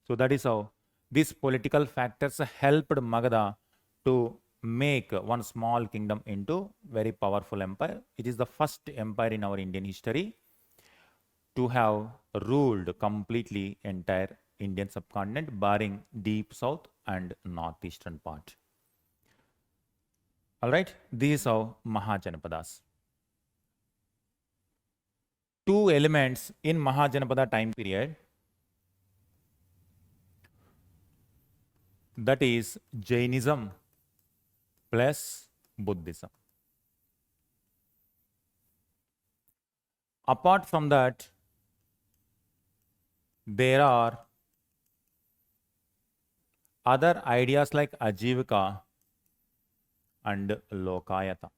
So that is how these political factors helped Magadha to make one small kingdom into very powerful empire. It is the first empire in our Indian history to have ruled completely entire Indian subcontinent, barring deep south and northeastern part. All right, these are Mahajanapadas. Two elements in Mahajanapada time period that is Jainism plus Buddhism. Apart from that, there are other ideas like Ajivika and Lokayata.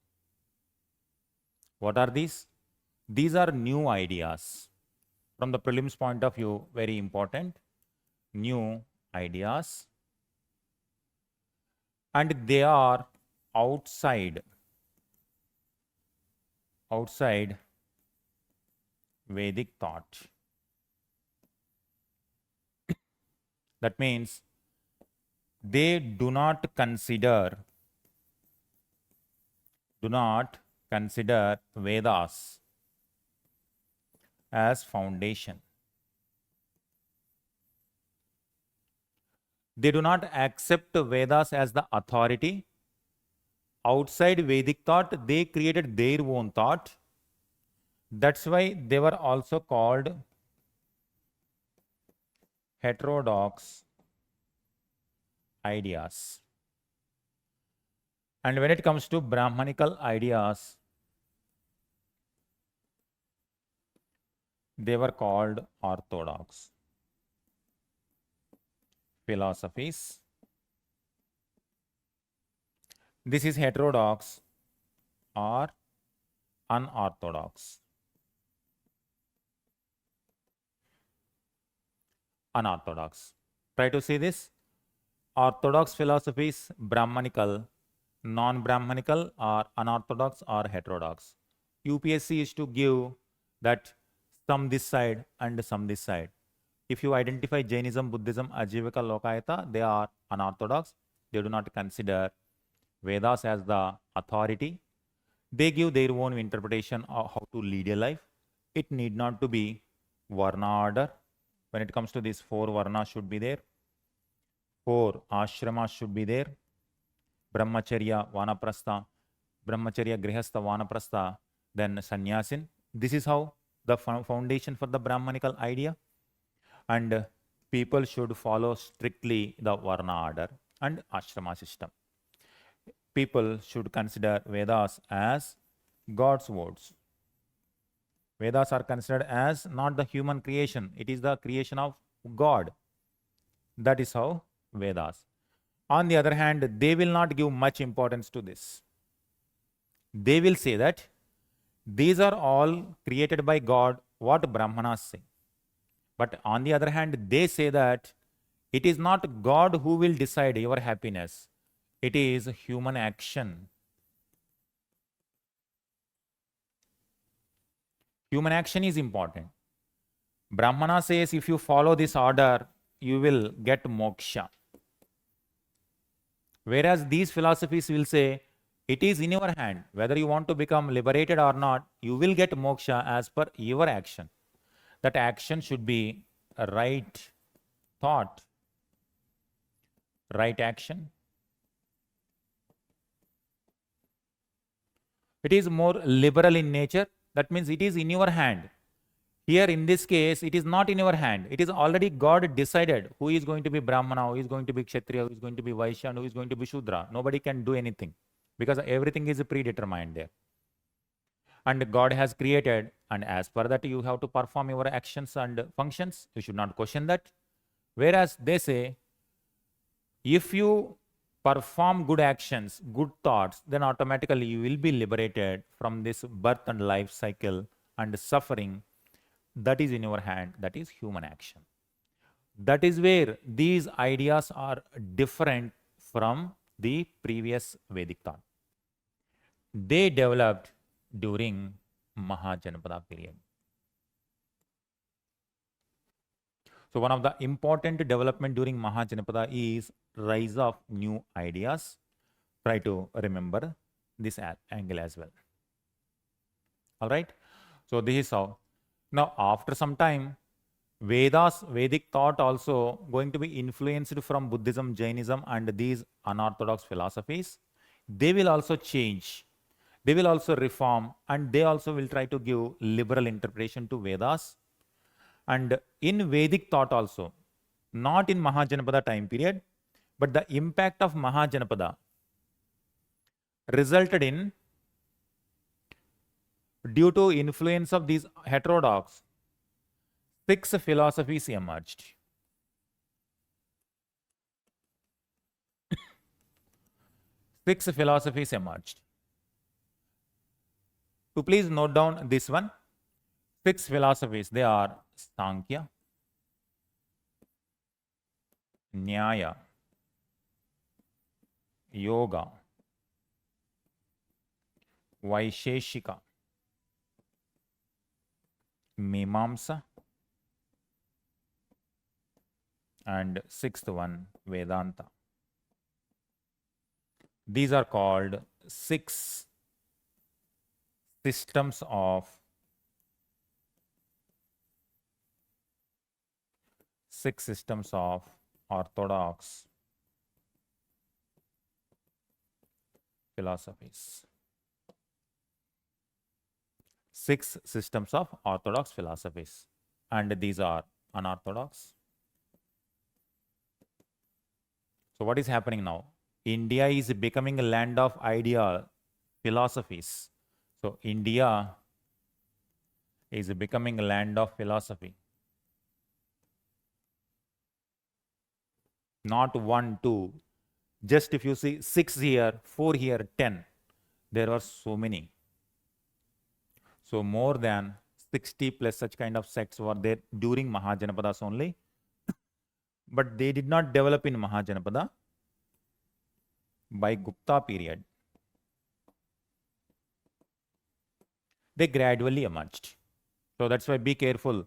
What are these? These are new ideas. From the prelims point of view, very important. New ideas. And they are outside Vedic thought. That means they do not consider Vedas as foundation. They do not accept Vedas as the authority. Outside Vedic thought, they created their own thought. That's why they were also called heterodox ideas. And when it comes to Brahmanical ideas, they were called orthodox philosophies. This is heterodox or unorthodox. Unorthodox. Try to see this. Orthodox philosophies, Brahmanical, non-Brahmanical, or unorthodox or heterodox. UPSC is to give that some this side and some this side. If you identify Jainism, Buddhism, Ajivika, Lokayata, they are unorthodox. They do not consider Vedas as the authority. They give their own interpretation of how to lead a life. It need not to be Varna order. When it comes to these 4 Varnas should be there. 4 ashramas should be there. Brahmacharya, Vanaprastha, Brahmacharya, Grihastha, Vanaprastha, then Sannyasin. This is how the foundation for the Brahmanical idea. And people should follow strictly the Varna order and ashrama system. People should consider Vedas as God's words. Vedas are considered as not the human creation. It is the creation of God. That is how Vedas. On the other hand, they will not give much importance to this. They will say that these are all created by God, what Brahmanas say. But on the other hand, they say that it is not God who will decide your happiness. It is human action. Human action is important. Brahmana says if you follow this order, you will get moksha. Whereas these philosophies will say, it is in your hand. Whether you want to become liberated or not, you will get moksha as per your action. That action should be a right thought, right action. It is more liberal in nature. That means it is in your hand. Here in this case, it is not in your hand. It is already God decided who is going to be Brahmana, who is going to be Kshatriya, who is going to be Vaishya, and who is going to be Shudra. Nobody can do anything because everything is predetermined there. And God has created, and as per that, you have to perform your actions and functions. You should not question that. Whereas they say, if you perform good actions, good thoughts, then automatically you will be liberated from this birth and life cycle and suffering. That is in your hand. That is human action. That is where these ideas are different from the previous Vedic thought. They developed during Mahajanapada period. So one of the important development during Mahajanapada is rise of new ideas. Try to remember this angle as well. All right. So this is how. Now after some time, Vedic thought also going to be influenced from Buddhism, Jainism, and these unorthodox philosophies. They will also change. They will also reform, and they also will try to give liberal interpretation to Vedas. And in Vedic thought also, not in Mahajanapada time period, But the impact of Mahajanapada resulted in, due to influence of these heterodox, 6 philosophies emerged. 6 philosophies emerged. So please note down this one. 6 philosophies, they are Sankhya, Nyaya, Yoga, Vaisheshika, Mimamsa, and 6th one, Vedanta. These are called 6 systems of orthodox philosophies. 6 systems of orthodox philosophies, and these are unorthodox. So what is happening now? India is becoming a land of ideal philosophies. So India is becoming a land of philosophy. Not 1, 2. Just if you see 6 here, 4 here, 10. There are so many. So more than 60 plus such kind of sects were there during Mahajanapadas only. But they did not develop in Mahajanapada. By Gupta period, they gradually emerged. So that's why be careful.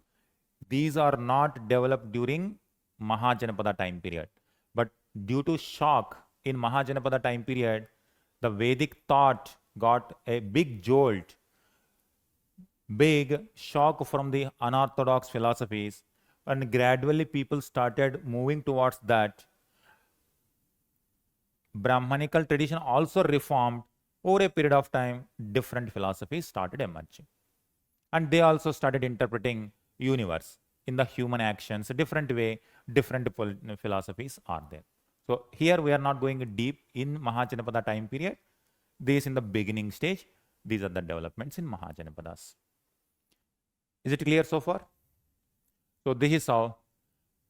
These are not developed during Mahajanapada time period. But due to shock in Mahajanapada time period, the Vedic thought got a big jolt, big shock from the unorthodox philosophies, and gradually people started moving towards that. Brahmanical tradition also reformed. Over a period of time, different philosophies started emerging. And they also started interpreting universe in the human actions, a different way, different philosophies are there. So here we are not going deep in Mahajanapada time period. This in the beginning stage. These are the developments in Mahajanapadas. Is it clear so far? So this is how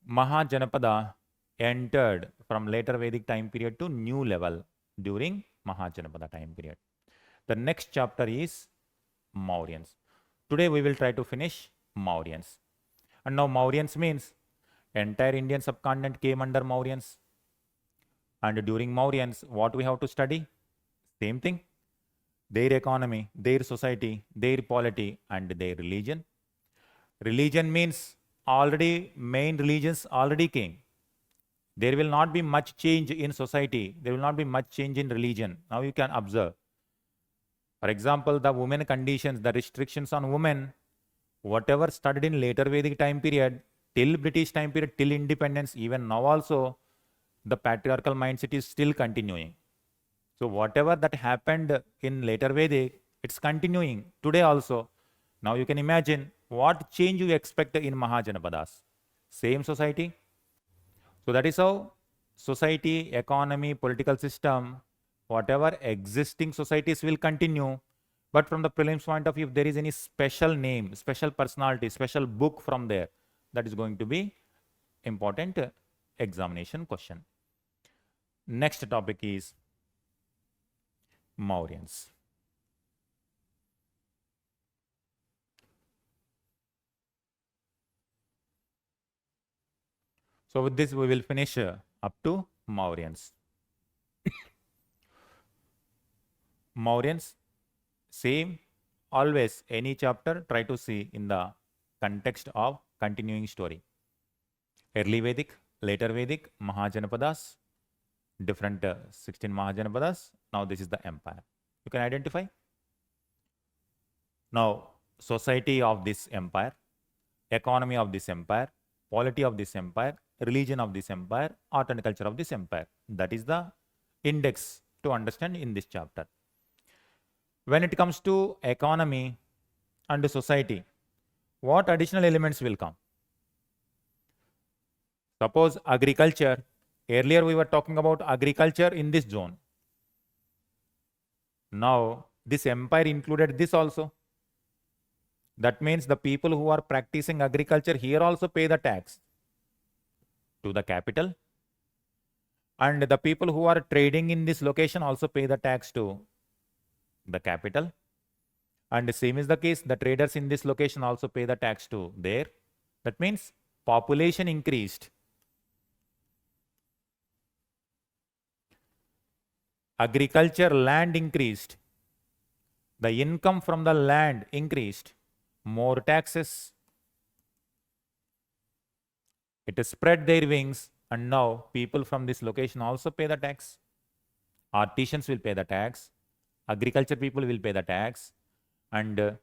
Mahajanapada entered from later Vedic time period to new level during Mahajanapada time period. The next chapter is Mauryans. Today we will try to finish Mauryans. And now Mauryans means entire Indian subcontinent came under Mauryans. And during Mauryans, what we have to study? Same thing. Their economy, their society, their polity, and their religion. Religion means already main religions already came. There will not be much change in society. There will not be much change in religion. Now you can observe. For example, the women conditions, the restrictions on women, whatever started in later Vedic time period, till British time period, till independence, even now also, the patriarchal mindset is still continuing. So whatever that happened in later Vedic, it's continuing today also. Now you can imagine what change you expect in Mahajanapadas. Same society. So that is how society, economy, political system, whatever existing societies will continue. But from the prelims point of view, if there is any special name, special personality, special book from there, that is going to be important examination question. Next topic is Mauryans. So with this, we will finish up to Mauryans. Mauryans, same, always, any chapter, try to see in the context of continuing story. Early Vedic, later Vedic, Mahajanapadas, different 16 Mahajanapadas. Now this is the empire. You can identify. Now, society of this empire, economy of this empire, polity of this empire, religion of this empire, art and culture of this empire. That is the index to understand in this chapter. When it comes to economy and society, what additional elements will come? Suppose agriculture, Earlier we were talking about agriculture in this zone. Now this empire included this also. That means the people who are practicing agriculture here also pay the tax to the capital. And the people who are trading in this location also pay the tax to the capital. And the same is the case, the traders in this location also pay the tax to there. That means population increased. Agriculture land increased. The income from the land increased. More taxes. It spread their wings, and now people from this location also pay the tax. Artisans will pay the tax. Agriculture people will pay the tax. And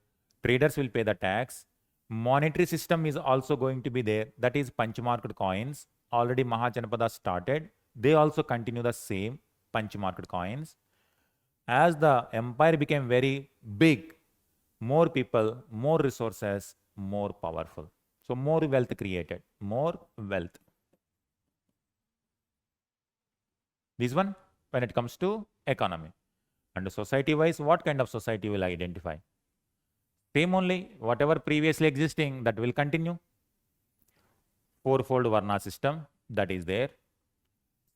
traders will pay the tax. Monetary system is also going to be there. That is punch-marked coins. Already Mahajanapadas started. They also continue the same punch-marked coins. As the empire became very big, more people, more resources, more powerful. So more wealth created, more wealth. This one, when it comes to economy. And society-wise, what kind of society will identify? Same only, whatever previously existing, that will continue. Fourfold Varna system, that is there.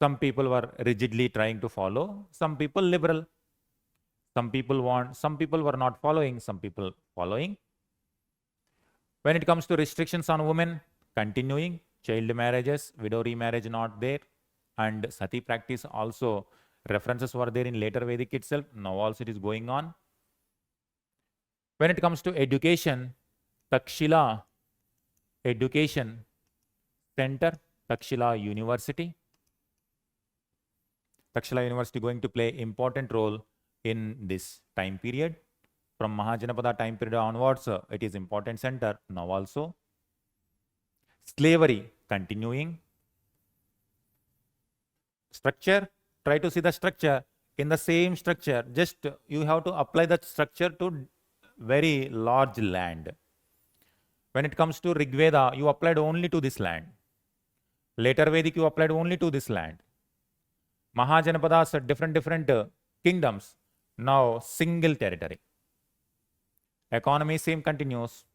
Some people were rigidly trying to follow, some people liberal. Some people were not following, some people following. When it comes to restrictions on women, continuing, child marriages, widow remarriage not there, and sati practice also, references were there in later Vedic itself, now also it is going on. When it comes to education, Takshila Education Center, Takshila University. Takshila University going to play important role in this time period. From Mahajanapada time period onwards, it is important center now also. Slavery continuing. Structure, try to see the structure. In the same structure, just you have to apply that structure to very large land. When it comes to Rig Veda, you applied only to this land. Later Vedic, you applied only to this land. Mahajanapadas, different kingdoms, now single territory. Economy same continues,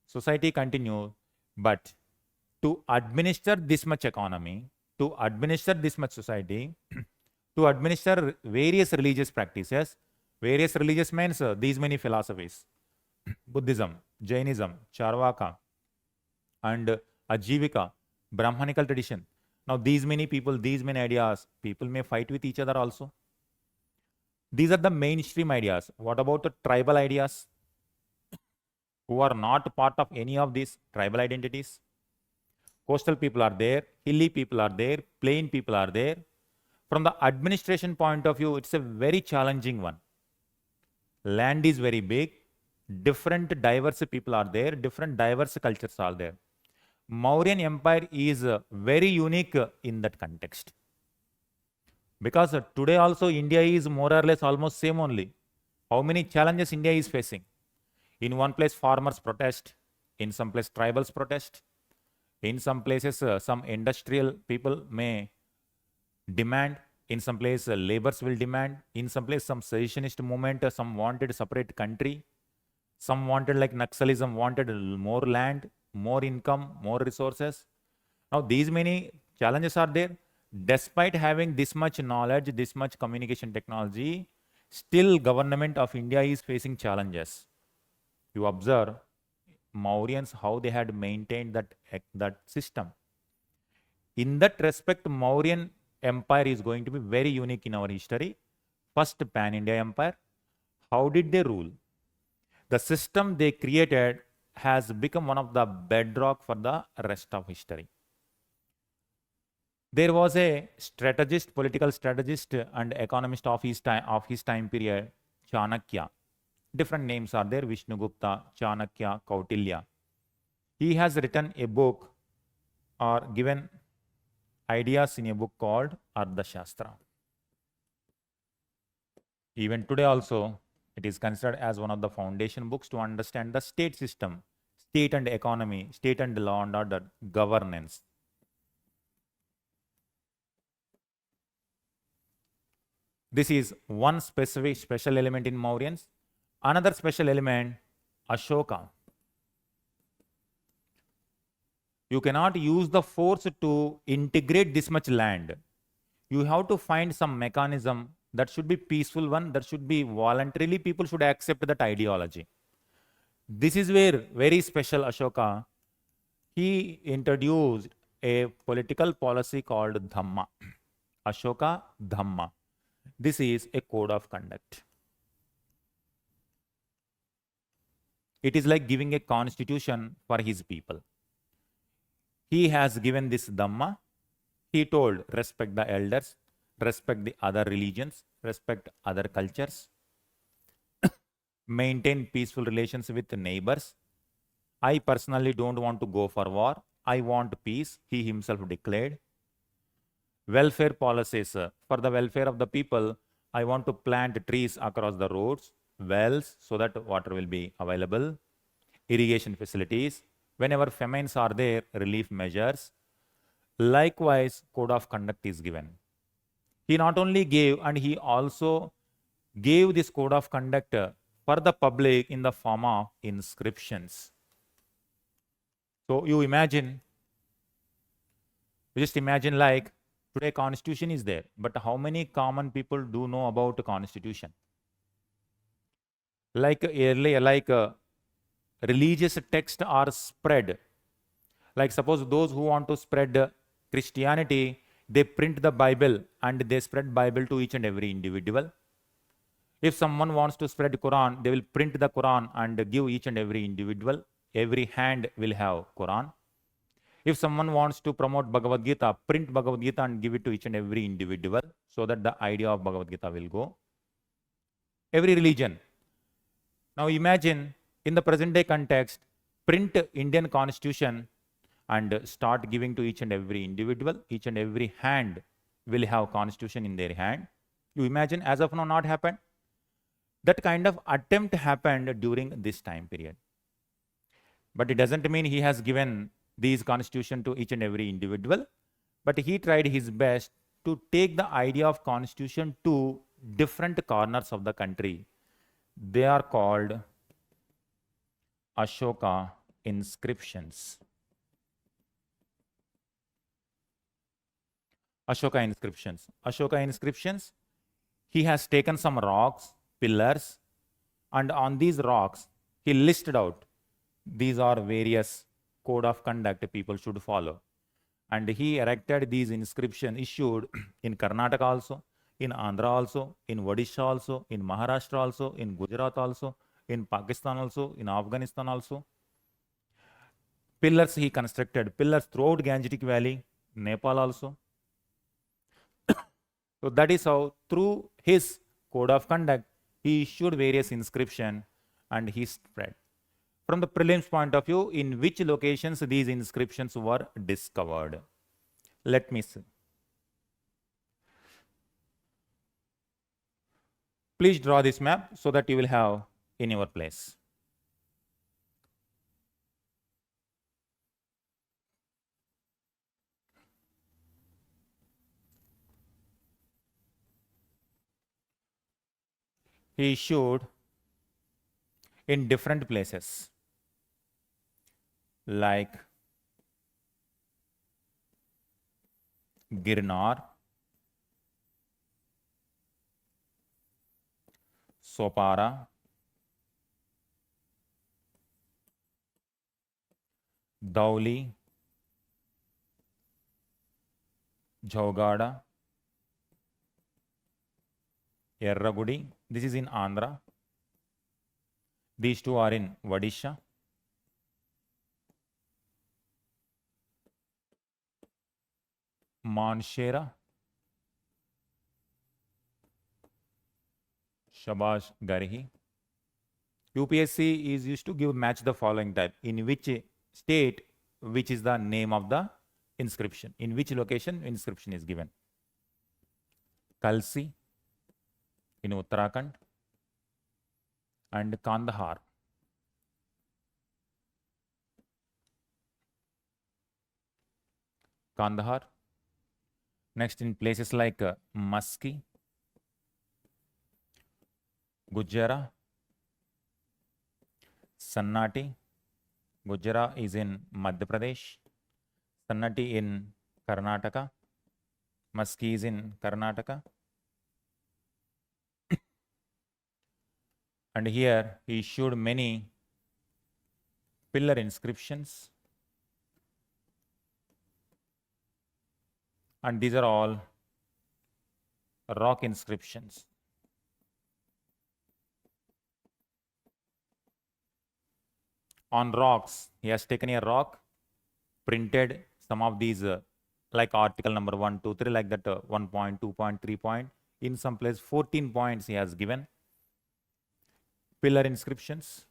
society continues, but to administer this much economy, to administer this much society, to administer various religious practices, various religious means these many philosophies, Buddhism, Jainism, Charvaka, and Ajivika, Brahmanical tradition. Now these many people, these many ideas, people may fight with each other also. These are the mainstream ideas. What about the tribal ideas? Who are not part of any of these tribal identities? Coastal people are there, hilly people are there, plain people are there. From the administration point of view, it's a very challenging one. Land is very big, different diverse people are there, different diverse cultures are there. Mauryan Empire is very unique in that context. Because today also India is more or less almost same only. How many challenges India is facing? In one place farmers protest, in some place tribals protest, in some places some industrial people may demand, in some place laborers will demand, in some place some secessionist movement, some wanted separate country, some wanted like Naxalism, wanted more land, more income, more resources. Now these many challenges are there. Despite having this much knowledge, this much communication technology, still government of India is facing challenges. You observe Mauryans, how they had maintained that system. In that respect, Mauryan Empire is going to be very unique in our history. First Pan-India Empire. How did they rule? The system they created has become one of the bedrock for the rest of history. There was a strategist, political strategist and economist of his time period, Chanakya. Different names are there, Vishnugupta, Chanakya, Kautilya. He has written a book or given ideas in a book called Ardhashastra. Even today also, it is considered as one of the foundation books to understand the state system, state and economy, state and law and order, governance. This is one specific special element in Mauryans. Another special element, Ashoka. You cannot use the force to integrate this much land. You have to find some mechanism that should be peaceful one, that should be voluntarily, people should accept that ideology. This is where very special Ashoka, he introduced a political policy called Dhamma. Ashoka Dhamma. This is a code of conduct. It is like giving a constitution for his people. He has given this Dhamma. He told, respect the elders, respect the other religions, respect other cultures, maintain peaceful relations with neighbors. I personally don't want to go for war. I want peace, he himself declared. Welfare policies. For the welfare of the people, I want to plant trees across the roads, wells, so that water will be available. Irrigation facilities. Whenever famines are there, relief measures. Likewise, code of conduct is given. He not only gave, and he also gave this code of conduct for the public in the form of inscriptions. So you just imagine like today constitution is there, but how many common people do know about the constitution? Like earlier, religious texts are spread. Like suppose those who want to spread Christianity, they print the Bible and they spread Bible to each and every individual. If someone wants to spread Quran, they will print the Quran and give each and every individual. Every hand will have Quran. If someone wants to promote Bhagavad Gita, print Bhagavad Gita and give it to each and every individual so that the idea of Bhagavad Gita will go. Every religion. Now imagine in the present day context, print Indian constitution and start giving to each and every individual. Each and every hand will have constitution in their hand. You imagine, as of now not happened. That kind of attempt happened during this time period. But it doesn't mean he has given these constitution to each and every individual, but he tried his best to take the idea of constitution to different corners of the country. They are called Ashoka inscriptions. Ashoka inscriptions. Ashoka inscriptions, he has taken some rocks, pillars, and on these rocks, he listed out these are various code of conduct people should follow. And he erected these inscriptions issued in Karnataka also, in Andhra also, in Odisha also, in Maharashtra also, in Gujarat also, in Pakistan also, in Afghanistan also. Pillars he constructed, pillars throughout Gangetic Valley, Nepal also. So that is how through his code of conduct, he issued various inscriptions and he spread. From the prelims point of view, in which locations these inscriptions were discovered? Let me see. Please draw this map so that you will have in your place. He issued in different places like Girnar, Sopara, Dauli, Jogada, Erragudi. This is in Andhra. These two are in Odisha. Manshera, Shabash Garhi. UPSC is used to give match the following type. In which state, which is the name of the inscription. In which location inscription is given. Kalsi in Uttarakhand and Kandahar. Kandahar. Next in places like Maski, Gujjara, Sannati. Gujjara is in Madhya Pradesh, Sannati in Karnataka, Maski is in Karnataka. And here he issued many pillar inscriptions. And these are all rock inscriptions. On rocks, he has taken a rock, printed some of these like article number 1, 2, 3, like that 1 point, 2 point, 3 point. In some place 14 points he has given. Pillar inscriptions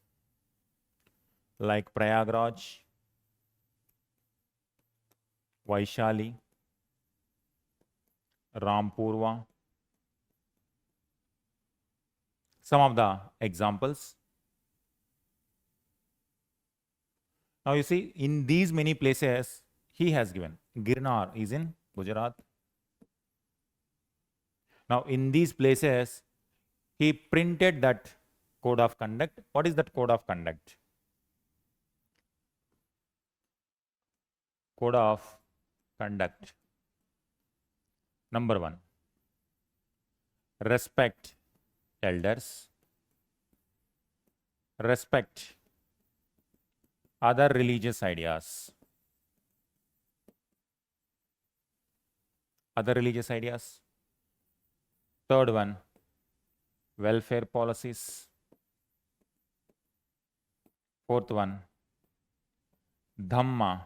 like Prayagraj, Vaishali, Rampurva. Some of the examples. Now you see, in these many places he has given. Girnar is in Gujarat. Now in these places he printed that code of conduct. What is that code of conduct? Code of conduct. Number 1, respect elders, respect other religious ideas. Other religious ideas. Third one, welfare policies. Fourth one, Dhamma,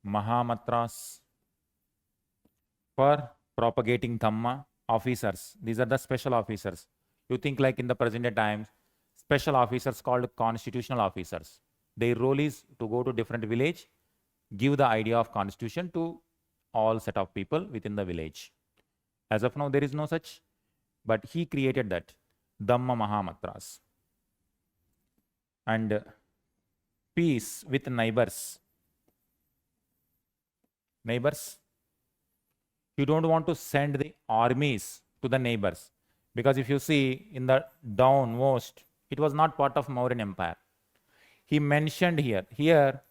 Mahamantras. For propagating Dhamma, officers. These are the special officers. You think like in the present times, special officers called constitutional officers. Their role is to go to different village, give the idea of constitution to all set of people within the village. As of now, there is no such, but he created that Dhamma Mahamantras. And peace with neighbors. Neighbors. You don't want to send the armies to the neighbors, because if you see in the downmost, it was not part of Mauryan Empire. He mentioned here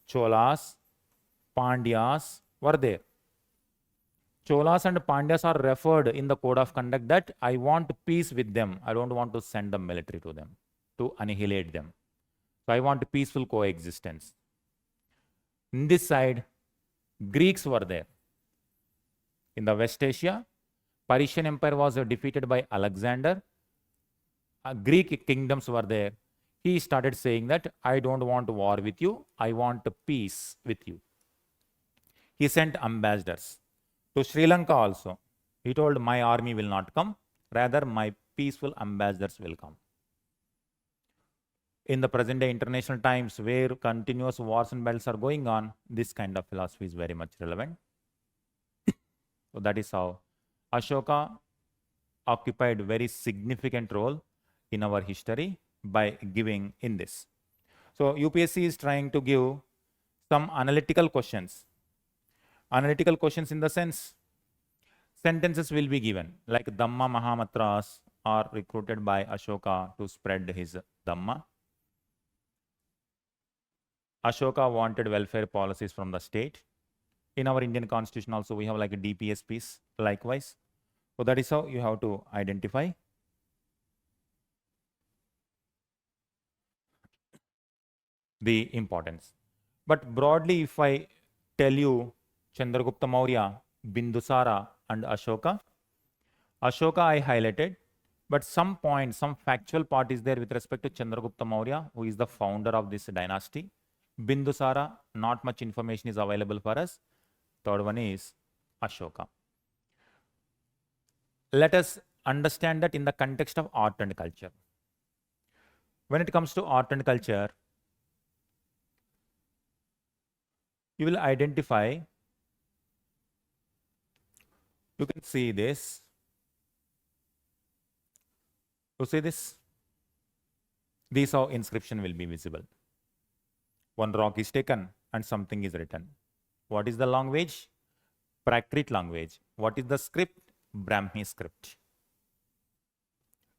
Cholas, Pandyas were there. Cholas and Pandyas are referred in the code of conduct that I want peace with them. I don't want to send the military to them to annihilate them. So I want peaceful coexistence. In this side, Greeks were there. In the West Asia, Persian Empire was defeated by Alexander. Greek kingdoms were there. He started saying that I don't want war with you, I want peace with you. He sent ambassadors to Sri Lanka also. He told my army will not come, rather my peaceful ambassadors will come. In the present day international times where continuous wars and battles are going on, this kind of philosophy is very much relevant. So that is how Ashoka occupied very significant role in our history by giving in this. So UPSC is trying to give some analytical questions. Analytical questions in the sense, sentences will be given like Dhamma Mahamantras are recruited by Ashoka to spread his Dhamma. Ashoka wanted welfare policies from the state. In our Indian constitution also we have like a DPSPs likewise. So that is how you have to identify. The importance. But broadly, if I tell you Chandragupta Maurya, Bindusara and Ashoka, Ashoka I highlighted, but some points, some factual part is there with respect to Chandragupta Maurya, who is the founder of this dynasty. Bindusara, not much information is available for us. Third one is Ashoka. Let us understand that in the context of art and culture. When it comes to art and culture, you will identify, you can see this. You see this? These how inscription will be visible. One rock is taken and something is written. What is the language? Prakrit language. What is the script? Brahmi script.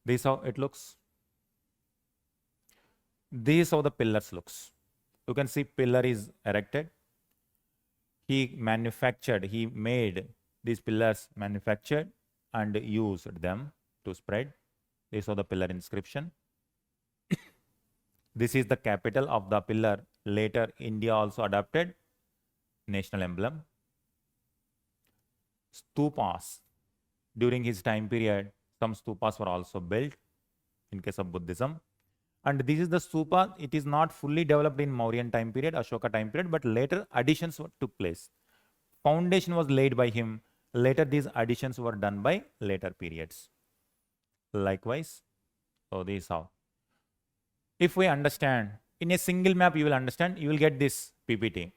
This is how it looks. This is how the pillars looks. You can see pillar is erected. He made these pillars manufactured and used them to spread. This is how the pillar inscription. This is the capital of the pillar. Later, India also adopted national emblem. Stupas. During his time period, some stupas were also built in case of Buddhism. And this is the stupa. It is not fully developed in Mauryan time period, Ashoka time period, but later additions took place. Foundation was laid by him. Later, these additions were done by later periods. Likewise, so this is how. If we understand, in a single map, you will understand, you will get this PPT.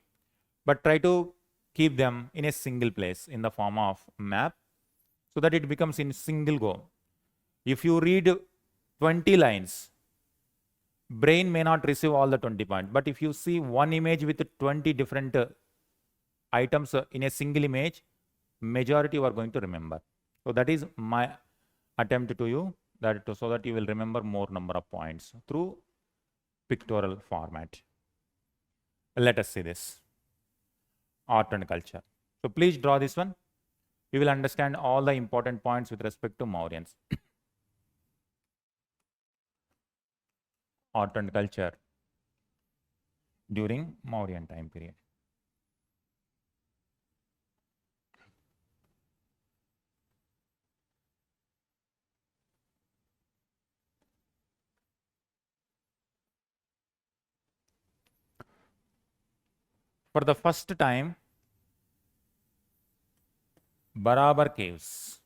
But try to keep them in a single place in the form of map so that it becomes in single go. If you read 20 lines, brain may not receive all the 20 points. But if you see one image with 20 different items in a single image, majority you are going to remember. So that is my attempt to you, so that you will remember more number of points through pictorial format. Let us see this. Art and culture. So please draw this one. You will understand all the important points with respect to Mauryans. Art and culture during Mauryan time period. For the first time, Barabar caves.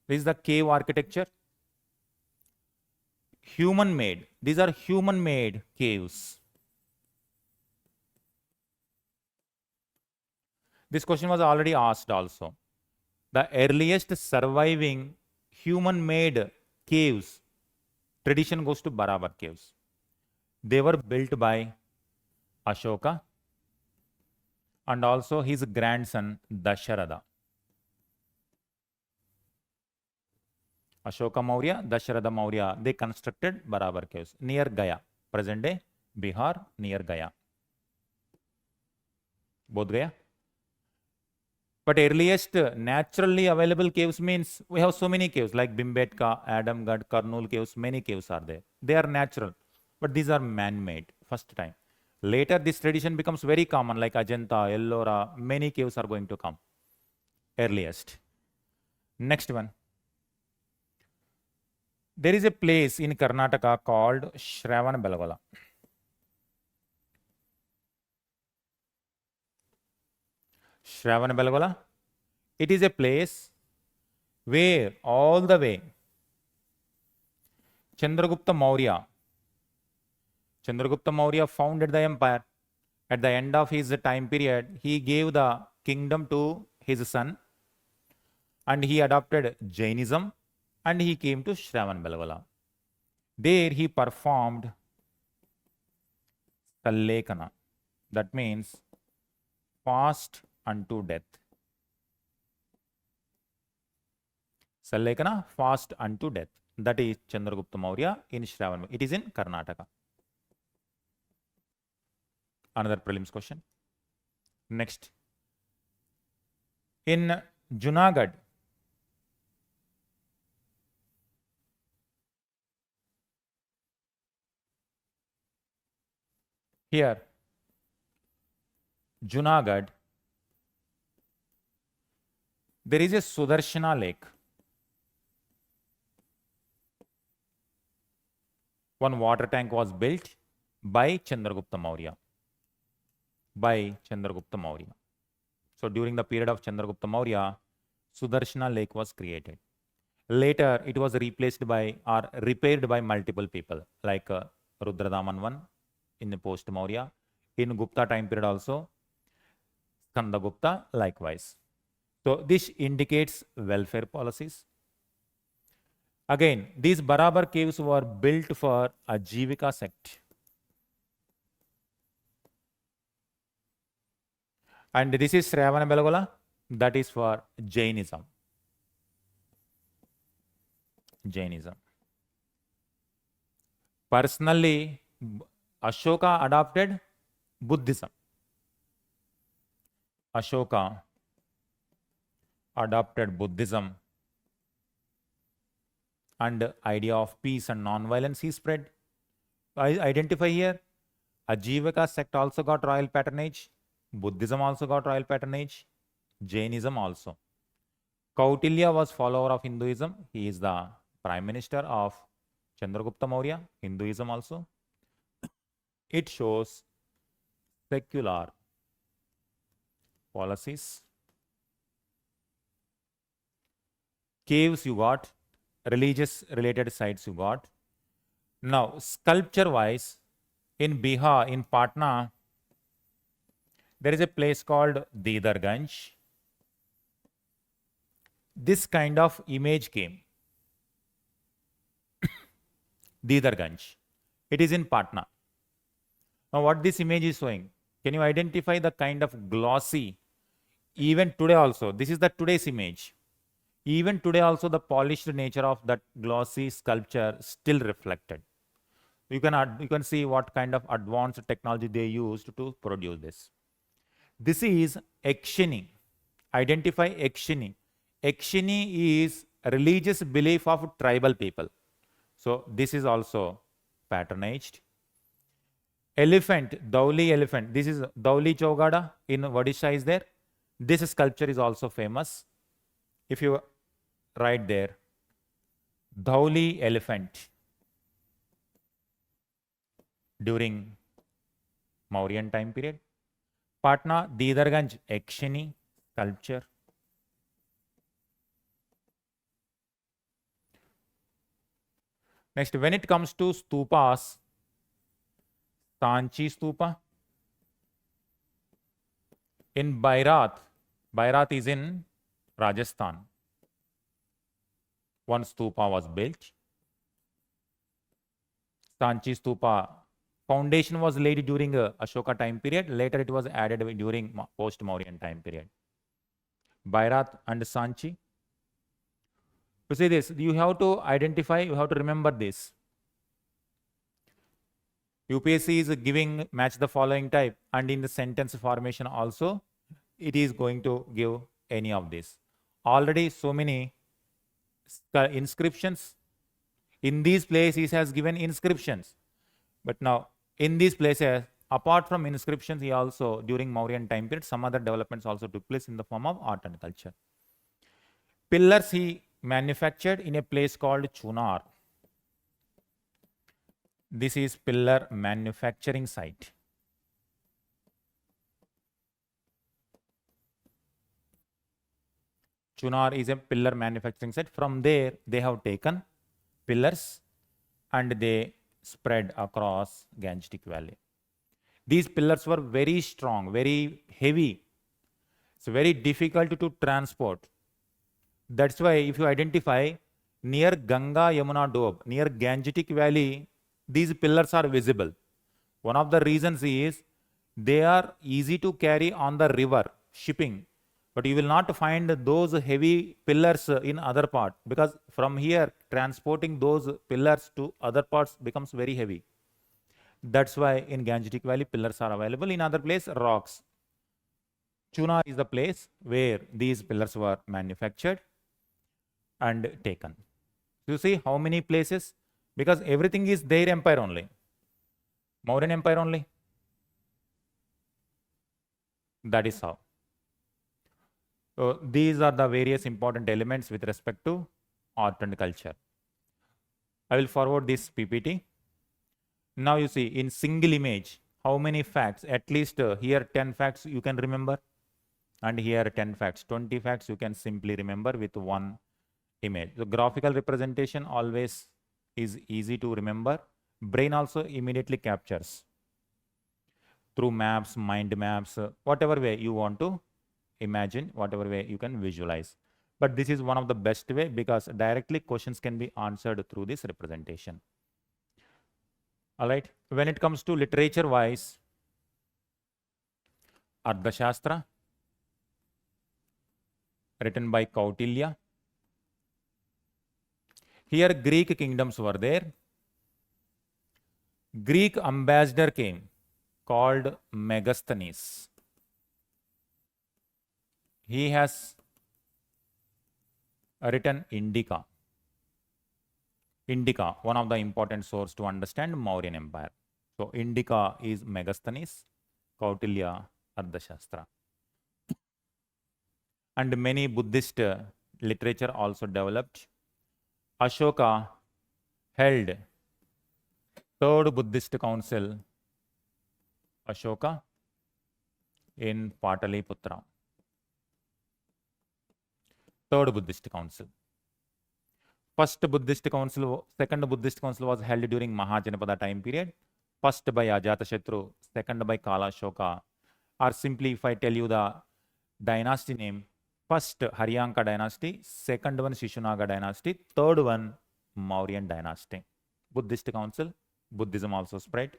This is the cave architecture. Human made. These are human made caves. This question was already asked also. The earliest surviving human made caves, tradition goes to Barabar caves. They were built by Ashoka and also his grandson Dasharatha. Ashoka Maurya, Dasharatha Maurya, they constructed Barabar caves near Gaya, present day Bihar, near Gaya. Bodh Gaya. But earliest naturally available caves means we have so many caves like Bhimbetka, Adamgarh, Kurnool caves, many caves are there. They are natural, but these are man-made, first time. Later, this tradition becomes very common, like Ajanta, Ellora, many caves are going to come. Earliest. Next one. There is a place in Karnataka called Shravanabelagola. Shravanabelagola. It is a place where all the way Chandragupta Maurya founded the empire. At the end of his time period, he gave the kingdom to his son and he adopted Jainism and he came to Shravanabelagola. There he performed Sallekana. That means fast unto death. Sallekana, fast unto death. That is Chandragupta Maurya in Shravanabelagola. It is in Karnataka. Another prelims question. Next. In Junagadh, here, Junagadh, there is a Sudarshana lake. One water tank was built by Chandragupta Maurya. So during the period of Chandragupta Maurya, Sudarshana lake was created. Later, it was replaced by or repaired by multiple people like Rudradaman I in the post Maurya. In Gupta time period also, Skandagupta likewise. So this indicates welfare policies. Again, these Barabar caves were built for Ajivika sect. And this is Shravanabelagola, that is for Jainism. Jainism. Personally, Ashoka adopted Buddhism. Ashoka adopted Buddhism, and idea of peace and non-violence he spread. I identify here, Ajivaka sect also got royal patronage, Buddhism also got royal patronage, Jainism also. Kautilya was follower of Hinduism. He is the prime minister of Chandragupta Maurya, Hinduism also. It shows secular policies. Caves you got, religious related sites you got. Now, sculpture wise, in Bihar, in Patna, there is a place called Didarganj. This kind of image came. Didarganj. It is in Patna. Now, what this image is showing? Can you identify the kind of glossy? Even today also, this is the today's image. Even today also, the polished nature of that glossy sculpture still reflected. You can see what kind of advanced technology they used to produce this. This is Ekshini. Identify Ekshini. Ekshini is a religious belief of tribal people. So this is also patronized. Elephant, Dauli elephant. This is Dauli Chowgada in Odisha is there. This sculpture is also famous. If you write there, Dauli elephant during Mauryan time period. Patna, Didarganj, Ekshini sculpture. Next, when it comes to stupas, Sanchi stupa. In Bairat, Bairat is in Rajasthan. One stupa was built. Sanchi stupa foundation was laid during Ashoka time period. Later it was added during post-Mauryan time period. Bairat and Sanchi. You see this, you have to identify, you have to remember this. UPSC is giving match the following type, and in the sentence formation also, it is going to give any of this. Already so many inscriptions. In these places, he has given inscriptions. But now, in these places, apart from inscriptions, he also, during Mauryan time period, some other developments also took place in the form of art and culture. Pillars he manufactured in a place called Chunar. This is pillar manufacturing site. Chunar is a pillar manufacturing site. From there, they have taken pillars and they spread across Gangetic Valley. These pillars were very strong, very heavy. It's very difficult to transport. That's why if you identify near Ganga Yamuna Doab, near Gangetic Valley, these pillars are visible. One of the reasons is they are easy to carry on the river, shipping. But you will not find those heavy pillars in other part, because from here transporting those pillars to other parts becomes very heavy. That's why in Gangetic Valley pillars are available. In other place, rocks. Chunar is the place where these pillars were manufactured and taken. You see how many places? Because everything is their empire only. Mauryan Empire only. That is how. So these are the various important elements with respect to art and culture. I will forward this PPT. Now you see in single image, how many facts? At least here 10 facts you can remember. And here 10 facts. 20 facts you can simply remember with one image. The graphical representation always is easy to remember. Brain also immediately captures through maps, mind maps, whatever way you want to imagine, whatever way you can visualize. But this is one of the best way because directly questions can be answered through this representation. All right. When it comes to literature wise, Ardhashastra, written by Kautilya. Here Greek kingdoms were there. Greek ambassador came called Megasthenes. He has written Indica. Indica, one of the important source to understand Mauryan Empire. So Indica is Megasthenes, Kautilya, Ardhashastra. And many Buddhist literature also developed. Ashoka held third Buddhist council, Ashoka, in Pataliputra. Third Buddhist council. First Buddhist council, second Buddhist council was held during Mahajanapada time period. First by Ajatashatru, second by Kalashoka. Or simply if I tell you the dynasty name, first Haryanka dynasty, second one Shishunaga dynasty, third one Mauryan dynasty. Buddhist council, Buddhism also spread.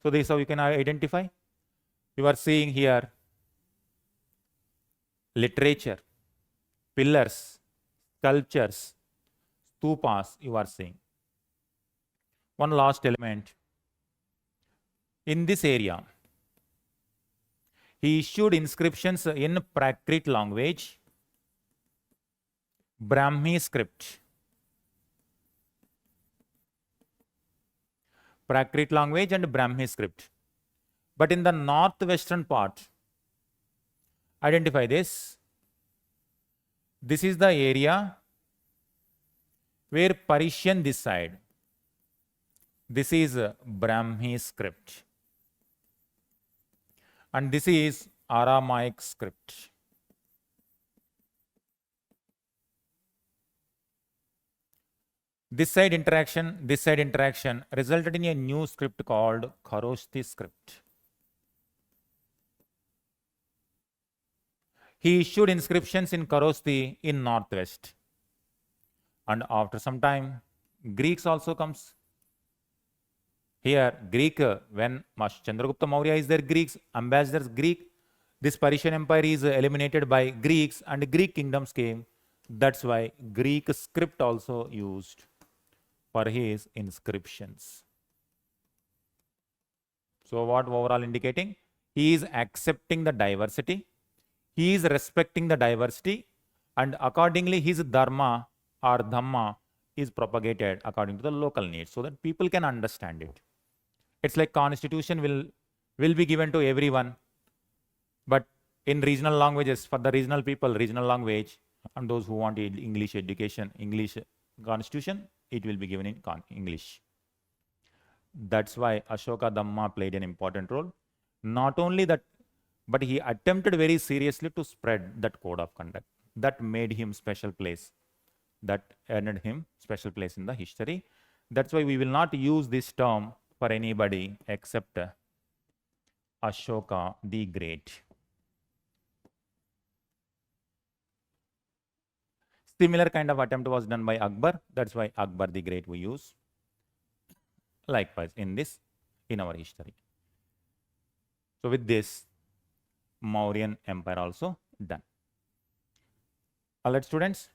So this is how you can identify. You are seeing here literature, pillars, sculptures, stupas you are seeing. One last element. In this area, he issued inscriptions in Prakrit language, Brahmi script. Prakrit language and Brahmi script. But in the northwestern part, identify this. This is the area where Persian this side. This is Brahmi script. And this is Aramaic script. This side interaction resulted in a new script called Kharoshthi script. He issued inscriptions in Kharoshthi in northwest. And after some time, Greeks also comes. Here, Greek, when Chandragupta Maurya is there, Greeks, ambassadors Greek, this Persian Empire is eliminated by Greeks and Greek kingdoms came. That's why Greek script also used for his inscriptions. So what overall indicating? He is accepting the diversity. He is respecting the diversity and accordingly his dharma or dhamma is propagated according to the local needs so that people can understand it. It's like constitution will be given to everyone, but in regional languages, for the regional people, regional language, and those who want English education, English constitution, it will be given in English. That's why Ashoka Dhamma played an important role. Not only that, but he attempted very seriously to spread that code of conduct. That made him special place. That earned him special place in the history. That's why we will not use this term for anybody except Ashoka the Great. Similar kind of attempt was done by Akbar. That's why Akbar the Great we use. Likewise in our history. So with this, Mauryan Empire also done. Alright students.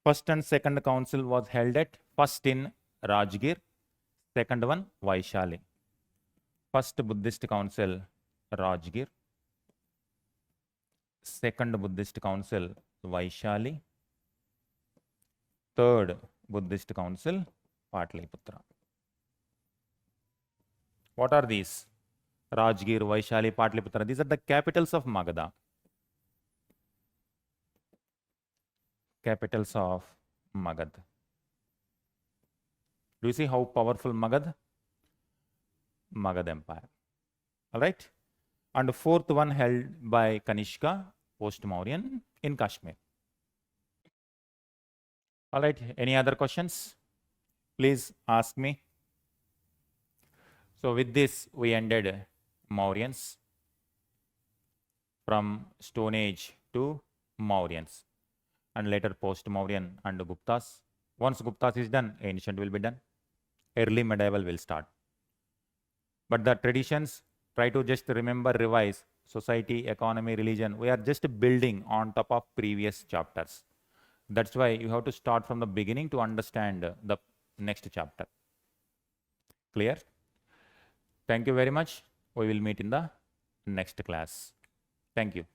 First and second council was held at first in Rajgir, second one Vaishali. First Buddhist council Rajgir, second Buddhist council Vaishali, third Buddhist council Patliputra. What are these? Rajgir, Vaishali, Patliputra. These are the capitals of Magadha. Capitals of Magadha. Do you see how powerful Magadha? Magadha Empire. Alright. And the fourth one held by Kanishka, post-Mauryan, in Kashmir. Alright. Any other questions? Please ask me. So with this, we ended Mauryans from Stone Age to Mauryans. And later post-Mauryan and Guptas. Once Guptas is done, ancient will be done. Early medieval will start. But the traditions, try to just remember, revise society, economy, religion. We are just building on top of previous chapters. That's why you have to start from the beginning to understand the next chapter. Clear? Thank you very much. We will meet in the next class. Thank you.